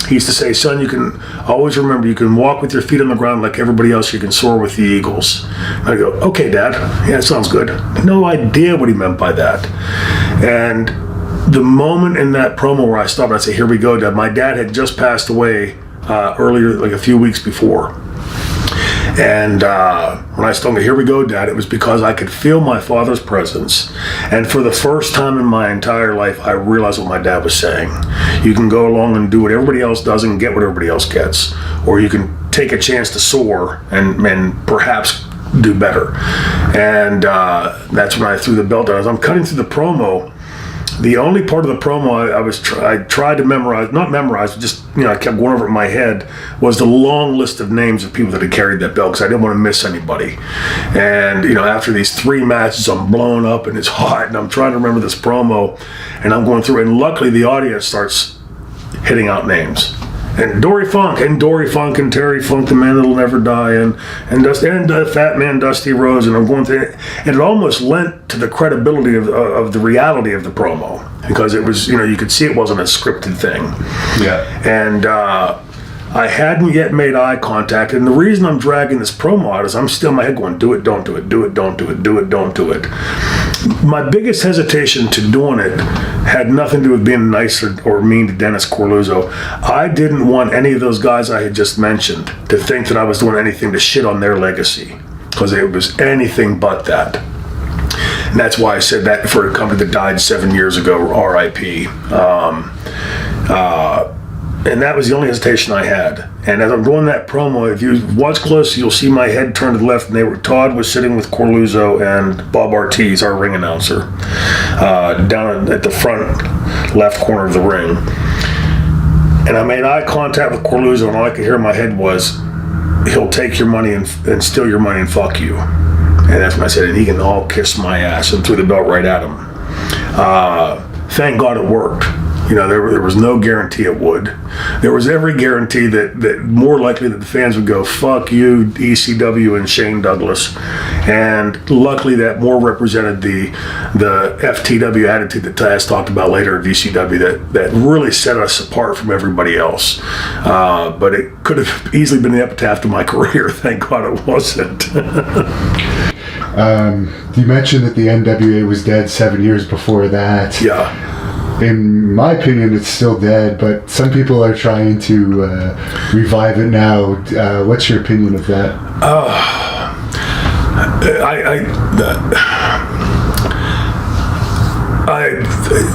He used to say, son, you can always remember, you can walk with your feet on the ground like everybody else, you can soar with the eagles. And I go, okay, Dad, yeah, sounds good. No idea what he meant by that. And the moment in that promo where I stopped, I'd say, here we go, Dad. My dad had just passed away earlier, like a few weeks before. And when I told him, here we go, Dad, it was because I could feel my father's presence. And for the first time in my entire life, I realized what my dad was saying. You can go along and do what everybody else does and get what everybody else gets. Or you can take a chance to soar and perhaps do better. And that's when I threw the belt down. As I'm cutting through the promo, the only part of the promo I tried to memorize, not memorize, just, I kept going over it in my head, was the long list of names of people that had carried that belt, because I didn't want to miss anybody. And, after these 3 matches, I'm blown up and it's hot, and I'm trying to remember this promo, and I'm going through it, and luckily the audience starts hitting out names. And Dory Funk, and Terry Funk, the man that'll never die, and Fat Man Dusty Rose, and I'm going through it, and it almost lent to the credibility of the reality of the promo, because it was, you could see it wasn't a scripted thing. Yeah. And I hadn't yet made eye contact, and the reason I'm dragging this promo out is I'm still in my head going, do it, don't do it, do it, don't do it, do it, don't do it. My biggest hesitation to doing it had nothing to do with being nice or mean to Dennis Corluzzo. I didn't want any of those guys I had just mentioned to think that I was doing anything to shit on their legacy, because it was anything but that. And that's why I said that for a company that died 7 years ago, R.I.P. And that was the only hesitation I had. And as I'm doing that promo, if you watch closely, you'll see my head turned to the left, and Todd was sitting with Corluzzo and Bob Ortiz, our ring announcer, down at the front left corner of the ring. And I made eye contact with Corluzzo, and all I could hear in my head was, he'll take your money and steal your money and fuck you. And that's when I said, and he can all kiss my ass, and threw the belt right at him. Thank God it worked. You know, there was no guarantee it would. There was every guarantee that more likely that the fans would go, fuck you, ECW and Shane Douglas. And luckily that more represented the FTW attitude that Taz talked about later at ECW that really set us apart from everybody else. But it could have easily been the epitaph to my career. Thank God it wasn't. You mentioned that the NWA was dead 7 years before that. Yeah. In my opinion, it's still dead, but some people are trying to revive it now. What's your opinion of that?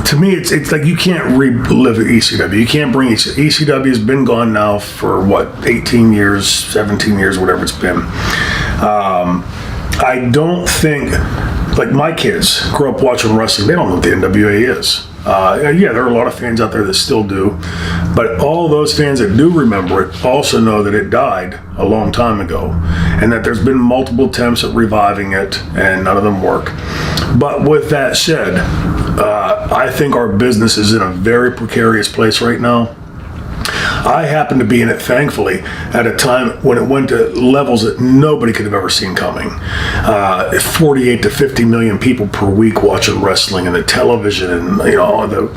To me, it's like you can't relive ECW. You can't bring ECW has been gone now for 18 years, 17 years, whatever it's been. I don't think, like my kids grew up watching wrestling. They don't know what the NWA is. Yeah, there are a lot of fans out there that still do, but all those fans that do remember it also know that it died a long time ago, and that there's been multiple attempts at reviving it, and none of them work. But with that said, I think our business is in a very precarious place right now. I happened to be in it, thankfully, at a time when it went to levels that nobody could have ever seen coming. 48 to 50 million people per week watching wrestling, and the television, and the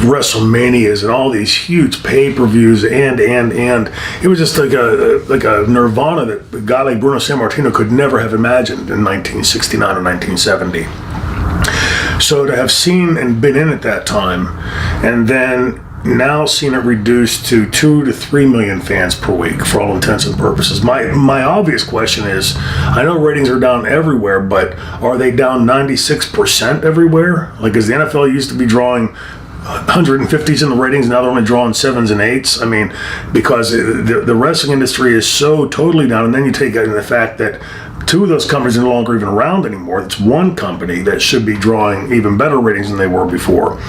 WrestleManias, and all these huge pay-per-views, and it was just like a nirvana that a guy like Bruno Sammartino could never have imagined in 1969 or 1970. So to have seen and been in at that time, and then now seen it reduced to 2 to 3 million fans per week for all intents and purposes. My obvious question is, I know ratings are down everywhere, but are they down 96% everywhere? Like, as the NFL used to be drawing 150s in the ratings, now they're only drawing 7s and 8s. I mean, because the wrestling industry is so totally down, and then you take into the fact that 2 of those companies are no longer even around anymore. It's one company that should be drawing even better ratings than they were before.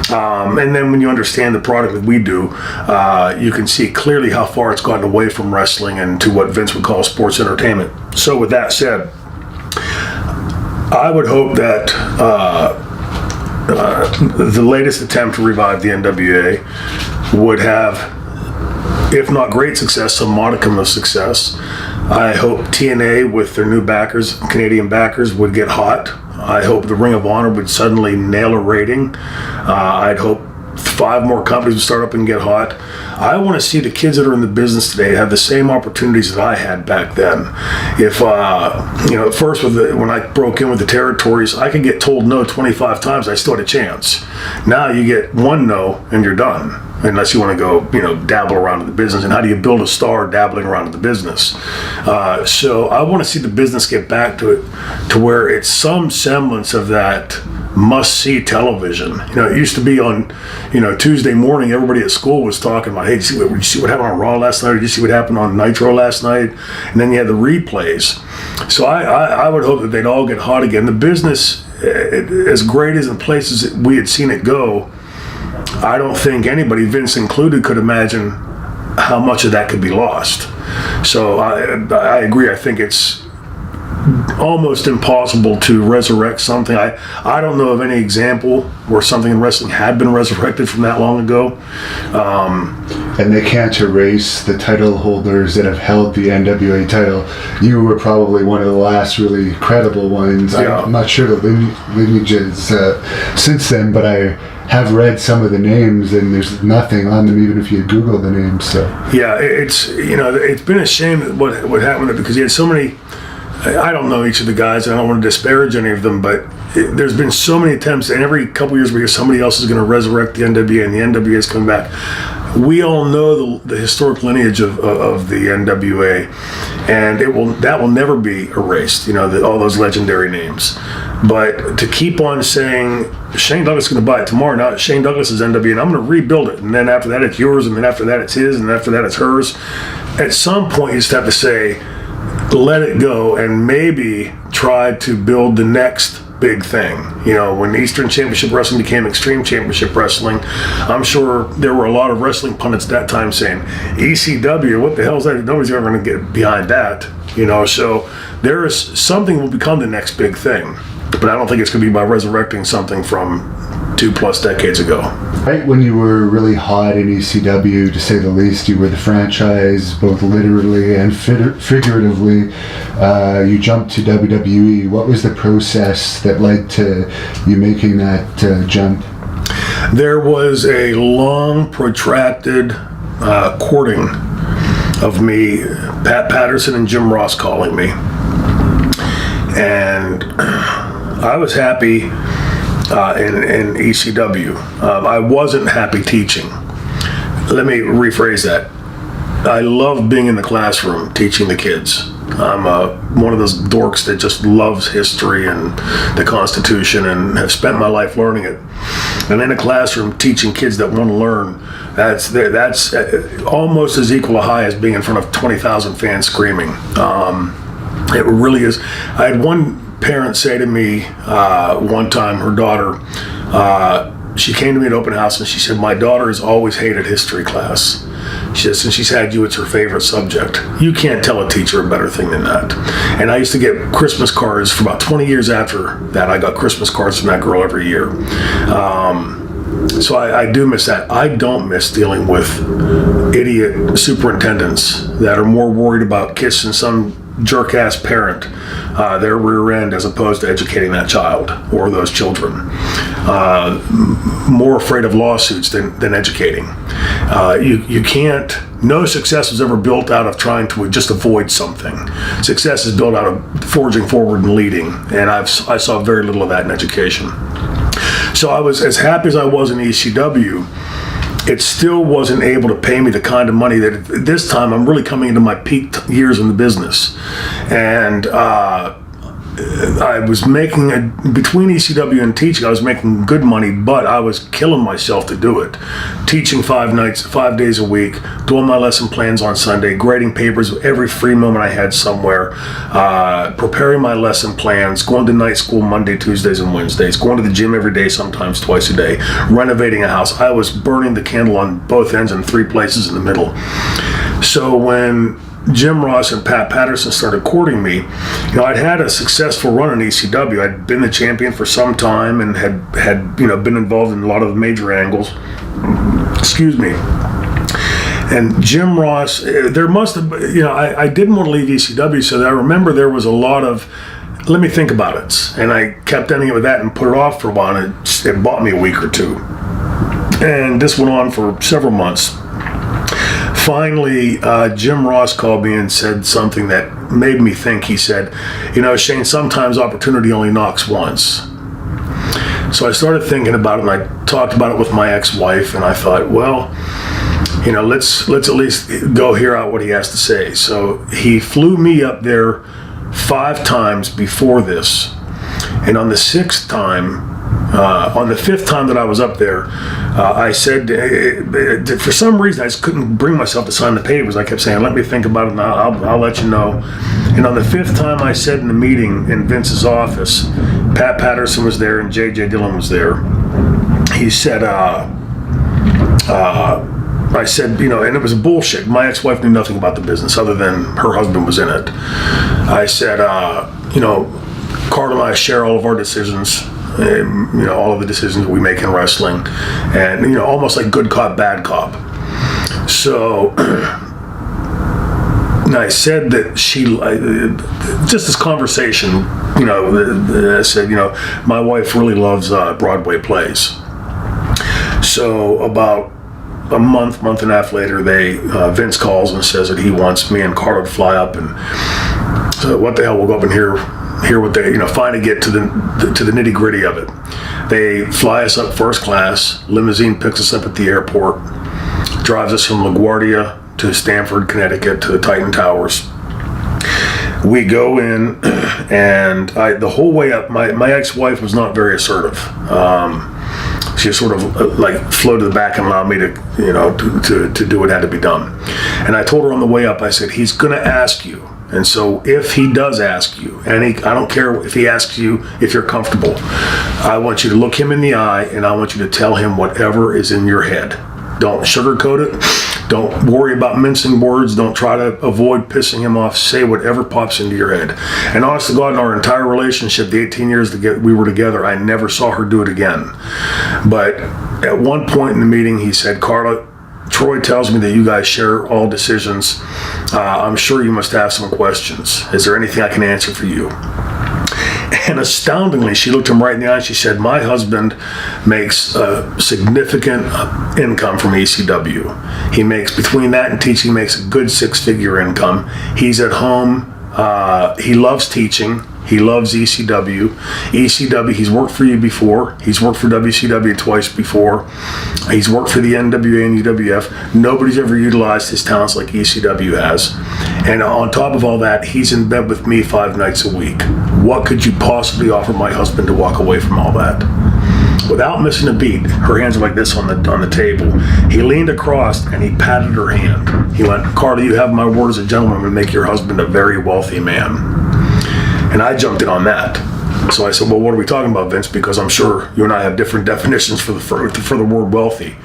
And then when you understand the product that we do, you can see clearly how far it's gotten away from wrestling and to what Vince would call sports entertainment. So with that said, I would hope that the latest attempt to revive the NWA would have, if not great success, some modicum of success. I hope TNA with their new backers, Canadian backers, would get hot. I hope the Ring of Honor would suddenly nail a rating. I'd hope 5 more companies would start up and get hot. I want to see the kids that are in the business today have the same opportunities that I had back then. If, at first when I broke in with the territories, I could get told no 25 times, I still had a chance. Now you get 1 no and you're done. Unless you want to go, dabble around in the business. And how do you build a star dabbling around in the business? So I want to see the business get back to where it's some semblance of that must-see television. It used to be on, Tuesday morning, everybody at school was talking about, hey, did you see what happened on Raw last night? Or did you see what happened on Nitro last night? And then you had the replays. So I would hope that they'd all get hot again. The business, as great as the places we had seen it go, I don't think anybody, Vince included, could imagine how much of that could be lost. So I agree. I think it's almost impossible to resurrect something. I don't know of any example where something in wrestling had been resurrected from that long ago. And they can't erase the title holders that have held the NWA title. You were probably one of the last really credible ones. Yeah. I'm not sure the lineages since then, but I have read some of the names, and there's nothing on them, even if you Google the names. So yeah, it's been a shame that what happened, because he had so many. I don't know each of the guys, and I don't want to disparage any of them, but there's been so many attempts, and every couple years we hear somebody else is going to resurrect the NWA, and the NWA is coming back. We all know the historic lineage of the NWA, and that will never be erased. All those legendary names. But to keep on saying Shane Douglas is going to buy it tomorrow, now Shane Douglas is NWA, and I'm going to rebuild it, and then after that it's yours, and then after that it's his, and after that it's hers. At some point you just have to say, let it go, and maybe try to build the next big thing. You know, when Eastern Championship Wrestling became Extreme Championship Wrestling, I'm sure there were a lot of wrestling pundits at that time saying, ECW, what the hell is that? Nobody's ever going to get behind that. You know, so there is something will become the next big thing. But I don't think it's going to be by resurrecting something from 2+ decades ago. Right when you were really hot in ECW, to say the least, you were the franchise, both literally and figuratively. You jumped to WWE. What was the process that led to you making that jump? There was a long, protracted courting of me, Pat Patterson and Jim Ross calling me. And I was happy in ECW. I wasn't happy teaching. Let me rephrase that. I love being in the classroom teaching the kids. I'm one of those dorks that just loves history and the Constitution and have spent my life learning it. And in a classroom teaching kids that want to learn, that's almost as equal a high as being in front of 20,000 fans screaming. It really is. I had one parent say to me one time, her daughter, she came to me at open house and she said, my daughter has always hated history class. She said, since she's had you, it's her favorite subject. You can't tell a teacher a better thing than that. And I used to get Christmas cards for about 20 years after that. I got Christmas cards from that girl every year. So I do miss that. I don't miss dealing with idiot superintendents that are more worried about kissing some jerk-ass parent their rear end as opposed to educating that child or those children. More afraid of lawsuits than educating. You can't, no success was ever built out of trying to just avoid something. Success is built out of forging forward and leading, and I saw very little of that in education. So I was as happy as I was in ECW. It still wasn't able to pay me the kind of money that this time I'm really coming into my peak years in the business. And I was making, between ECW and teaching, I was making good money, but I was killing myself to do it. Teaching 5 days a week, doing my lesson plans on Sunday, grading papers every free moment I had somewhere, preparing my lesson plans, going to night school Monday, Tuesdays, and Wednesdays, going to the gym every day, sometimes twice a day, renovating a house. I was burning the candle on both ends and 3 places in the middle. So when Jim Ross and Pat Patterson started courting me, you know, I'd had a successful run in ECW. I'd been the champion for some time and had been involved in a lot of the major angles. Excuse me. And Jim Ross, there must have, I didn't want to leave ECW, so I remember there was a lot of, let me think about it. And I kept ending it with that and put it off for a while, and it bought me a week or two. And this went on for several months. Finally, Jim Ross called me and said something that made me think. He said, Shane, sometimes opportunity only knocks once. So I started thinking about it, and I talked about it with my ex-wife, and I thought, well, let's at least go hear out what he has to say. So he flew me up there 5 times before this, and on the 6th time, on the 5th time that I was up there, I said, for some reason, I just couldn't bring myself to sign the papers. I kept saying, let me think about it, and I'll let you know. And on the 5th time, I said in the meeting in Vince's office, Pat Patterson was there and J.J. Dillon was there. He said, I said, and it was bullshit. My ex-wife knew nothing about the business other than her husband was in it. I said, Carter and I share all of our decisions. All of the decisions we make in wrestling, and almost like good cop, bad cop. So I said that just this conversation, I said, my wife really loves Broadway plays. So about a month and a half later, Vince calls and says that he wants me and Carter to fly up, and so what the hell, we'll go up and hear what they, finally get to the nitty gritty of it. They fly us up first class. Limousine picks us up at the airport, drives us from LaGuardia to Stamford, Connecticut, to the Titan Towers. We go in, and the whole way up, my ex-wife was not very assertive. She sort of flew to the back and allowed me to do what had to be done. And I told her on the way up, I said, he's going to ask you, And so if he does ask you, and I don't care if he asks you if you're comfortable, I want you to look him in the eye and I want you to tell him whatever is in your head. Don't sugarcoat it. Don't worry about mincing words. Don't try to avoid pissing him off. Say whatever pops into your head. And honest to God, in our entire relationship, the 18 years we were together, I never saw her do it again. But at one point in the meeting, he said, Carla, Troy tells me that you guys share all decisions. I'm sure you must have some questions. Is there anything I can answer for you? And astoundingly, she looked him right in the eye and she said, my husband makes a significant income from ECW. He makes, between that and teaching, he makes a good 6-figure income. He's at home. He loves teaching. He loves ECW. ECW, he's worked for you before. He's worked for WCW twice before. He's worked for the NWA and UWF. Nobody's ever utilized his talents like ECW has. And on top of all that, he's in bed with me 5 nights a week. What could you possibly offer my husband to walk away from all that? Without missing a beat, her hands were like this on the table. He leaned across and he patted her hand. He went, Carla, you have my word as a gentleman to make your husband a very wealthy man. And I jumped in on that. So I said, well, what are we talking about, Vince? Because I'm sure you and I have different definitions for the word wealthy.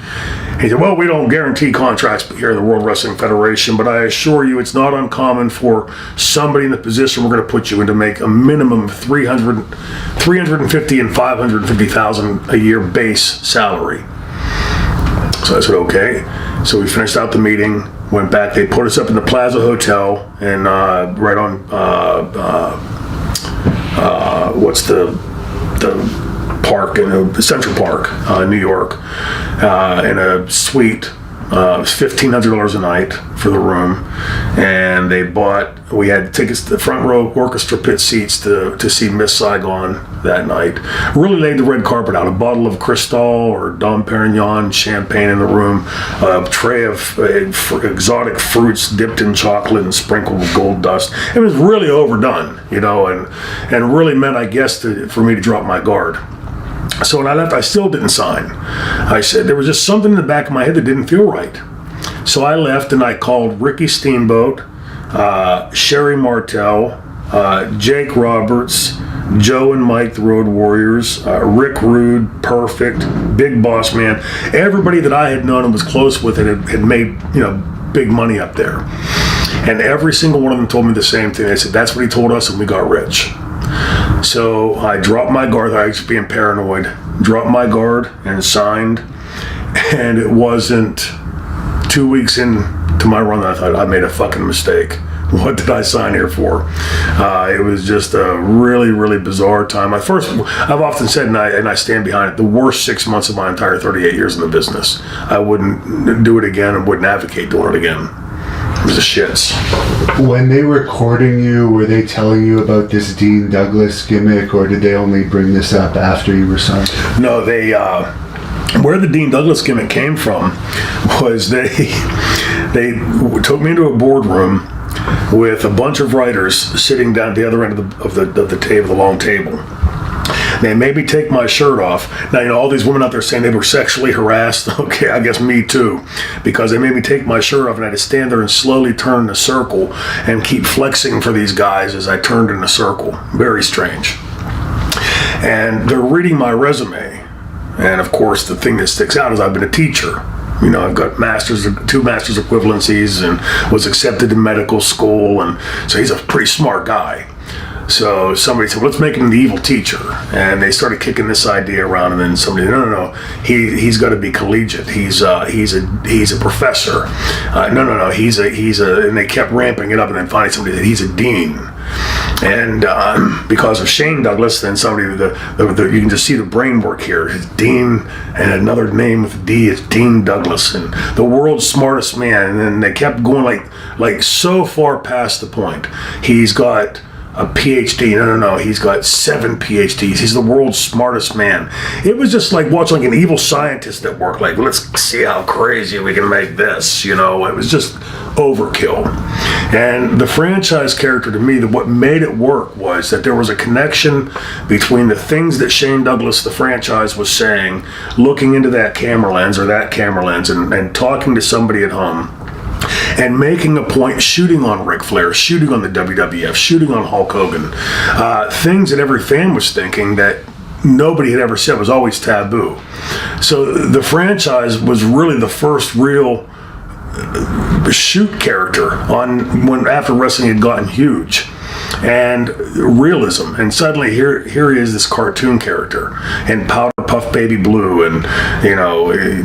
He said, well, we don't guarantee contracts here in the World Wrestling Federation, but I assure you it's not uncommon for somebody in the position we're going to put you in to make a minimum of $350,000 and $550,000 a year base salary. So I said, okay. So we finished out the meeting, went back. They put us up in the Plaza Hotel and right on what's the park in Central Park, New York, in a suite. It was $1,500 a night for the room, and we had tickets to the front row orchestra pit seats to see Miss Saigon that night. Really laid the red carpet out. A bottle of Cristal or Dom Perignon champagne in the room, a tray of exotic fruits dipped in chocolate and sprinkled with gold dust. It was really overdone, and really meant, I guess, for me to drop my guard. So when I left, I still didn't sign. I said there was just something in the back of my head that didn't feel right. So I left and I called Ricky Steamboat, Sherry Martel, Jake Roberts, Joe and Mike, the Road Warriors, Rick Rude, Perfect, Big Boss Man, everybody that I had known and was close with and had made, big money up there. And every single one of them told me the same thing. They said, that's what he told us and we got rich. So I dropped my guard. I was being paranoid. Dropped my guard and signed. And it wasn't 2 weeks into my run that I thought I made a fucking mistake. What did I sign here for? It was just a really, really bizarre time. I've often said, and I stand behind it, the worst 6 months of my entire 38 years in the business. I wouldn't do it again and wouldn't advocate doing it again. It was the shits. When they were courting you, were they telling you about this Dean Douglas gimmick, or did they only bring this up after you were signed? No, they. Where the Dean Douglas gimmick came from was they took me into a boardroom with a bunch of writers sitting down at the other end of the table, the long table. They made me take my shirt off. Now, all these women out there saying they were sexually harassed. Okay, I guess me too. Because they made me take my shirt off and I had to stand there and slowly turn in a circle and keep flexing for these guys as I turned in a circle. Very strange. And they're reading my resume. And of course, the thing that sticks out is I've been a teacher. I've got 2 master's equivalencies and was accepted to medical school. And so he's a pretty smart guy. So somebody said, well, let's make him the evil teacher. And they started kicking this idea around, and then somebody said, no, he's got to be collegiate. He's a professor. No, he's a, and they kept ramping it up, and then finally somebody said, he's a dean. And because of Shane Douglas, then somebody, you can just see the brain work here. His Dean, and another name with D is Dean Douglas, and the world's smartest man. And then they kept going like so far past the point. He's got a PhD. No, he's got 7 PhDs. He's the world's smartest man. It was just like watching an evil scientist at work. Like, let's see how crazy we can make this. It was just overkill. And the franchise character, to me, what made it work was that there was a connection between the things that Shane Douglas, the franchise, was saying, looking into that camera lens and talking to somebody at home. and making a point, shooting on Ric Flair, shooting on the WWF, shooting on Hulk Hogan, things that every fan was thinking that nobody had ever said was always taboo. So the franchise was really the first real shoot character after wrestling had gotten huge, and realism. And suddenly here he is, this cartoon character, and Powder Puff Baby Blue, and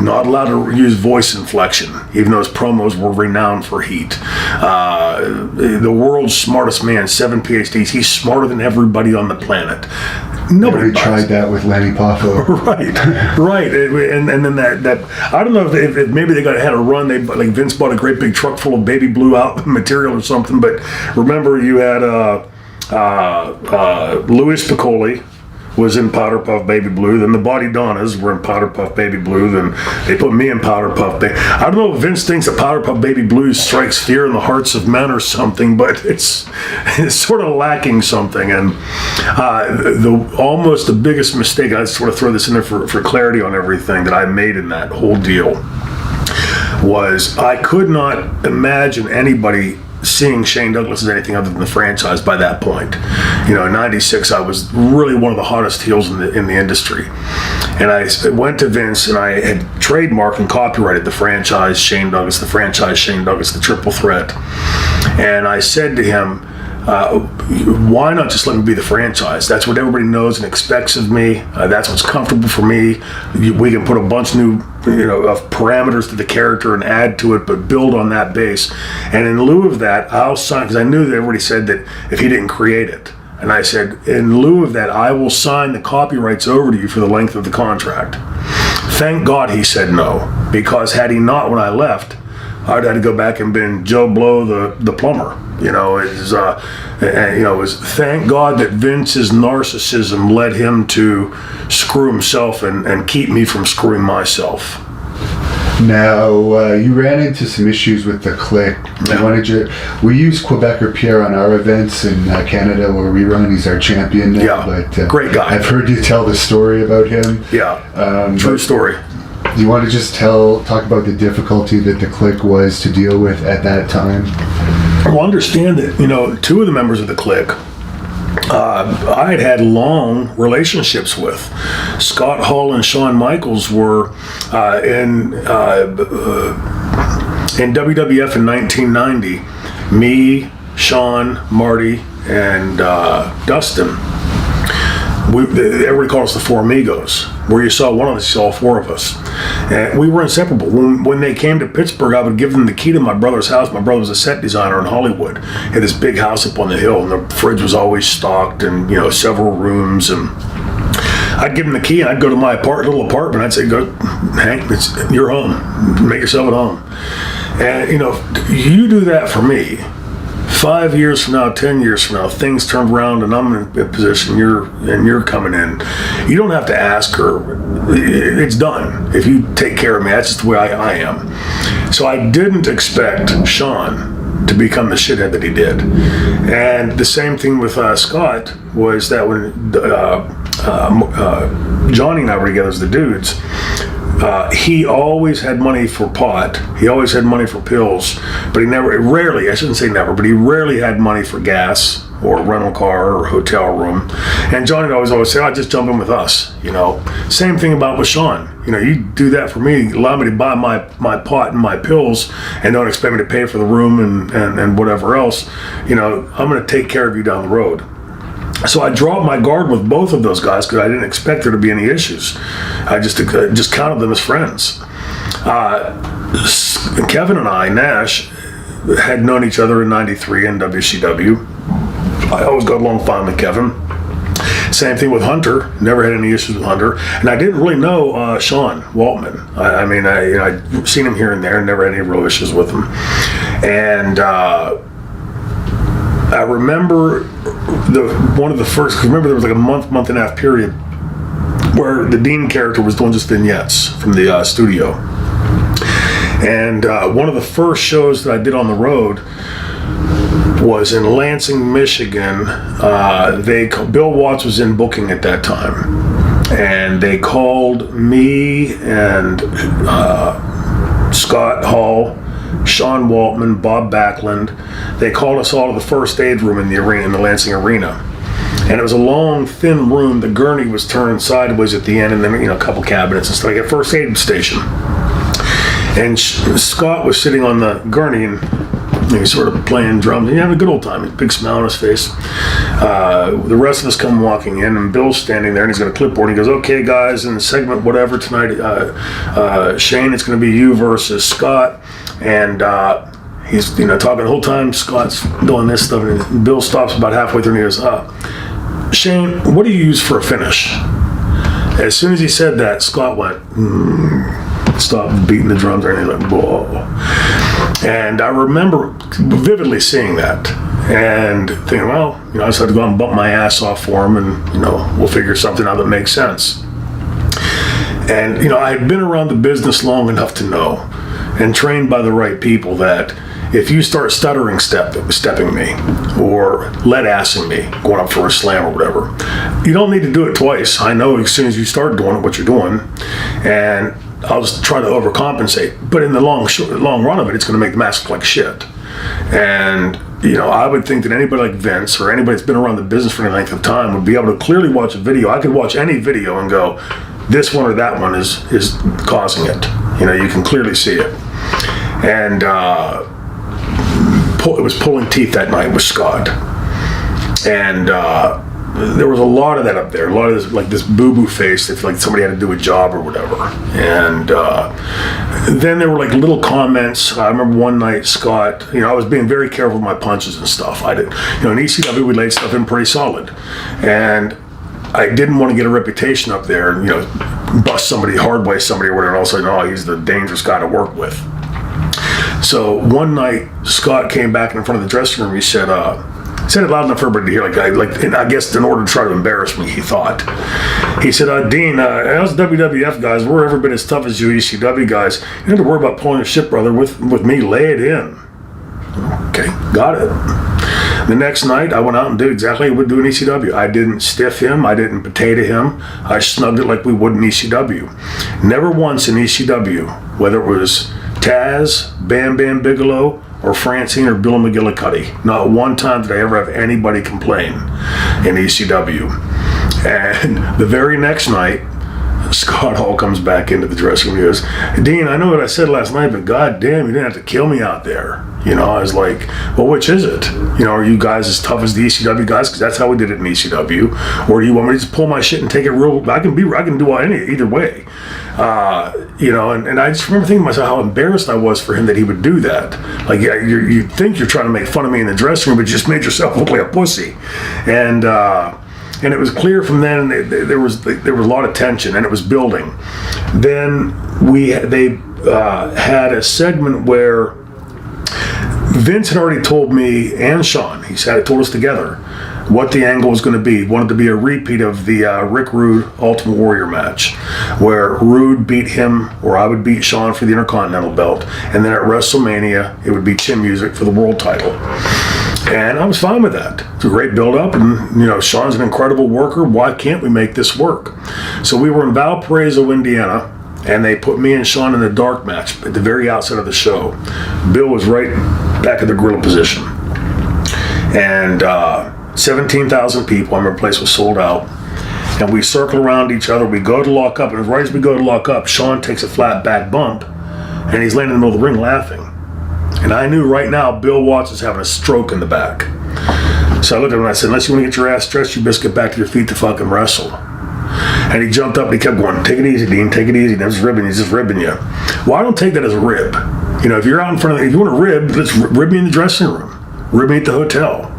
not allowed to use voice inflection, even though his promos were renowned for heat. The world's smartest man, 7 PhDs. He's smarter than everybody on the planet. Nobody tried that with Lenny Poffo. right, and then that I don't know if maybe they had a run. They Vince bought a great big truck full of baby blue out material or something. But remember, you had Louis Piccoli was in Powder Puff Baby Blue. Then the Body Donnas were in Powder Puff Baby Blue. Then they put me in Powder Puff Baby. I don't know if Vince thinks that Powder Puff Baby Blue strikes fear in the hearts of men or something, but it's sort of lacking something. And almost the biggest mistake, I sort of throw this in there for clarity on everything that I made in that whole deal, was I could not imagine anybody seeing Shane Douglas as anything other than the franchise by that point. In '96, I was really one of the hottest heels in the industry. And I went to Vince, and I had trademarked and copyrighted the franchise Shane Douglas, the Triple Threat. And I said to him, why not just let me be the franchise? That's what everybody knows and expects of me. That's what's comfortable for me. We can put a bunch new, of parameters to the character and add to it, but build on that base. And in lieu of that, I'll sign, because I knew that everybody said that if he didn't create it. And I said, in lieu of that, I will sign the copyrights over to you for the length of the contract. Thank God he said no, because had he not, when I left, I'd had to go back and been Joe Blow the plumber. It was thank God that Vince's narcissism led him to screw himself and keep me from screwing myself. Now, you ran into some issues with the Kliq. Yeah. We use Quebecer Pierre on our events in Canada where we run. He's our champion now. Yeah, but, great guy. I've heard you tell the story about him. Yeah, true story. Do you want to just talk about the difficulty that the Kliq was to deal with at that time? Well, understand that, two of the members of the Kliq, I had long relationships with. Scott Hall and Shawn Michaels were in WWF in 1990. Me, Shawn, Marty, and Dustin. Everybody called us the Four Amigos. Where you saw one of us, you saw all four of us. And we were inseparable. When they came to Pittsburgh, I would give them the key to my brother's house. My brother was a set designer in Hollywood. He had this big house up on the hill, and the fridge was always stocked, and several rooms. And I'd give him the key, and I'd go to my little apartment. I'd say, "Go, Hank, it's your home. Make yourself at home." And you do that for me. 5 years from now, 10 years from now, things turn around and I'm in a position you're coming in. You don't have to ask her. It's done. If you take care of me, that's just the way I am. So I didn't expect Shawn to become the shithead that he did. And the same thing with Scott was that when Johnny and I were together as the dudes, he always had money for pot. He always had money for pills, but he rarely had money for gas or rental car or hotel room. And Johnny would always say, just jump in with us. Same thing about with Shawn. You do that for me, allow me to buy my pot and my pills, and don't expect me to pay for the room and whatever else. I'm going to take care of you down the road. So I dropped my guard with both of those guys because I didn't expect there to be any issues. I just counted them as friends. Kevin and I, Nash, had known each other in '93 in WCW. I always got along fine with Kevin. Same thing with Hunter. Never had any issues with Hunter. And I didn't really know Sean Waltman. I'd seen him here and there and never had any real issues with him. And I remember one of the first, remember there was like a month and a half period where the Dean character was doing just vignettes from the studio. And one of the first shows that I did on the road was in Lansing, Michigan. Bill Watts was in booking at that time. And they called me and Scott Hall, Sean Waltman, Bob Backlund. They called us all to the first aid room in the arena, in the Lansing Arena. And it was a long, thin room. The gurney was turned sideways at the end, and then, a couple cabinets and stuff, like a first aid station. And Scott was sitting on the gurney, and he's sort of playing drums, and having a good old time. A big smile on his face. The rest of us come walking in, and Bill's standing there, and he's got a clipboard. And he goes, "Okay, guys, in the segment whatever tonight, Shane, it's going to be you versus Scott." And he's talking the whole time. Scott's doing this stuff, and Bill stops about halfway through, and he goes, "Shane, what do you use for a finish?" As soon as he said that, Scott went, stopped beating the drums, and he went, "Whoa." And I remember vividly seeing that and thinking, well, I just had to go out and bump my ass off for him, and, we'll figure something out that makes sense. And, I had been around the business long enough to know and trained by the right people that if you start stuttering stepping me or lead-assing me, going up for a slam or whatever, you don't need to do it twice. I know as soon as you start doing what you're doing, and I'll just try to overcompensate. But in the long run of it, it's going to make the match look like shit. And, I would think that anybody like Vince or anybody that's been around the business for any length of time would be able to clearly watch a video. I could watch any video and go, this one or that one is causing it. You can clearly see it. And it was pulling teeth that night with Scott. And there was a lot of that up there, a lot of this, like this boo-boo face that like somebody had to do a job or whatever. And then there were like little comments. I remember one night Scott, I was being very careful with my punches and stuff. I did, in ECW we laid stuff in pretty solid, and I didn't want to get a reputation up there and bust somebody, hardway somebody or whatever, and all of a sudden, oh, he's the dangerous guy to work with. So one night Scott came back in front of the dressing room. He said it loud enough for everybody to hear, and I guess in order to try to embarrass me, he thought. He said, "Dean, us WWF guys, we're every bit as tough as you ECW guys. You don't have to worry about pulling your shit, brother. With me, lay it in." Okay, got it. The next night, I went out and did exactly what we would do in ECW. I didn't stiff him. I didn't potato him. I snugged it like we would in ECW. Never once in ECW, whether it was Taz, Bam Bam Bigelow, or Francine or Bill McGillicuddy, not one time did I ever have anybody complain in ECW. And the very next night, Scott Hall comes back into the dressing room. He goes, "Dean, I know what I said last night, but goddamn, you didn't have to kill me out there." I was like, well, which is it? Are you guys as tough as the ECW guys? Because that's how we did it in ECW. Or do you want me to just pull my shit and take it real? I can do either way. And I just remember thinking to myself how embarrassed I was for him that he would do that. Like, yeah, you think you're trying to make fun of me in the dressing room, but you just made yourself look like a pussy. And it was clear from then there was a lot of tension, and it was building. Then they had a segment where Vince had already told me and Sean, he told us together what the angle was going to be. He wanted to be a repeat of the Rick Rude Ultimate Warrior match, where Rude beat him, or I would beat Sean for the Intercontinental belt, and then at WrestleMania it would be Chin Music for the world title. And I was fine with that. It's a great build-up, and Sean's an incredible worker. Why can't we make this work? So we were in Valparaiso, Indiana, and they put me and Sean in a dark match at the very outset of the show. Bill was right back at the gorilla position. And 17,000 people, I remember the place was sold out. And we circle around each other, we go to lock up, and right as we go to lock up, Sean takes a flat back bump, and he's laying in the middle of the ring laughing. And I knew right now Bill Watts is having a stroke in the back. So I looked at him and I said, unless you want to get your ass stretched, you best get back to your feet to fucking wrestle. And he jumped up and he kept going, "Take it easy, Dean, take it easy. He's just ribbing you." Well, I don't take that as a rib. If you're out in front of, if you want to rib, let's rib me in the dressing room. Rib me at the hotel.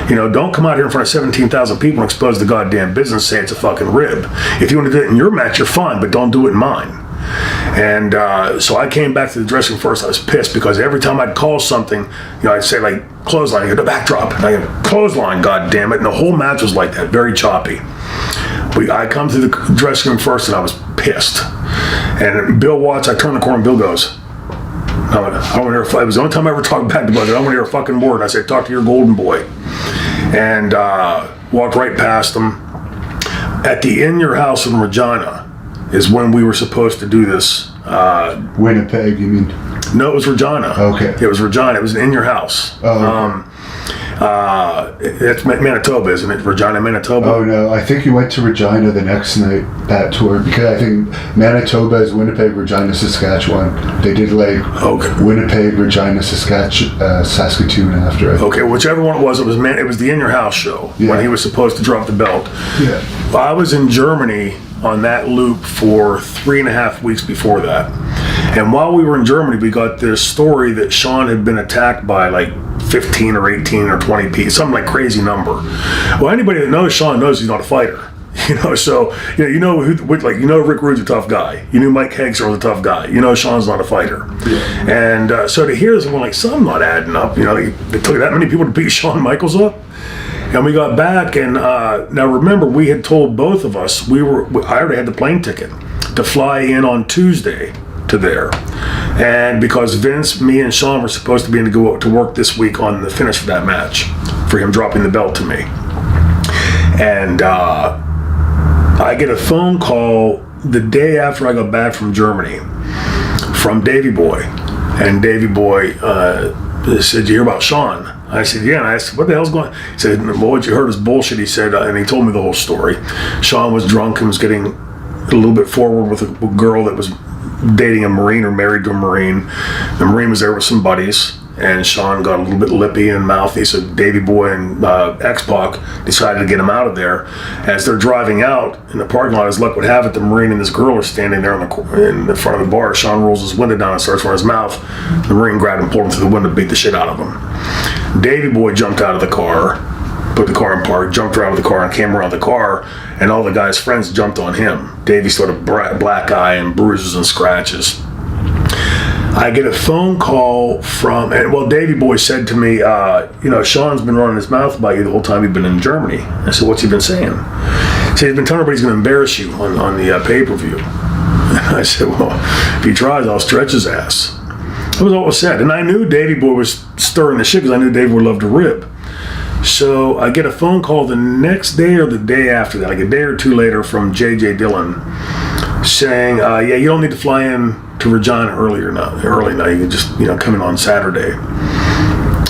Don't come out here in front of 17,000 people and expose the goddamn business and say it's a fucking rib. If you want to do it in your match, you're fine, but don't do it in mine. And so I came back to the dressing room first. I was pissed because every time I'd call something, I'd say like clothesline, I go, backdrop, and I go, clothesline, goddammit. And the whole match was like that, very choppy. I come to the dressing room first and I was pissed. And Bill Watts, I turn the corner and Bill goes, I don't want to hear, it was the only time I ever talked back to Bud. I don't want to hear a fucking word. And I said, "Talk to your golden boy." And walked right past him. At the In Your House in Regina is when we were supposed to do this. Winnipeg, you mean? No, it was Regina. Okay. It was Regina. It was in your house. Oh, okay. It's Manitoba, isn't it? Regina, Manitoba? Oh, no. I think you went to Regina the next night, that tour, because I think Manitoba is Winnipeg, Regina, Saskatchewan. They did like Winnipeg, Regina, Saskatoon after it. Okay, whichever one it was the In Your House show when he was supposed to drop the belt. Yeah. I was in Germany on that loop for 3.5 weeks before that. And while we were in Germany, we got this story that Sean had been attacked by like 15 or 18 or 20 people, some like crazy number. Well, anybody that knows Sean knows he's not a fighter. So Rick Rude's a tough guy. You knew Mike Hagshaw was a tough guy. Sean's not a fighter. Yeah. And so to hear this, I'm like, something not adding up. It took that many people to beat Shawn Michaels up. And we got back, and now remember, we had told both of us I already had the plane ticket to fly in on Tuesday to there, and because Vince, me, and Sean were supposed to be in to go to work this week on the finish of that match, for him dropping the belt to me, and I get a phone call the day after I got back from Germany from Davey Boy, and Davey Boy said, "You hear about Sean?" I said, "Yeah." And I asked, "What the hell's going on?" He said, "Well, what you heard is bullshit." He said, and he told me the whole story. Sean was drunk and was getting a little bit forward with a girl that was dating a Marine or married to a Marine. The Marine was there with some buddies, and Sean got a little bit lippy and mouthy, so Davey Boy and X-Pac decided to get him out of there. As they're driving out in the parking lot, as luck would have it, the Marine and this girl are standing there in the front of the bar. Sean rolls his window down and starts running his mouth. The Marine grabbed him, pulled him through the window, beat the shit out of him. Davey Boy jumped out of the car, put the car in park, jumped out of the car and came around the car, and all the guy's friends jumped on him. Davey sort of black eye and bruises and scratches. I get a phone call from, Davey Boy said to me, Sean's been running his mouth about you the whole time you've been in Germany. I said, "What's he been saying?" He said, "He's been telling everybody he's going to embarrass you on the pay-per-view." And I said, "Well, if he tries, I'll stretch his ass." That was all it was said. And I knew Davey Boy was stirring the shit because I knew Davey Boy loved to rib. So I get a phone call the next day or the day after that, like a day or two later, from J.J. Dillon saying, you don't need to fly in to Regina early now. You can just, come in on Saturday.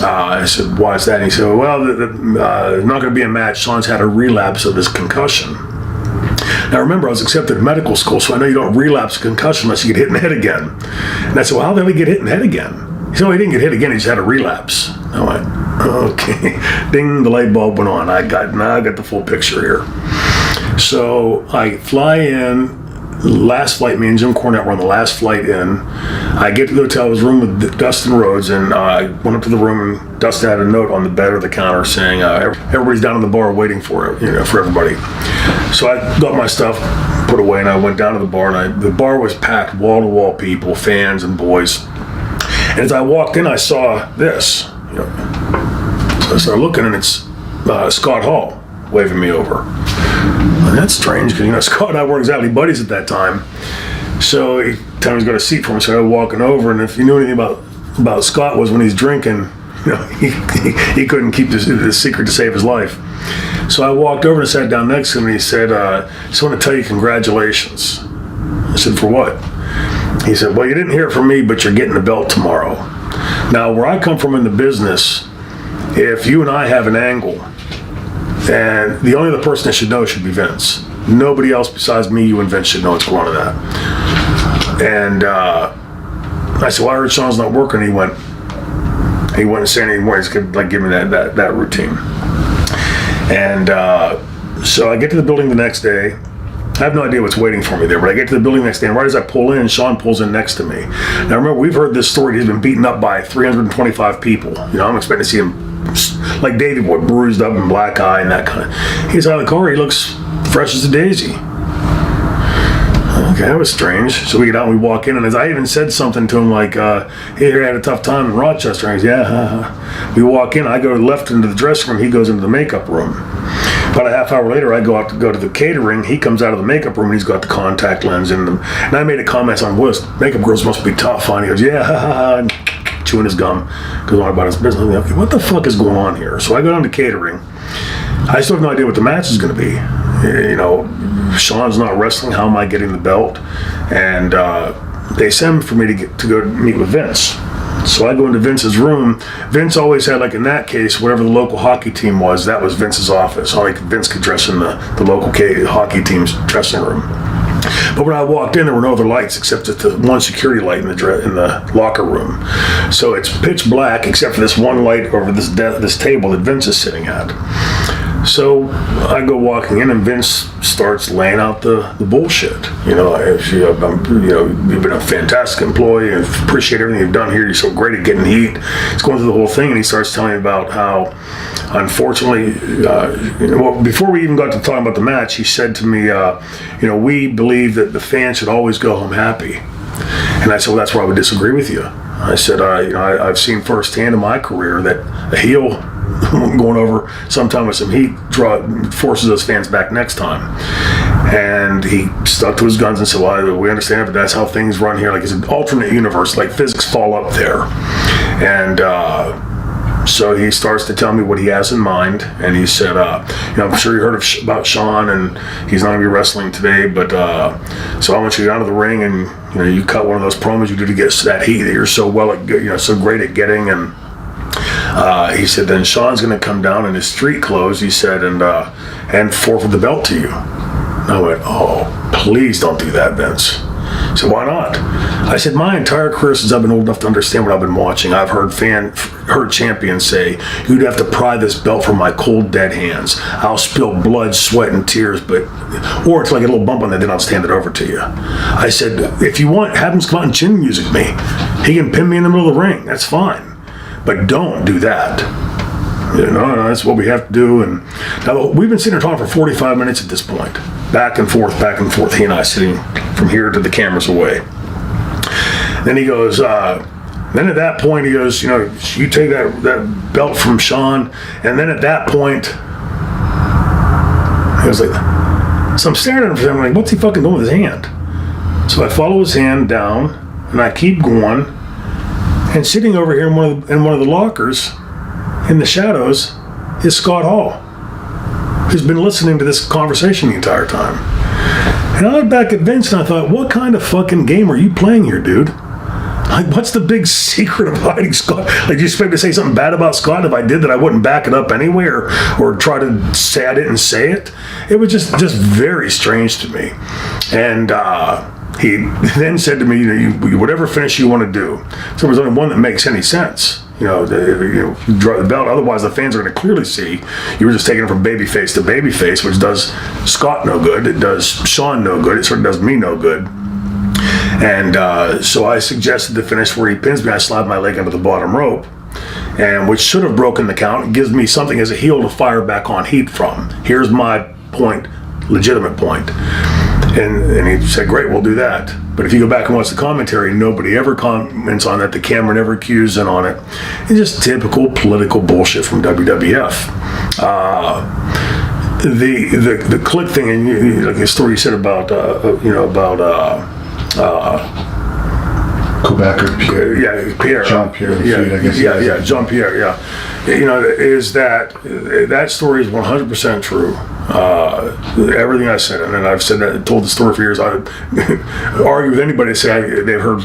I said, "Why is that?" And he said, "Well, there's not going to be a match. Sean's had a relapse of his concussion." Now remember, I was accepted at medical school, so I know you don't relapse a concussion unless you get hit in the head again. And I said, "Well, how the hell did he get hit in the head again?" He said, "Oh, he didn't get hit again, he just had a relapse." I went, "Okay." Ding, the light bulb went on. I got the full picture here. So I fly in, last flight, me and Jim Cornette were on the last flight in. I get to the hotel, I was room with Dustin Rhodes, and I went up to the room, and Dustin had a note on the bed or the counter saying, everybody's down in the bar waiting for it, for everybody. So I got my stuff put away, and I went down to the bar, and the bar was packed, wall-to-wall people, fans and boys. And as I walked in, I saw this. So I started looking, and it's Scott Hall waving me over. And that's strange, because Scott and I weren't exactly buddies at that time. So he told me he's got a seat for me, so I was walking over. And if you knew anything about Scott, was when he's drinking, he couldn't keep the secret to save his life. So I walked over and sat down next to him, and he said, "I just want to tell you congratulations." I said, "For what?" He said, "Well, you didn't hear it from me, but you're getting the belt tomorrow." Now, where I come from in the business, if you and I have an angle, and the only other person that should know should be Vince. Nobody else besides me, you, and Vince should know what's going on to that. And I said, "Well, I heard Sean's not working." He wouldn't say anything more. He's going to give me that routine. And so I get to the building the next day. I have no idea what's waiting for me there, but I get to the building the next day, and right as I pull in, Sean pulls in next to me. Now remember, we've heard this story. He's been beaten up by 325 people. I'm expecting to see him like Davey Boy, bruised up and black eye and that kind of. He's out of the car. He looks fresh as a daisy. Okay, that was strange. So we get out and we walk in, and as I even said something to him like, "Hey, I had a tough time in Rochester." And he goes, "Yeah." We walk in. I go left into the dressing room. He goes into the makeup room. About a half hour later, I go to the catering. He comes out of the makeup room, and he's got the contact lens in them. And I made a comment on, "Well, makeup girls must be tough." And he goes, "Yeah," and chewing his gum, goes on about his business. I'm like, okay, what the fuck is going on here? So I go down to catering. I still have no idea what the match is going to be. Sean's not wrestling. How am I getting the belt? And they send for me to go meet with Vince. So I go into Vince's room. Vince always had, like in that case, whatever the local hockey team was, that was Vince's office. Only Vince could dress in the local hockey team's dressing room. But when I walked in, there were no other lights except the one security light in the locker room. So it's pitch black except for this one light over this table that Vince is sitting at. So I go walking in, and Vince starts laying out the bullshit. You've been a fantastic employee, and appreciate everything you've done here. You're so great at getting heat. He's going through the whole thing, and he starts telling me about how, unfortunately, before we even got to talking about the match, he said to me, we believe that the fans should always go home happy. And I said, well, that's where I would disagree with you. I said, I've seen firsthand in my career that a heel going over sometime with some heat forces those fans back next time. And he stuck to his guns and said, well, we understand, but that's how things run here. Like, it's an alternate universe, like physics fall up there. And so he starts to tell me what he has in mind, and he said, I'm sure you heard about Sean, and he's not going to be wrestling today, but so I want you to get out of the ring, and you cut one of those promos you do to get that heat that you're so so great at getting. And he said, then Sean's going to come down in his street clothes, he said, and forfeit the belt to you. And I went, oh, please don't do that, Vince. He said, why not? I said, my entire career since I've been old enough to understand what I've been watching, I've heard champions say, you'd have to pry this belt from my cold, dead hands. I'll spill blood, sweat, and tears, or it's like a little bump on that, then I'll stand it over to you. I said, if you want, have him come out and chin music me. He can pin me in the middle of the ring. That's fine. But don't do that. That's what we have to do. And now we've been sitting here talking for 45 minutes at this point. Back and forth, he and I sitting from here to the cameras away. Then he goes, then at that point he goes, you take that belt from Sean. And then at that point, he was like, so I'm staring at him, I'm like, what's he fucking doing with his hand? So I follow his hand down, and I keep going. And sitting over here in one of the lockers, in the shadows, is Scott Hall, who's been listening to this conversation the entire time. And I looked back at Vince and I thought, what kind of fucking game are you playing here, dude? Like, what's the big secret of hiding Scott? Like, do you expect me to say something bad about Scott? If I did that, I wouldn't back it up anyway, or try to say I didn't say it. It was just very strange to me. And he then said to me, whatever finish you want to do. So there's only one that makes any sense. Drop the belt. Otherwise, the fans are going to clearly see you were just taking it from babyface to babyface, which does Scott no good. It does Sean no good. It certainly does me no good. And so I suggested the finish where he pins me. I slide my leg under the bottom rope, and which should have broken the count. It gives me something as a heel to fire back on heat from. Here's my point, legitimate point. And he said, great, we'll do that. But if you go back and watch the commentary, nobody ever comments on that. The camera never cues in on it. It's just typical political bullshit from WWF. The Kliq thing, and like the story you said about Quebec or Pierre. Pierre. Jean Pierre. I guess. Jean Pierre. Yeah. Is that story is 100% true. Everything I said, and I've said that, told the story for years. I argue with anybody say they've heard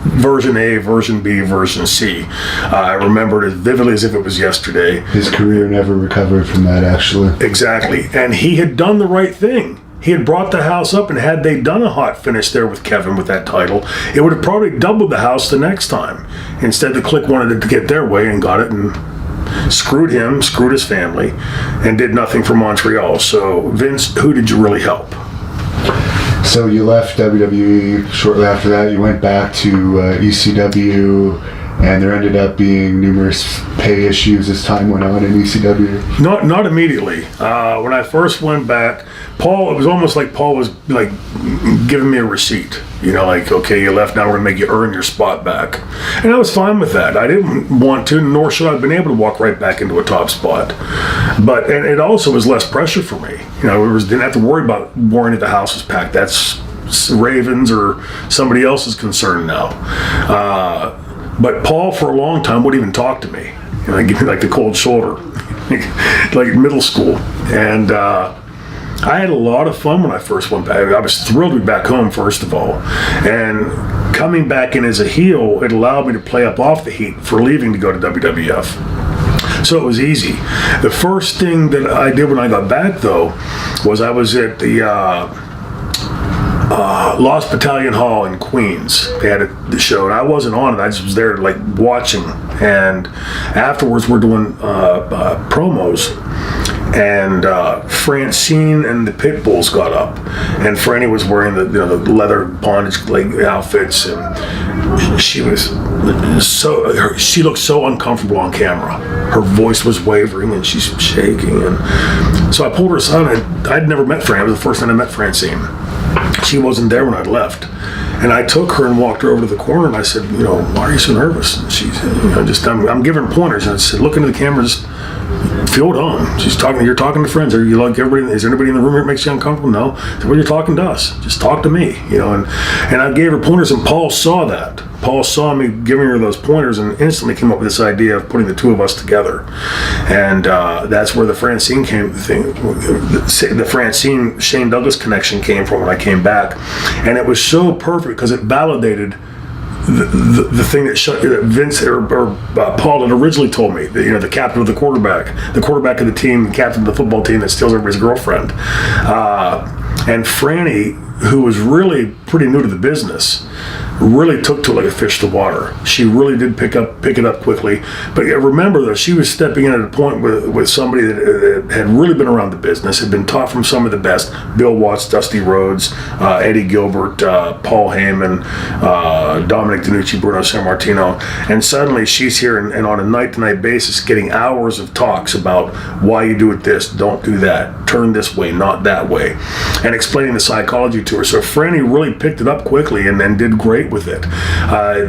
version A, version B, version C. I remember it as vividly as if it was yesterday. His career never recovered from that, actually. Exactly, and he had done the right thing. He had brought the house up, and had they done a hot finish there with Kevin with that title, it would have probably doubled the house the next time. Instead, the Kliq wanted to get their way and got it, and screwed him, screwed his family, and did nothing for Montreal. So, Vince, who did you really help? So you left WWE shortly after that. You went back to ECW, and there ended up being numerous pay issues as time went on in ECW. Not immediately. When I first went back, it was almost like Paul was like giving me a receipt. Like, okay, you left, now we're going to make you earn your spot back. And I was fine with that. I didn't want to, nor should I have been able to walk right back into a top spot. But and it also was less pressure for me. Didn't have to worry about worrying if the house was packed. That's Ravens or somebody else's concern now. But Paul, for a long time, wouldn't even talk to me. Give me like the cold shoulder, like in middle school. And I had a lot of fun when I first went back. I was thrilled to be back home, first of all. And coming back in as a heel, it allowed me to play up off the heat for leaving to go to WWF. So it was easy. The first thing that I did when I got back, though, was I was at the Lost Battalion Hall in Queens. They had the show, and I wasn't on it. I just was there, like, watching. And afterwards, we're doing promos. And Francine and the Pitbulls got up, and Franny was wearing the leather bondage like outfits, and she looked so uncomfortable on camera. Her voice was wavering, and she's shaking. And so I pulled her aside. I'd never met Fran. It was the first time I met Francine. She wasn't there when I'd left. And I took her and walked her over to the corner, and I said, why are you so nervous? And she's, I'm giving her pointers. And I said, look into the camera, just feel it on. You're talking to friends. Are you like everybody? Is there anybody in the room that makes you uncomfortable? No. So, well, you're talking to us. Just talk to me, and I gave her pointers, and Paul saw that. Paul saw me giving her those pointers and instantly came up with this idea of putting the two of us together. And that's where the Francine the Francine Shane Douglas connection came from when I came back. And it was so perfect because it validated the thing that Vince or Paul had originally told me, the captain of the quarterback of the team, the captain of the football team that steals everybody's girlfriend. And Franny, who was really pretty new to the business, really took to it like a fish to water. She really did pick it up quickly. But remember, though, she was stepping in at a point with somebody that had really been around the business, had been taught from some of the best: Bill Watts, Dusty Rhodes, Eddie Gilbert, Paul Heyman, Dominic Denucci, Bruno Sammartino. And suddenly she's here and on a night-to-night basis getting hours of talks about why you do it this, don't do that, turn this way, not that way, and explaining the psychology to her. So Franny really picked it up quickly and did great with it.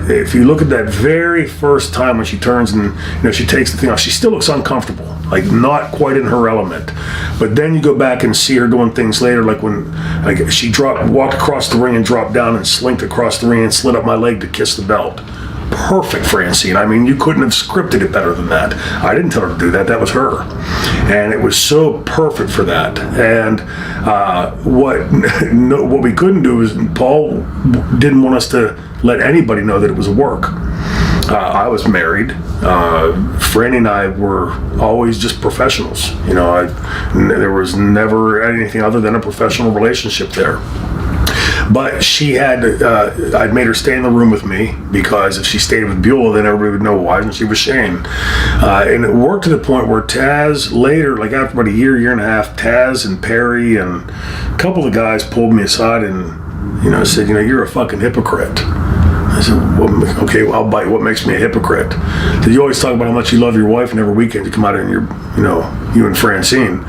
If you look at that very first time when she turns and she takes the thing off, she still looks uncomfortable, like not quite in her element. But then you go back and see her doing things later, like when she walked across the ring and dropped down and slinked across the ring and slid up my leg to kiss the belt. Perfect Francine. I mean, you couldn't have scripted it better than that. I didn't tell her to do that. That was her. And it was so perfect for that. And what we couldn't do is Paul didn't want us to let anybody know that it was work. I was married. Franny and I were always just professionals. There was never anything other than a professional relationship there. But she I'd made her stay in the room with me because if she stayed with Beulah, then everybody would know why, and she was Shane. And it worked to the point where Taz later, like after about a year and a half, Taz and Perry and a couple of guys pulled me aside and, said, you're a fucking hypocrite. I said, well, okay, well, I'll bite. What makes me a hypocrite? Did you always talk about how much you love your wife, and every weekend you come out and you and Francine?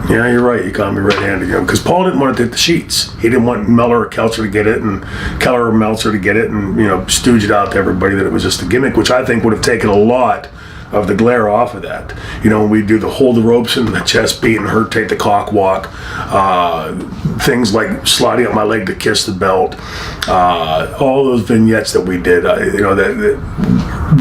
Yeah, you're right. You caught me red-handed. Because Paul didn't want to hit the sheets. He didn't want Meller or Kelcher to get it, and Keller or Meltzer to get it, and stooge it out to everybody that it was just a gimmick, which I think would have taken a lot of the glare off of that. When we do the hold the ropes and the chest beat and her take the cock walk, things like sliding up my leg to kiss the belt, all those vignettes that we did,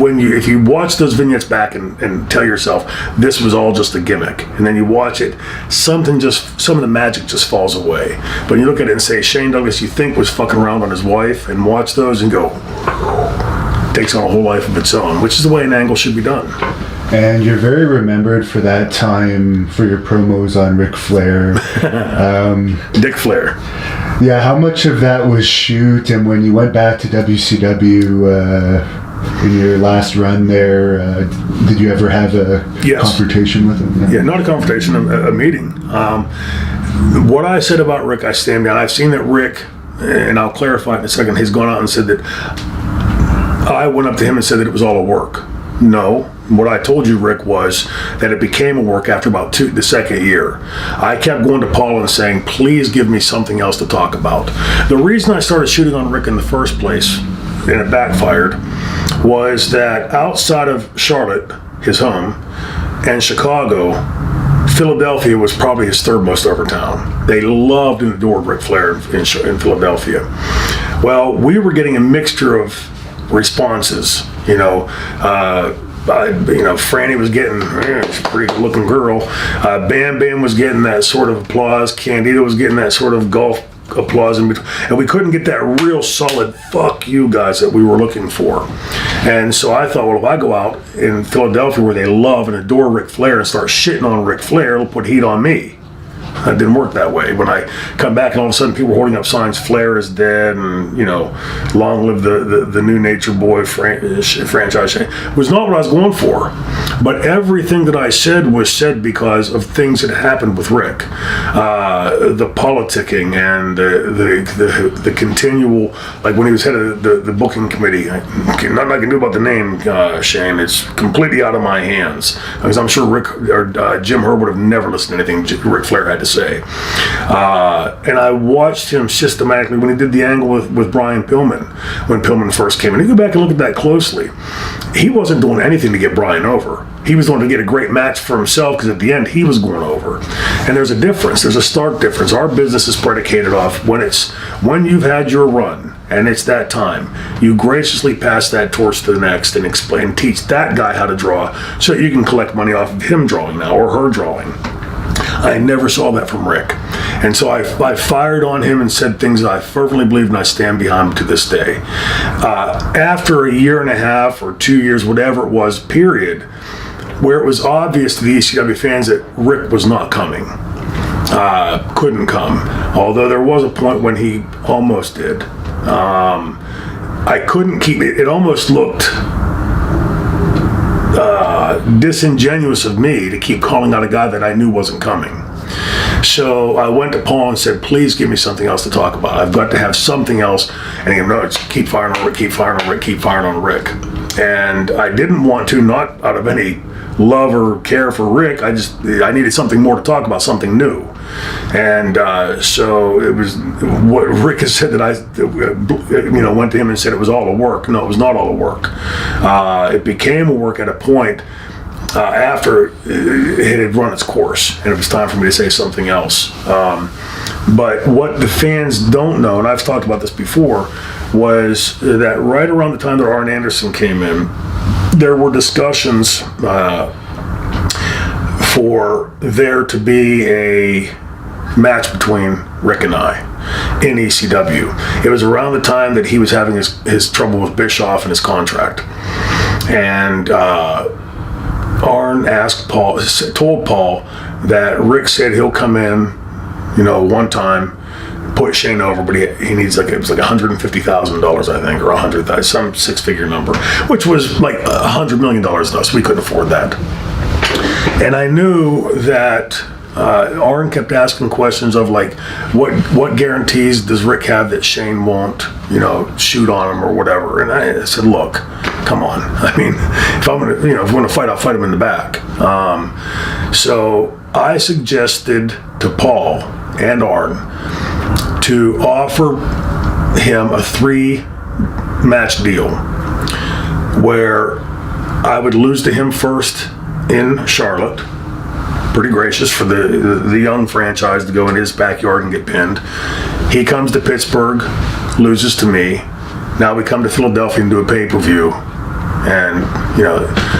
if you watch those vignettes back and tell yourself this was all just a gimmick, and then you watch it, some of the magic just falls away. But you look at it and say, Shane Douglas, you think was fucking around on his wife, and watch those and go, takes on a whole life of its own, which is the way an angle should be done. And you're very remembered for that time for your promos on Ric Flair. Dick Flair. Yeah, how much of that was shoot, and when you went back to WCW in your last run there, did you ever have a confrontation with him? Yeah, not a confrontation, a meeting. What I said about Rick, I stand behind. I've seen that Rick, and I'll clarify in a second, he's gone out and said that I went up to him and said that it was all a work. No. What I told you, Rick, was that it became a work after about the second year. I kept going to Paul and saying, please give me something else to talk about. The reason I started shooting on Rick in the first place, and it backfired, was that outside of Charlotte, his home, and Chicago, Philadelphia was probably his third most over town. They loved and adored Ric Flair in Philadelphia. Well, we were getting a mixture of responses. Franny was getting, she's a pretty good looking girl. Bam Bam was getting that sort of applause. Candido was getting that sort of golf applause and we couldn't get that real solid "fuck you" guys that we were looking for. And so I thought, well, if I go out in Philadelphia where they love and adore Ric Flair and start shitting on Ric Flair, it'll put heat on me. It didn't work that way. When I come back and all of a sudden people were holding up signs, Flair is dead, and, long live the new Nature Boy franchise, was not what I was going for. But everything that I said was said because of things that happened with Rick. The politicking and the continual, like when he was head of the booking committee, nothing I can do about the name, Shane. It's completely out of my hands. Because I'm sure Jim Herd would have never listened to anything Ric Flair had to say. And I watched him systematically when he did the angle with Brian Pillman, when Pillman first came in. You go back and look at that closely. He wasn't doing anything to get Brian over. He was doing to get a great match for himself, because at the end he was going over. And there's a difference. There's a stark difference. Our business is predicated off when you've had your run and it's that time, you graciously pass that torch to the next and teach that guy how to draw so you can collect money off of him drawing now or her drawing. I never saw that from Rick. And so I fired on him and said things that I fervently believe, and I stand behind him to this day. After a year and a half or 2 years, whatever it was, period, where it was obvious to the ECW fans that Rick was not coming, couldn't come, although there was a point when he almost did. I couldn't keep it. It almost looked disingenuous of me to keep calling out a guy that I knew wasn't coming. So I went to Paul and said, please give me something else to talk about. I've got to have something else. And he goes, no, it's keep firing on Rick, keep firing on Rick, keep firing on Rick. And I didn't want to, not out of any love or care for Rick. I needed something more to talk about, something new. And so it was what Rick has said that I went to him and said it was all a work. No, it was not all a work. It became a work at a point after it had run its course, and it was time for me to say something else. But what the fans don't know, and I've talked about this before, was that right around the time that Arn Anderson came in, there were discussions for there to be a match between Rick and I in ECW. It was around the time that he was having his trouble with Bischoff and his contract. And Arn told Paul that Rick said he'll come in, one time, put Shane over, but he needs it was like $150,000, I think, or $100,000, some six-figure number, which was like $100 million to us. We couldn't afford that. And I knew that Arn kept asking questions of like, what guarantees does Rick have that Shane won't, shoot on him or whatever? And I said, look, come on. I mean, if I'm gonna, if we're gonna fight, I'll fight him in the back. So I suggested to Paul and Arn to offer him a 3-match deal where I would lose to him first in Charlotte. Pretty gracious for the young franchise to go in his backyard and get pinned. He comes to Pittsburgh, loses to me. Now we come to Philadelphia and do a pay-per-view. And,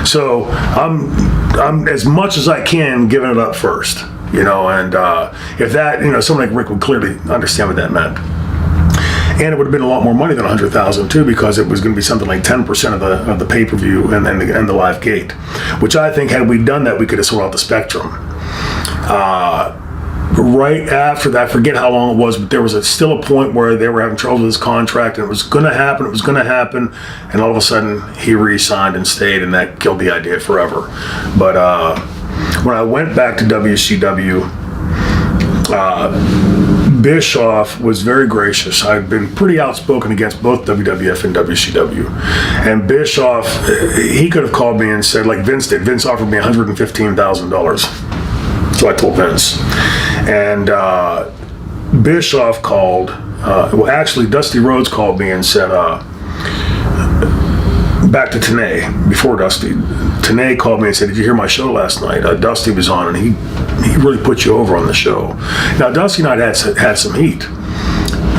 so I'm as much as I can giving it up first. And if that, someone like Rick would clearly understand what that meant. And it would have been a lot more money than $100,000 too, because it was going to be something like 10% of the pay-per-view and the live gate, which I think had we done that, we could have sold out the Spectrum. Right after that, I forget how long it was, but there was still a point where they were having trouble with his contract, and it was going to happen, and all of a sudden he re-signed and stayed, and that killed the idea forever. But when I went back to WCW, Bischoff was very gracious. I'd been pretty outspoken against both WWF and WCW. And Bischoff, he could have called me and said, like Vince did. Vince offered me $115,000. So I told Vince. And Bischoff called, actually Dusty Rhodes called me and said, back to Tenay, before Dusty. Tenay called me and said, did you hear my show last night? Dusty was on, and he really put you over on the show. Now, Dusty and I had some heat.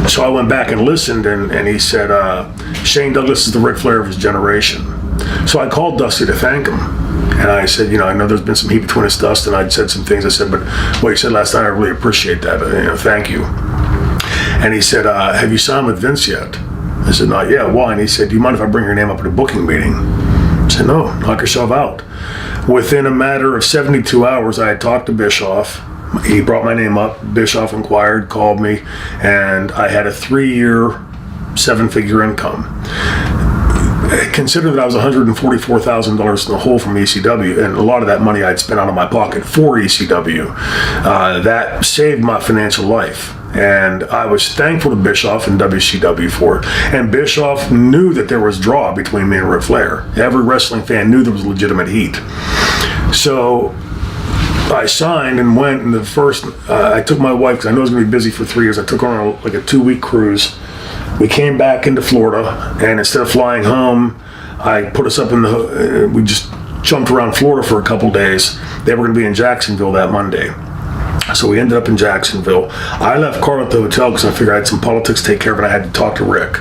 So I went back and listened, and he said, Shane Douglas is the Ric Flair of his generation. So I called Dusty to thank him. And I said, I know there's been some heat between us, Dusty, and I'd said some things. I said, but what you said last night, I really appreciate that. Thank you. And he said, have you signed with Vince yet? I said, not yet. Why? And he said, do you mind if I bring your name up at a booking meeting? I said, no, knock yourself out. Within a matter of 72 hours, I had talked to Bischoff. He brought my name up. Bischoff inquired, called me, and I had a 3-year, 7-figure income. Consider that I was $144,000 in the hole from ECW, and a lot of that money I'd spent out of my pocket for ECW. That saved my financial life. And I was thankful to Bischoff and WCW for it. And Bischoff knew that there was draw between me and Ric Flair. Every wrestling fan knew there was legitimate heat. So I signed and went, and the first, I took my wife, because I know I was going to be busy for 3 years, I took her on like a 2-week cruise. We came back into Florida, and instead of flying home, I put us up in the, we just jumped around Florida for a couple days. They were going to be in Jacksonville that Monday. So we ended up in Jacksonville. I left Carl at the hotel because I figured I had some politics to take care of, and I had to talk to Rick.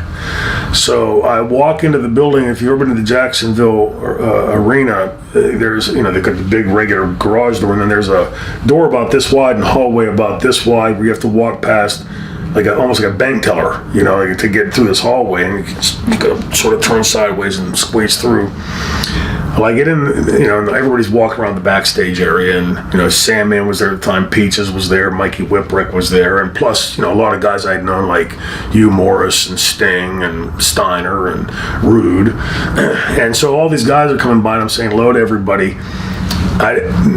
So I walk into the building. If you've ever been to the Jacksonville arena, there's, they've got the big regular garage door, and then there's a door about this wide and a hallway about this wide where you have to walk past almost like a bank teller, to get through this hallway, and you gotta sort of turn sideways and squeeze through. Well, I get in, everybody's walking around the backstage area, and, Sandman was there at the time, Peaches was there, Mikey Whipwreck was there, and plus, a lot of guys I'd known like Hugh Morris and Sting and Steiner and Rude. And so all these guys are coming by, and I'm saying hello to everybody.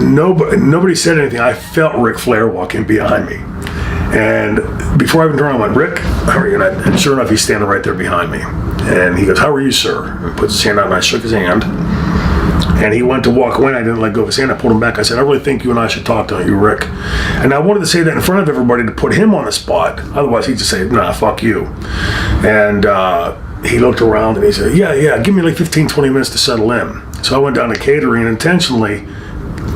Nobody said anything. I felt Ric Flair walking behind me. And before I even turned around, I went, Rick, how are you? And sure enough, he's standing right there behind me. And he goes, how are you, sir? And puts his hand out, and I shook his hand. And he went to walk away, and I didn't let go of his hand. I pulled him back. I said, I really think you and I should talk, don't you, Rick? And I wanted to say that in front of everybody to put him on the spot. Otherwise, he'd just say, nah, fuck you. And he looked around, and he said, yeah, give me like 15, 20 minutes to settle in. So I went down to catering, and intentionally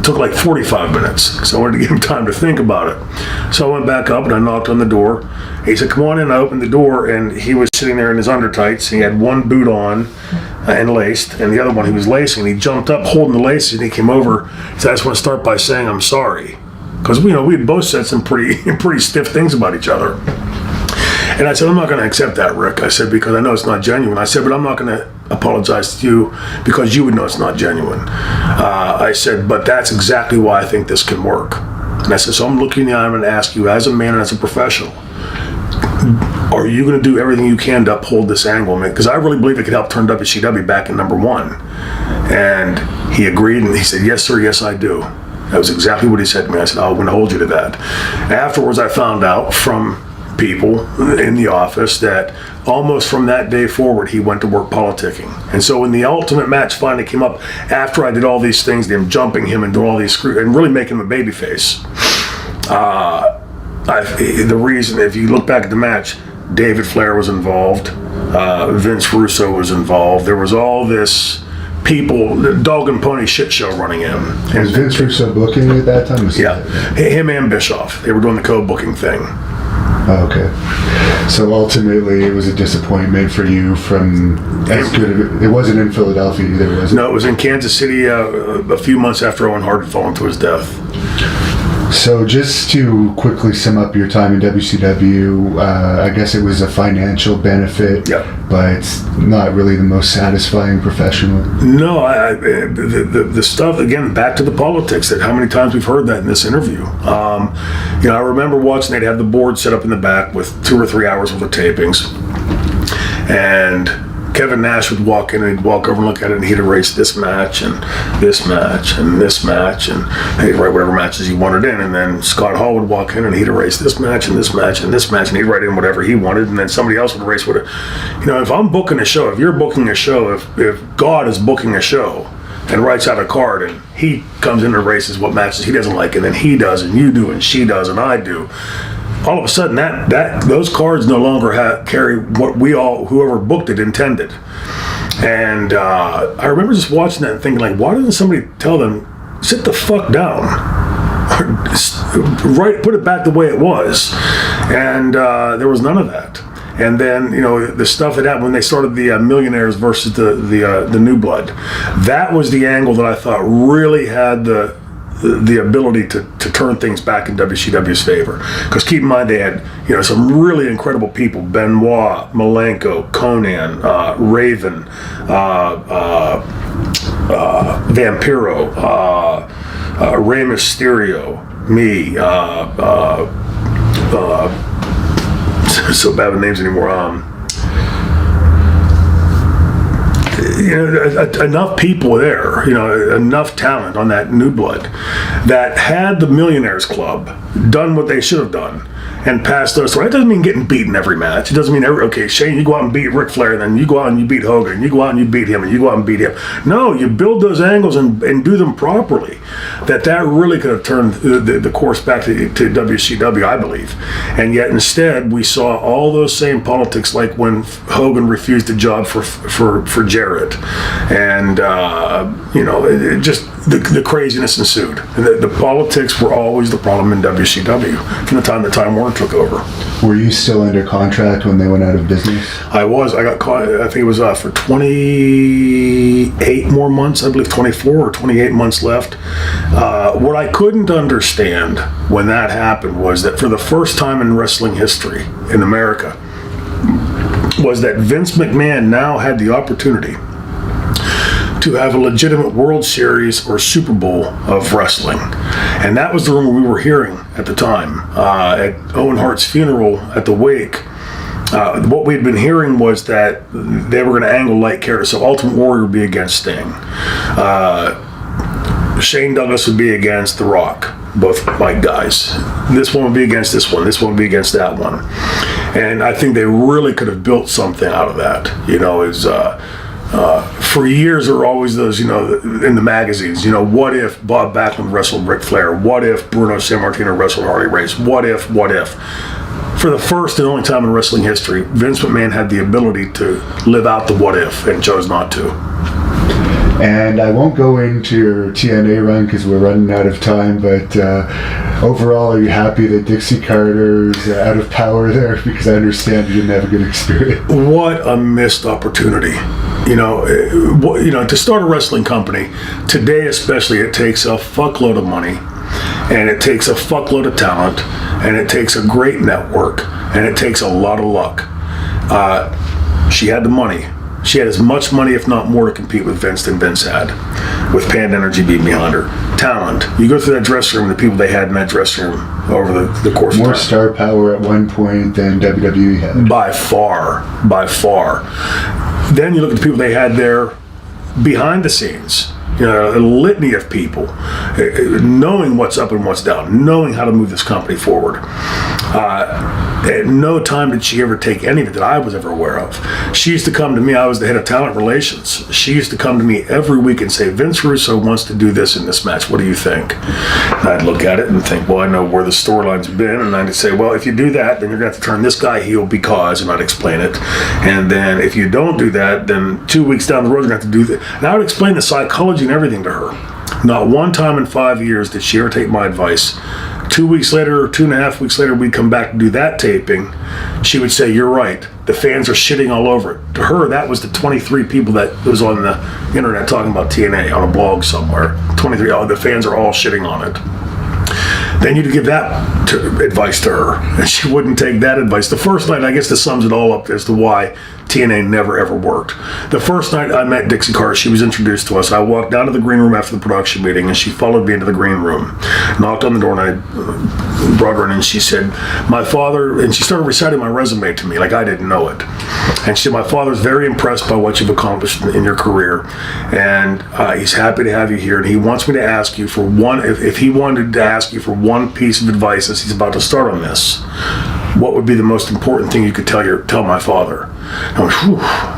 took like 45 minutes because I wanted to give him time to think about it. So I went back up and I knocked on the door. He said, come on in. I opened the door, and he was sitting there in his undertights. He had one boot on and laced, and the other one he was lacing. He jumped up holding the laces, and he came over. He said, I just want to start by saying I'm sorry. Because we had both said some pretty stiff things about each other. And I said, I'm not going to accept that, Rick. I said, because I know it's not genuine. I said, but I'm not going to apologize to you because you would know it's not genuine. I said, but that's exactly why I think this can work. And I said, so I'm looking in the eye and I'm going to ask you, as a man and as a professional, are you going to do everything you can to uphold this angle? Because I really believe it could help turn WCW back in #1. And he agreed, and he said, yes, sir, yes, I do. That was exactly what he said to me. I said, I'm going to hold you to that. Afterwards, I found out from people in the office that almost from that day forward, he went to work politicking. And so when the ultimate match finally came up, after I did all these things, them jumping him and doing all these screws and really making him a babyface, the reason, if you look back at the match, David Flair was involved, Vince Russo was involved. There was all this people, the dog and pony shit show running in. Was Vince Russo booking at that time? Yeah, him and Bischoff. They were doing the co-booking thing. Oh, okay. So ultimately, it was a disappointment for you from as good of it. It wasn't in Philadelphia either, was it? No, it was in Kansas City a few months after Owen Hart had fallen to his death. So just to quickly sum up your time in WCW, I guess it was a financial benefit, but it's not really the most satisfying professionally. No, the stuff, again, back to the politics, that how many times we've heard that in this interview. I remember watching, they'd have the board set up in the back with 2 or 3 hours worth of tapings, and Kevin Nash would walk in and he'd walk over and look at it, and he'd erase this match and this match and this match, and he'd write whatever matches he wanted in. And then Scott Hall would walk in and he'd erase this match and this match and this match, and he'd write in whatever he wanted. And then somebody else would erase whatever. If I'm booking a show, if you're booking a show, if God is booking a show and writes out a card and he comes in and erases what matches he doesn't like, and then he does and you do and she does and I do, all of a sudden that those cards no longer carry what whoever booked it intended. And I remember just watching that and thinking, like, why doesn't somebody tell them, sit the fuck down, put it back the way it was? And there was none of that. And then, the stuff that happened when they started the Millionaires versus the New Blood, that was the angle that I thought really had the ability to turn things back in WCW's favor. Because keep in mind, they had some really incredible people: Benoit, Malenko, Conan, Raven, Vampiro, Rey Mysterio, me. So bad with names anymore. Enough people there, enough talent on that New Blood that had the Millionaires Club done what they should have done and passed those. So that doesn't mean getting beaten every match. It doesn't mean Shane, you go out and beat Ric Flair, then you go out and you beat Hogan, you go out and you beat him, and you go out and beat him. No, you build those angles and do them properly. That really could have turned the course back to WCW, I believe. And yet instead, we saw all those same politics, like when Hogan refused a job for Jarrett, and the craziness ensued. The politics were always the problem in WCW from the time that Time Warner took over. Were you still under contract when they went out of business? I was. I got caught, I think it was for 28 more months, I believe 24 or 28 months left. What I couldn't understand when that happened was that for the first time in wrestling history in America, was that Vince McMahon now had the opportunity to have a legitimate World Series or Super Bowl of wrestling. And that was the rumor we were hearing at the time. At Owen Hart's funeral at the wake, what we'd been hearing was that they were going to angle light characters. So Ultimate Warrior would be against Sting. Shane Douglas would be against The Rock, both Mike guys. This one would be against this one. This one would be against that one. And I think they really could have built something out of that. For years, there were always those, in the magazines, what if Bob Backlund wrestled Ric Flair? What if Bruno Sammartino wrestled Harley Race? What if? For the first and only time in wrestling history, Vince McMahon had the ability to live out the what if and chose not to. And I won't go into your TNA run because we're running out of time, but overall, are you happy that Dixie Carter's out of power there? Because I understand you didn't have a good experience. What a missed opportunity. To start a wrestling company, today especially, it takes a fuckload of money, and it takes a fuckload of talent, and it takes a great network, and it takes a lot of luck. She had the money. She had as much money, if not more, to compete with Vince than Vince had, with Panda Energy being behind her. Talent. You go through that dressing room, the people they had in that dressing room over the course of time. More star power at one point than WWE had. By far. Then you look at the people they had there behind the scenes. A litany of people, knowing what's up and what's down, knowing how to move this company forward. At no time did she ever take any of it that I was ever aware of. She used to come to me, I was the head of talent relations. She used to come to me every week and say, Vince Russo wants to do this in this match. What do you think? And I'd look at it and think, well, I know where the storyline's been. And I'd say, well, if you do that, then you're going to have to turn this guy heel because, and I'd explain it. And then if you don't do that, then 2 weeks down the road, you're going to have to do that. And I would explain the psychology and everything to her. Not one time in 5 years did she ever take my advice. 2 weeks later, or 2.5 weeks later, we'd come back to do that taping. She would say, you're right. The fans are shitting all over it. To her, that was the 23 people that was on the internet talking about TNA on a blog somewhere. 23, the fans are all shitting on it. Then you'd give that advice to her, and she wouldn't take that advice. The first night, I guess this sums it all up as to why TNA never ever worked. The first night I met Dixie Carter, she was introduced to us. I walked down to the green room after the production meeting, and she followed me into the green room, knocked on the door, and I brought her in, and she said, my father, and she started reciting my resume to me like I didn't know it. And she said, my father's very impressed by what you've accomplished in your career, and he's happy to have you here, and he wants me to ask you for one, if he wanted to ask you for one piece of advice as he's about to start on this, what would be the most important thing you could tell my father? I went,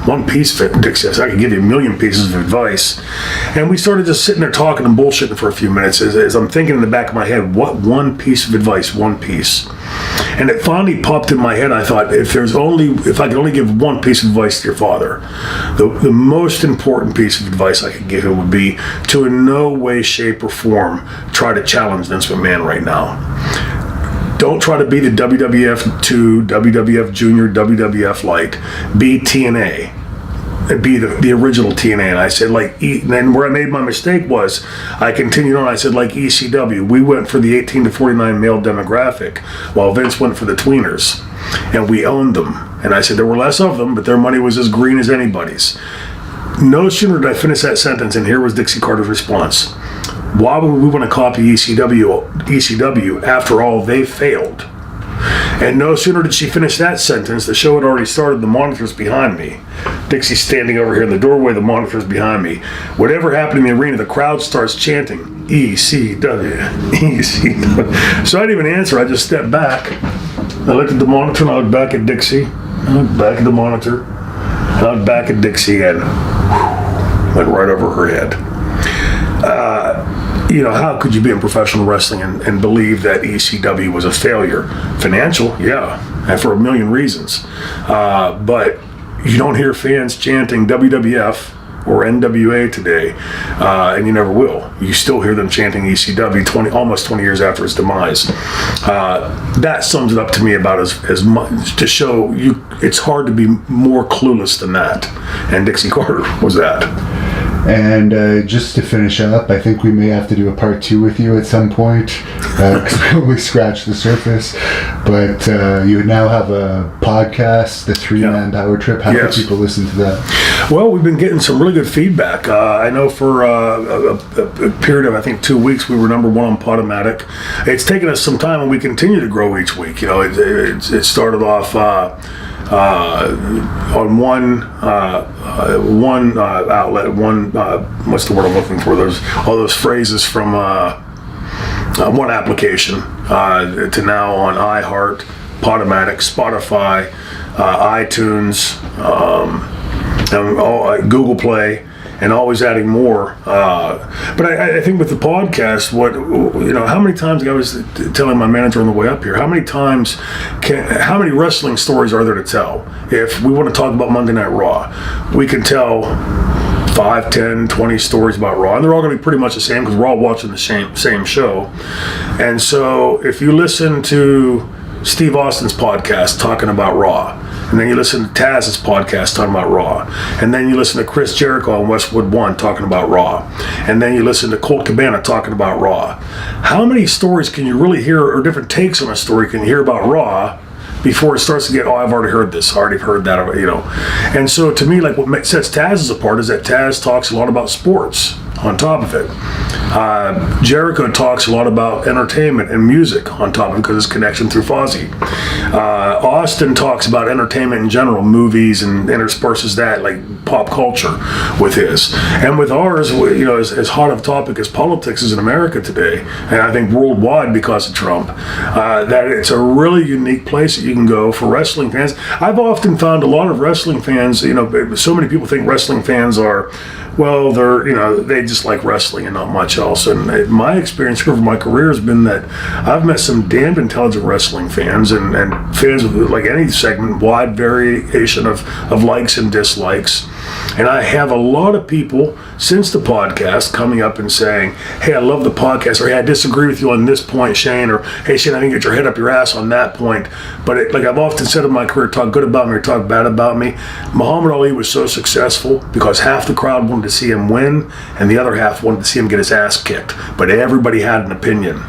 one piece of it, Dick says, I could give you a million pieces of advice. And we started just sitting there talking and bullshitting for a few minutes as I'm thinking in the back of my head, what one piece of advice, one piece? And it finally popped in my head. I thought, if I could only give one piece of advice to your father, the most important piece of advice I could give him would be to in no way, shape, or form try to challenge Vince McMahon right now. Don't try to be the WWF 2, WWF Junior, WWF Light. Be TNA. be the original TNA. And I said, like, and then where I made my mistake was I continued on. I said, like ECW, we went for the 18 to 49 male demographic, while Vince went for the tweeners, and we owned them. And I said there were less of them, but their money was as green as anybody's. No sooner did I finish that sentence, and here was Dixie Carter's response. Why would we want to copy ECW after all they failed? And no sooner did she finish that sentence, the show had already started, the monitor's behind me. Dixie's standing over here in the doorway, the monitor's behind me. Whatever happened in the arena, the crowd starts chanting, ECW, ECW. So I didn't even answer, I just stepped back. I looked at the monitor, and I looked back at Dixie. I looked back at the monitor, and I looked back at Dixie, and went right over her head. How could you be in professional wrestling and believe that ECW was a failure? Financial, yeah, and for a million reasons. But you don't hear fans chanting WWF or NWA today, and you never will. You still hear them chanting ECW almost 20 years after its demise. That sums it up to me about as much to show you it's hard to be more clueless than that. And Dixie Carter was that. And just to finish up, I think we may have to do a part 2 with you at some point, because we only scratched the surface. But you now have a podcast, the 3-Man Power Trip. How can people listen to that? Well, we've been getting some really good feedback. I know for a period of, I think, 2 weeks, we were number 1 on Podomatic. It's taken us some time, and we continue to grow each week. It started off on one outlet, what's the word I'm looking for? There's all those phrases from one application to now on iHeart, Podomatic, Spotify, iTunes, and Google Play, and always adding more. But I think with the podcast, how many times, I was telling my manager on the way up here, how many wrestling stories are there to tell? If we want to talk about Monday Night Raw, we can tell 5, 10, 20 stories about Raw, and they're all going to be pretty much the same because we're all watching the same show. And so if you listen to Steve Austin's podcast talking about Raw, and then you listen to Taz's podcast talking about Raw, and then you listen to Chris Jericho on Westwood One talking about Raw, and then you listen to Colt Cabana talking about Raw. How many stories can you really hear, or different takes on a story can you hear about Raw before it starts to get, I've already heard this, I already heard that, And so to me, like what sets Taz's apart is that Taz talks a lot about sports on top of it. Jericho talks a lot about entertainment and music on top of it because his connection through Fozzy. Austin talks about entertainment in general, movies, and intersperses that, like pop culture, with his. And with ours, as hot of a topic as politics is in America today, and I think worldwide because of Trump, that it's a really unique place that you can go for wrestling fans. I've often found a lot of wrestling fans, so many people think wrestling fans are, well, they just like wrestling and not much else. And my experience over my career has been that I've met some damned intelligent wrestling fans and fans of, like any segment, wide variation of likes and dislikes. And I have a lot of people since the podcast coming up and saying, hey, I love the podcast, or hey, I disagree with you on this point, Shane, or hey, Shane, I think get your head up your ass on that point. But like I've often said in my career, talk good about me or talk bad about me. Muhammad Ali was so successful because half the crowd wanted to see him win and the other half wanted to see him get his ass kicked. But everybody had an opinion.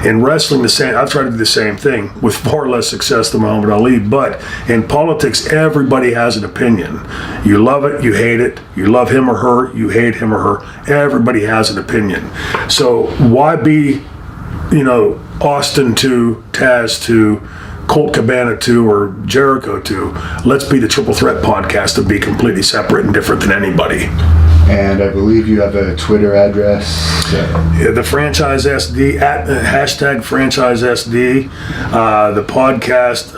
In wrestling, I've tried to do the same thing with far less success than Muhammad Ali, but in politics, everybody has an opinion. You love it, you hate it, you love him or her, you hate him or her. Everybody has an opinion. So why be, Austin to Taz to Colt Cabana to or Jericho to? Let's be the Triple Threat podcast and be completely separate and different than anybody. And I believe you have a Twitter address. The Franchise SD, @ Franchise SD. The podcast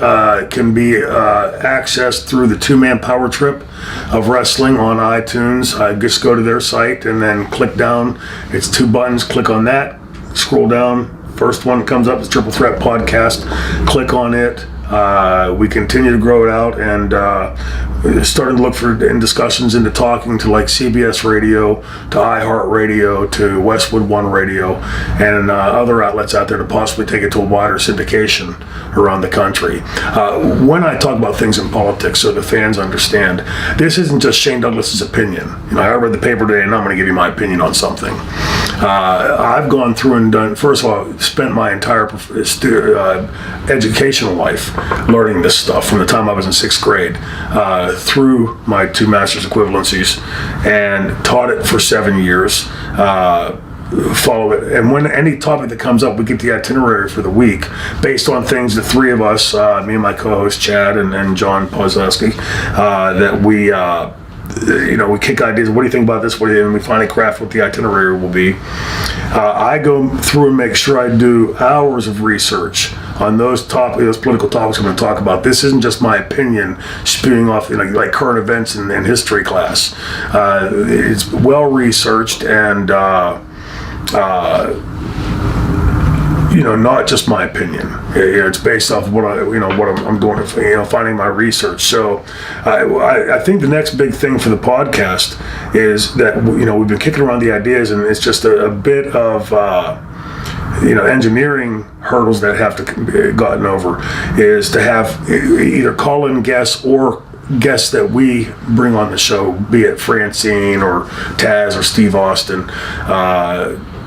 can be accessed through the 2-Man Power Trip of Wrestling on iTunes. Just go to their site and then click down. It's 2 buttons. Click on that. Scroll down. First one comes up is Triple Threat Podcast. Click on it. we continue to grow it out, and started to look in discussions into talking to like CBS Radio, to iHeartRadio, to Westwood One Radio, and other outlets out there to possibly take it to a wider syndication around the country. When I talk about things in politics, so the fans understand, this isn't just Shane Douglas's opinion. I read the paper today, and I'm going to give you my opinion on something. I've gone through and done, first of all, spent my entire educational life learning this stuff from the time I was in 6th grade through my 2 master's equivalencies, and taught it for 7 years. Follow it, and when any topic that comes up, we get the itinerary for the week based on things the 3 of us, me and my co-host Chad and John Pozleski, that we we kick ideas. What do you think about this? And we finally craft what the itinerary will be. I go through and make sure I do hours of research on those political topics I'm going to talk about. This isn't just my opinion spewing off like current events in history class. It's well researched and not just my opinion. It's based off what I'm doing, finding my research. So I think the next big thing for the podcast is that we've been kicking around the ideas, and it's just a bit of engineering hurdles that have to be gotten over, is to have either call-in guests or guests that we bring on the show, be it Francine or Taz or Steve Austin,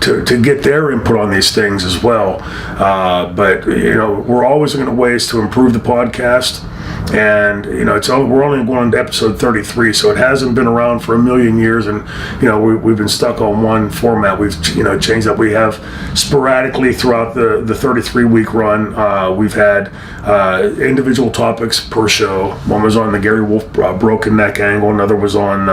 to get their input on these things as well. But we're always looking at ways to improve the podcast. And we're only going to episode 33, so it hasn't been around for a million years, and we've been stuck on one format. We've changed up. We have sporadically throughout the 33-week run, we've had individual topics per show. One was on the Gary Wolf broken neck angle. Another was on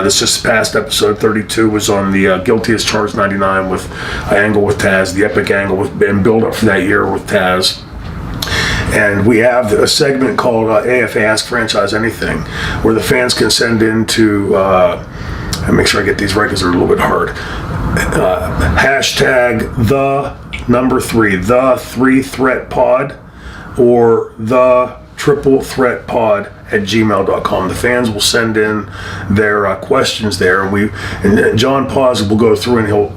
this just past episode 32 was on the Guilty as Charged 99 with angle with Taz, the epic angle and build up for that year with Taz. And we have a segment called AFA Ask Franchise Anything, where the fans can send in to, and make sure I get these right because they're a little bit hard, hashtag the 3 threat pod or the triple threat pod at gmail.com. The fans will send in their questions there, and John Paz will go through and he'll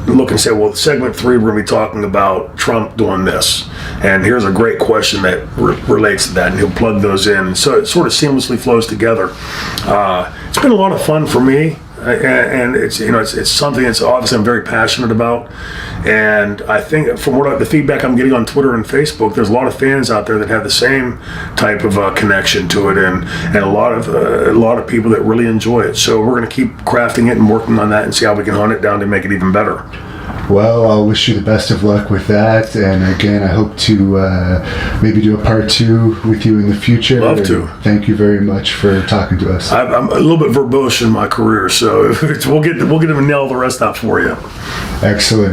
look and say, well, segment 3 we're going to be talking about Trump doing this, and here's a great question that relates to that, and he'll plug those in, so it sort of seamlessly flows together. It's been a lot of fun for me, and it's something that's obviously I'm very passionate about, and I think from the feedback I'm getting on Twitter and Facebook, there's a lot of fans out there that have the same type of connection to it, and a lot of people that really enjoy it. So we're going to keep crafting it and working on that and see how we can hunt it down to make it even better. Well, I'll wish you the best of luck with that, and again, I hope to maybe do a part 2 with you in the future. Love to. Thank you very much for talking to us. I'm a little bit verbose in my career, so we'll get to nail the rest out for you. Excellent.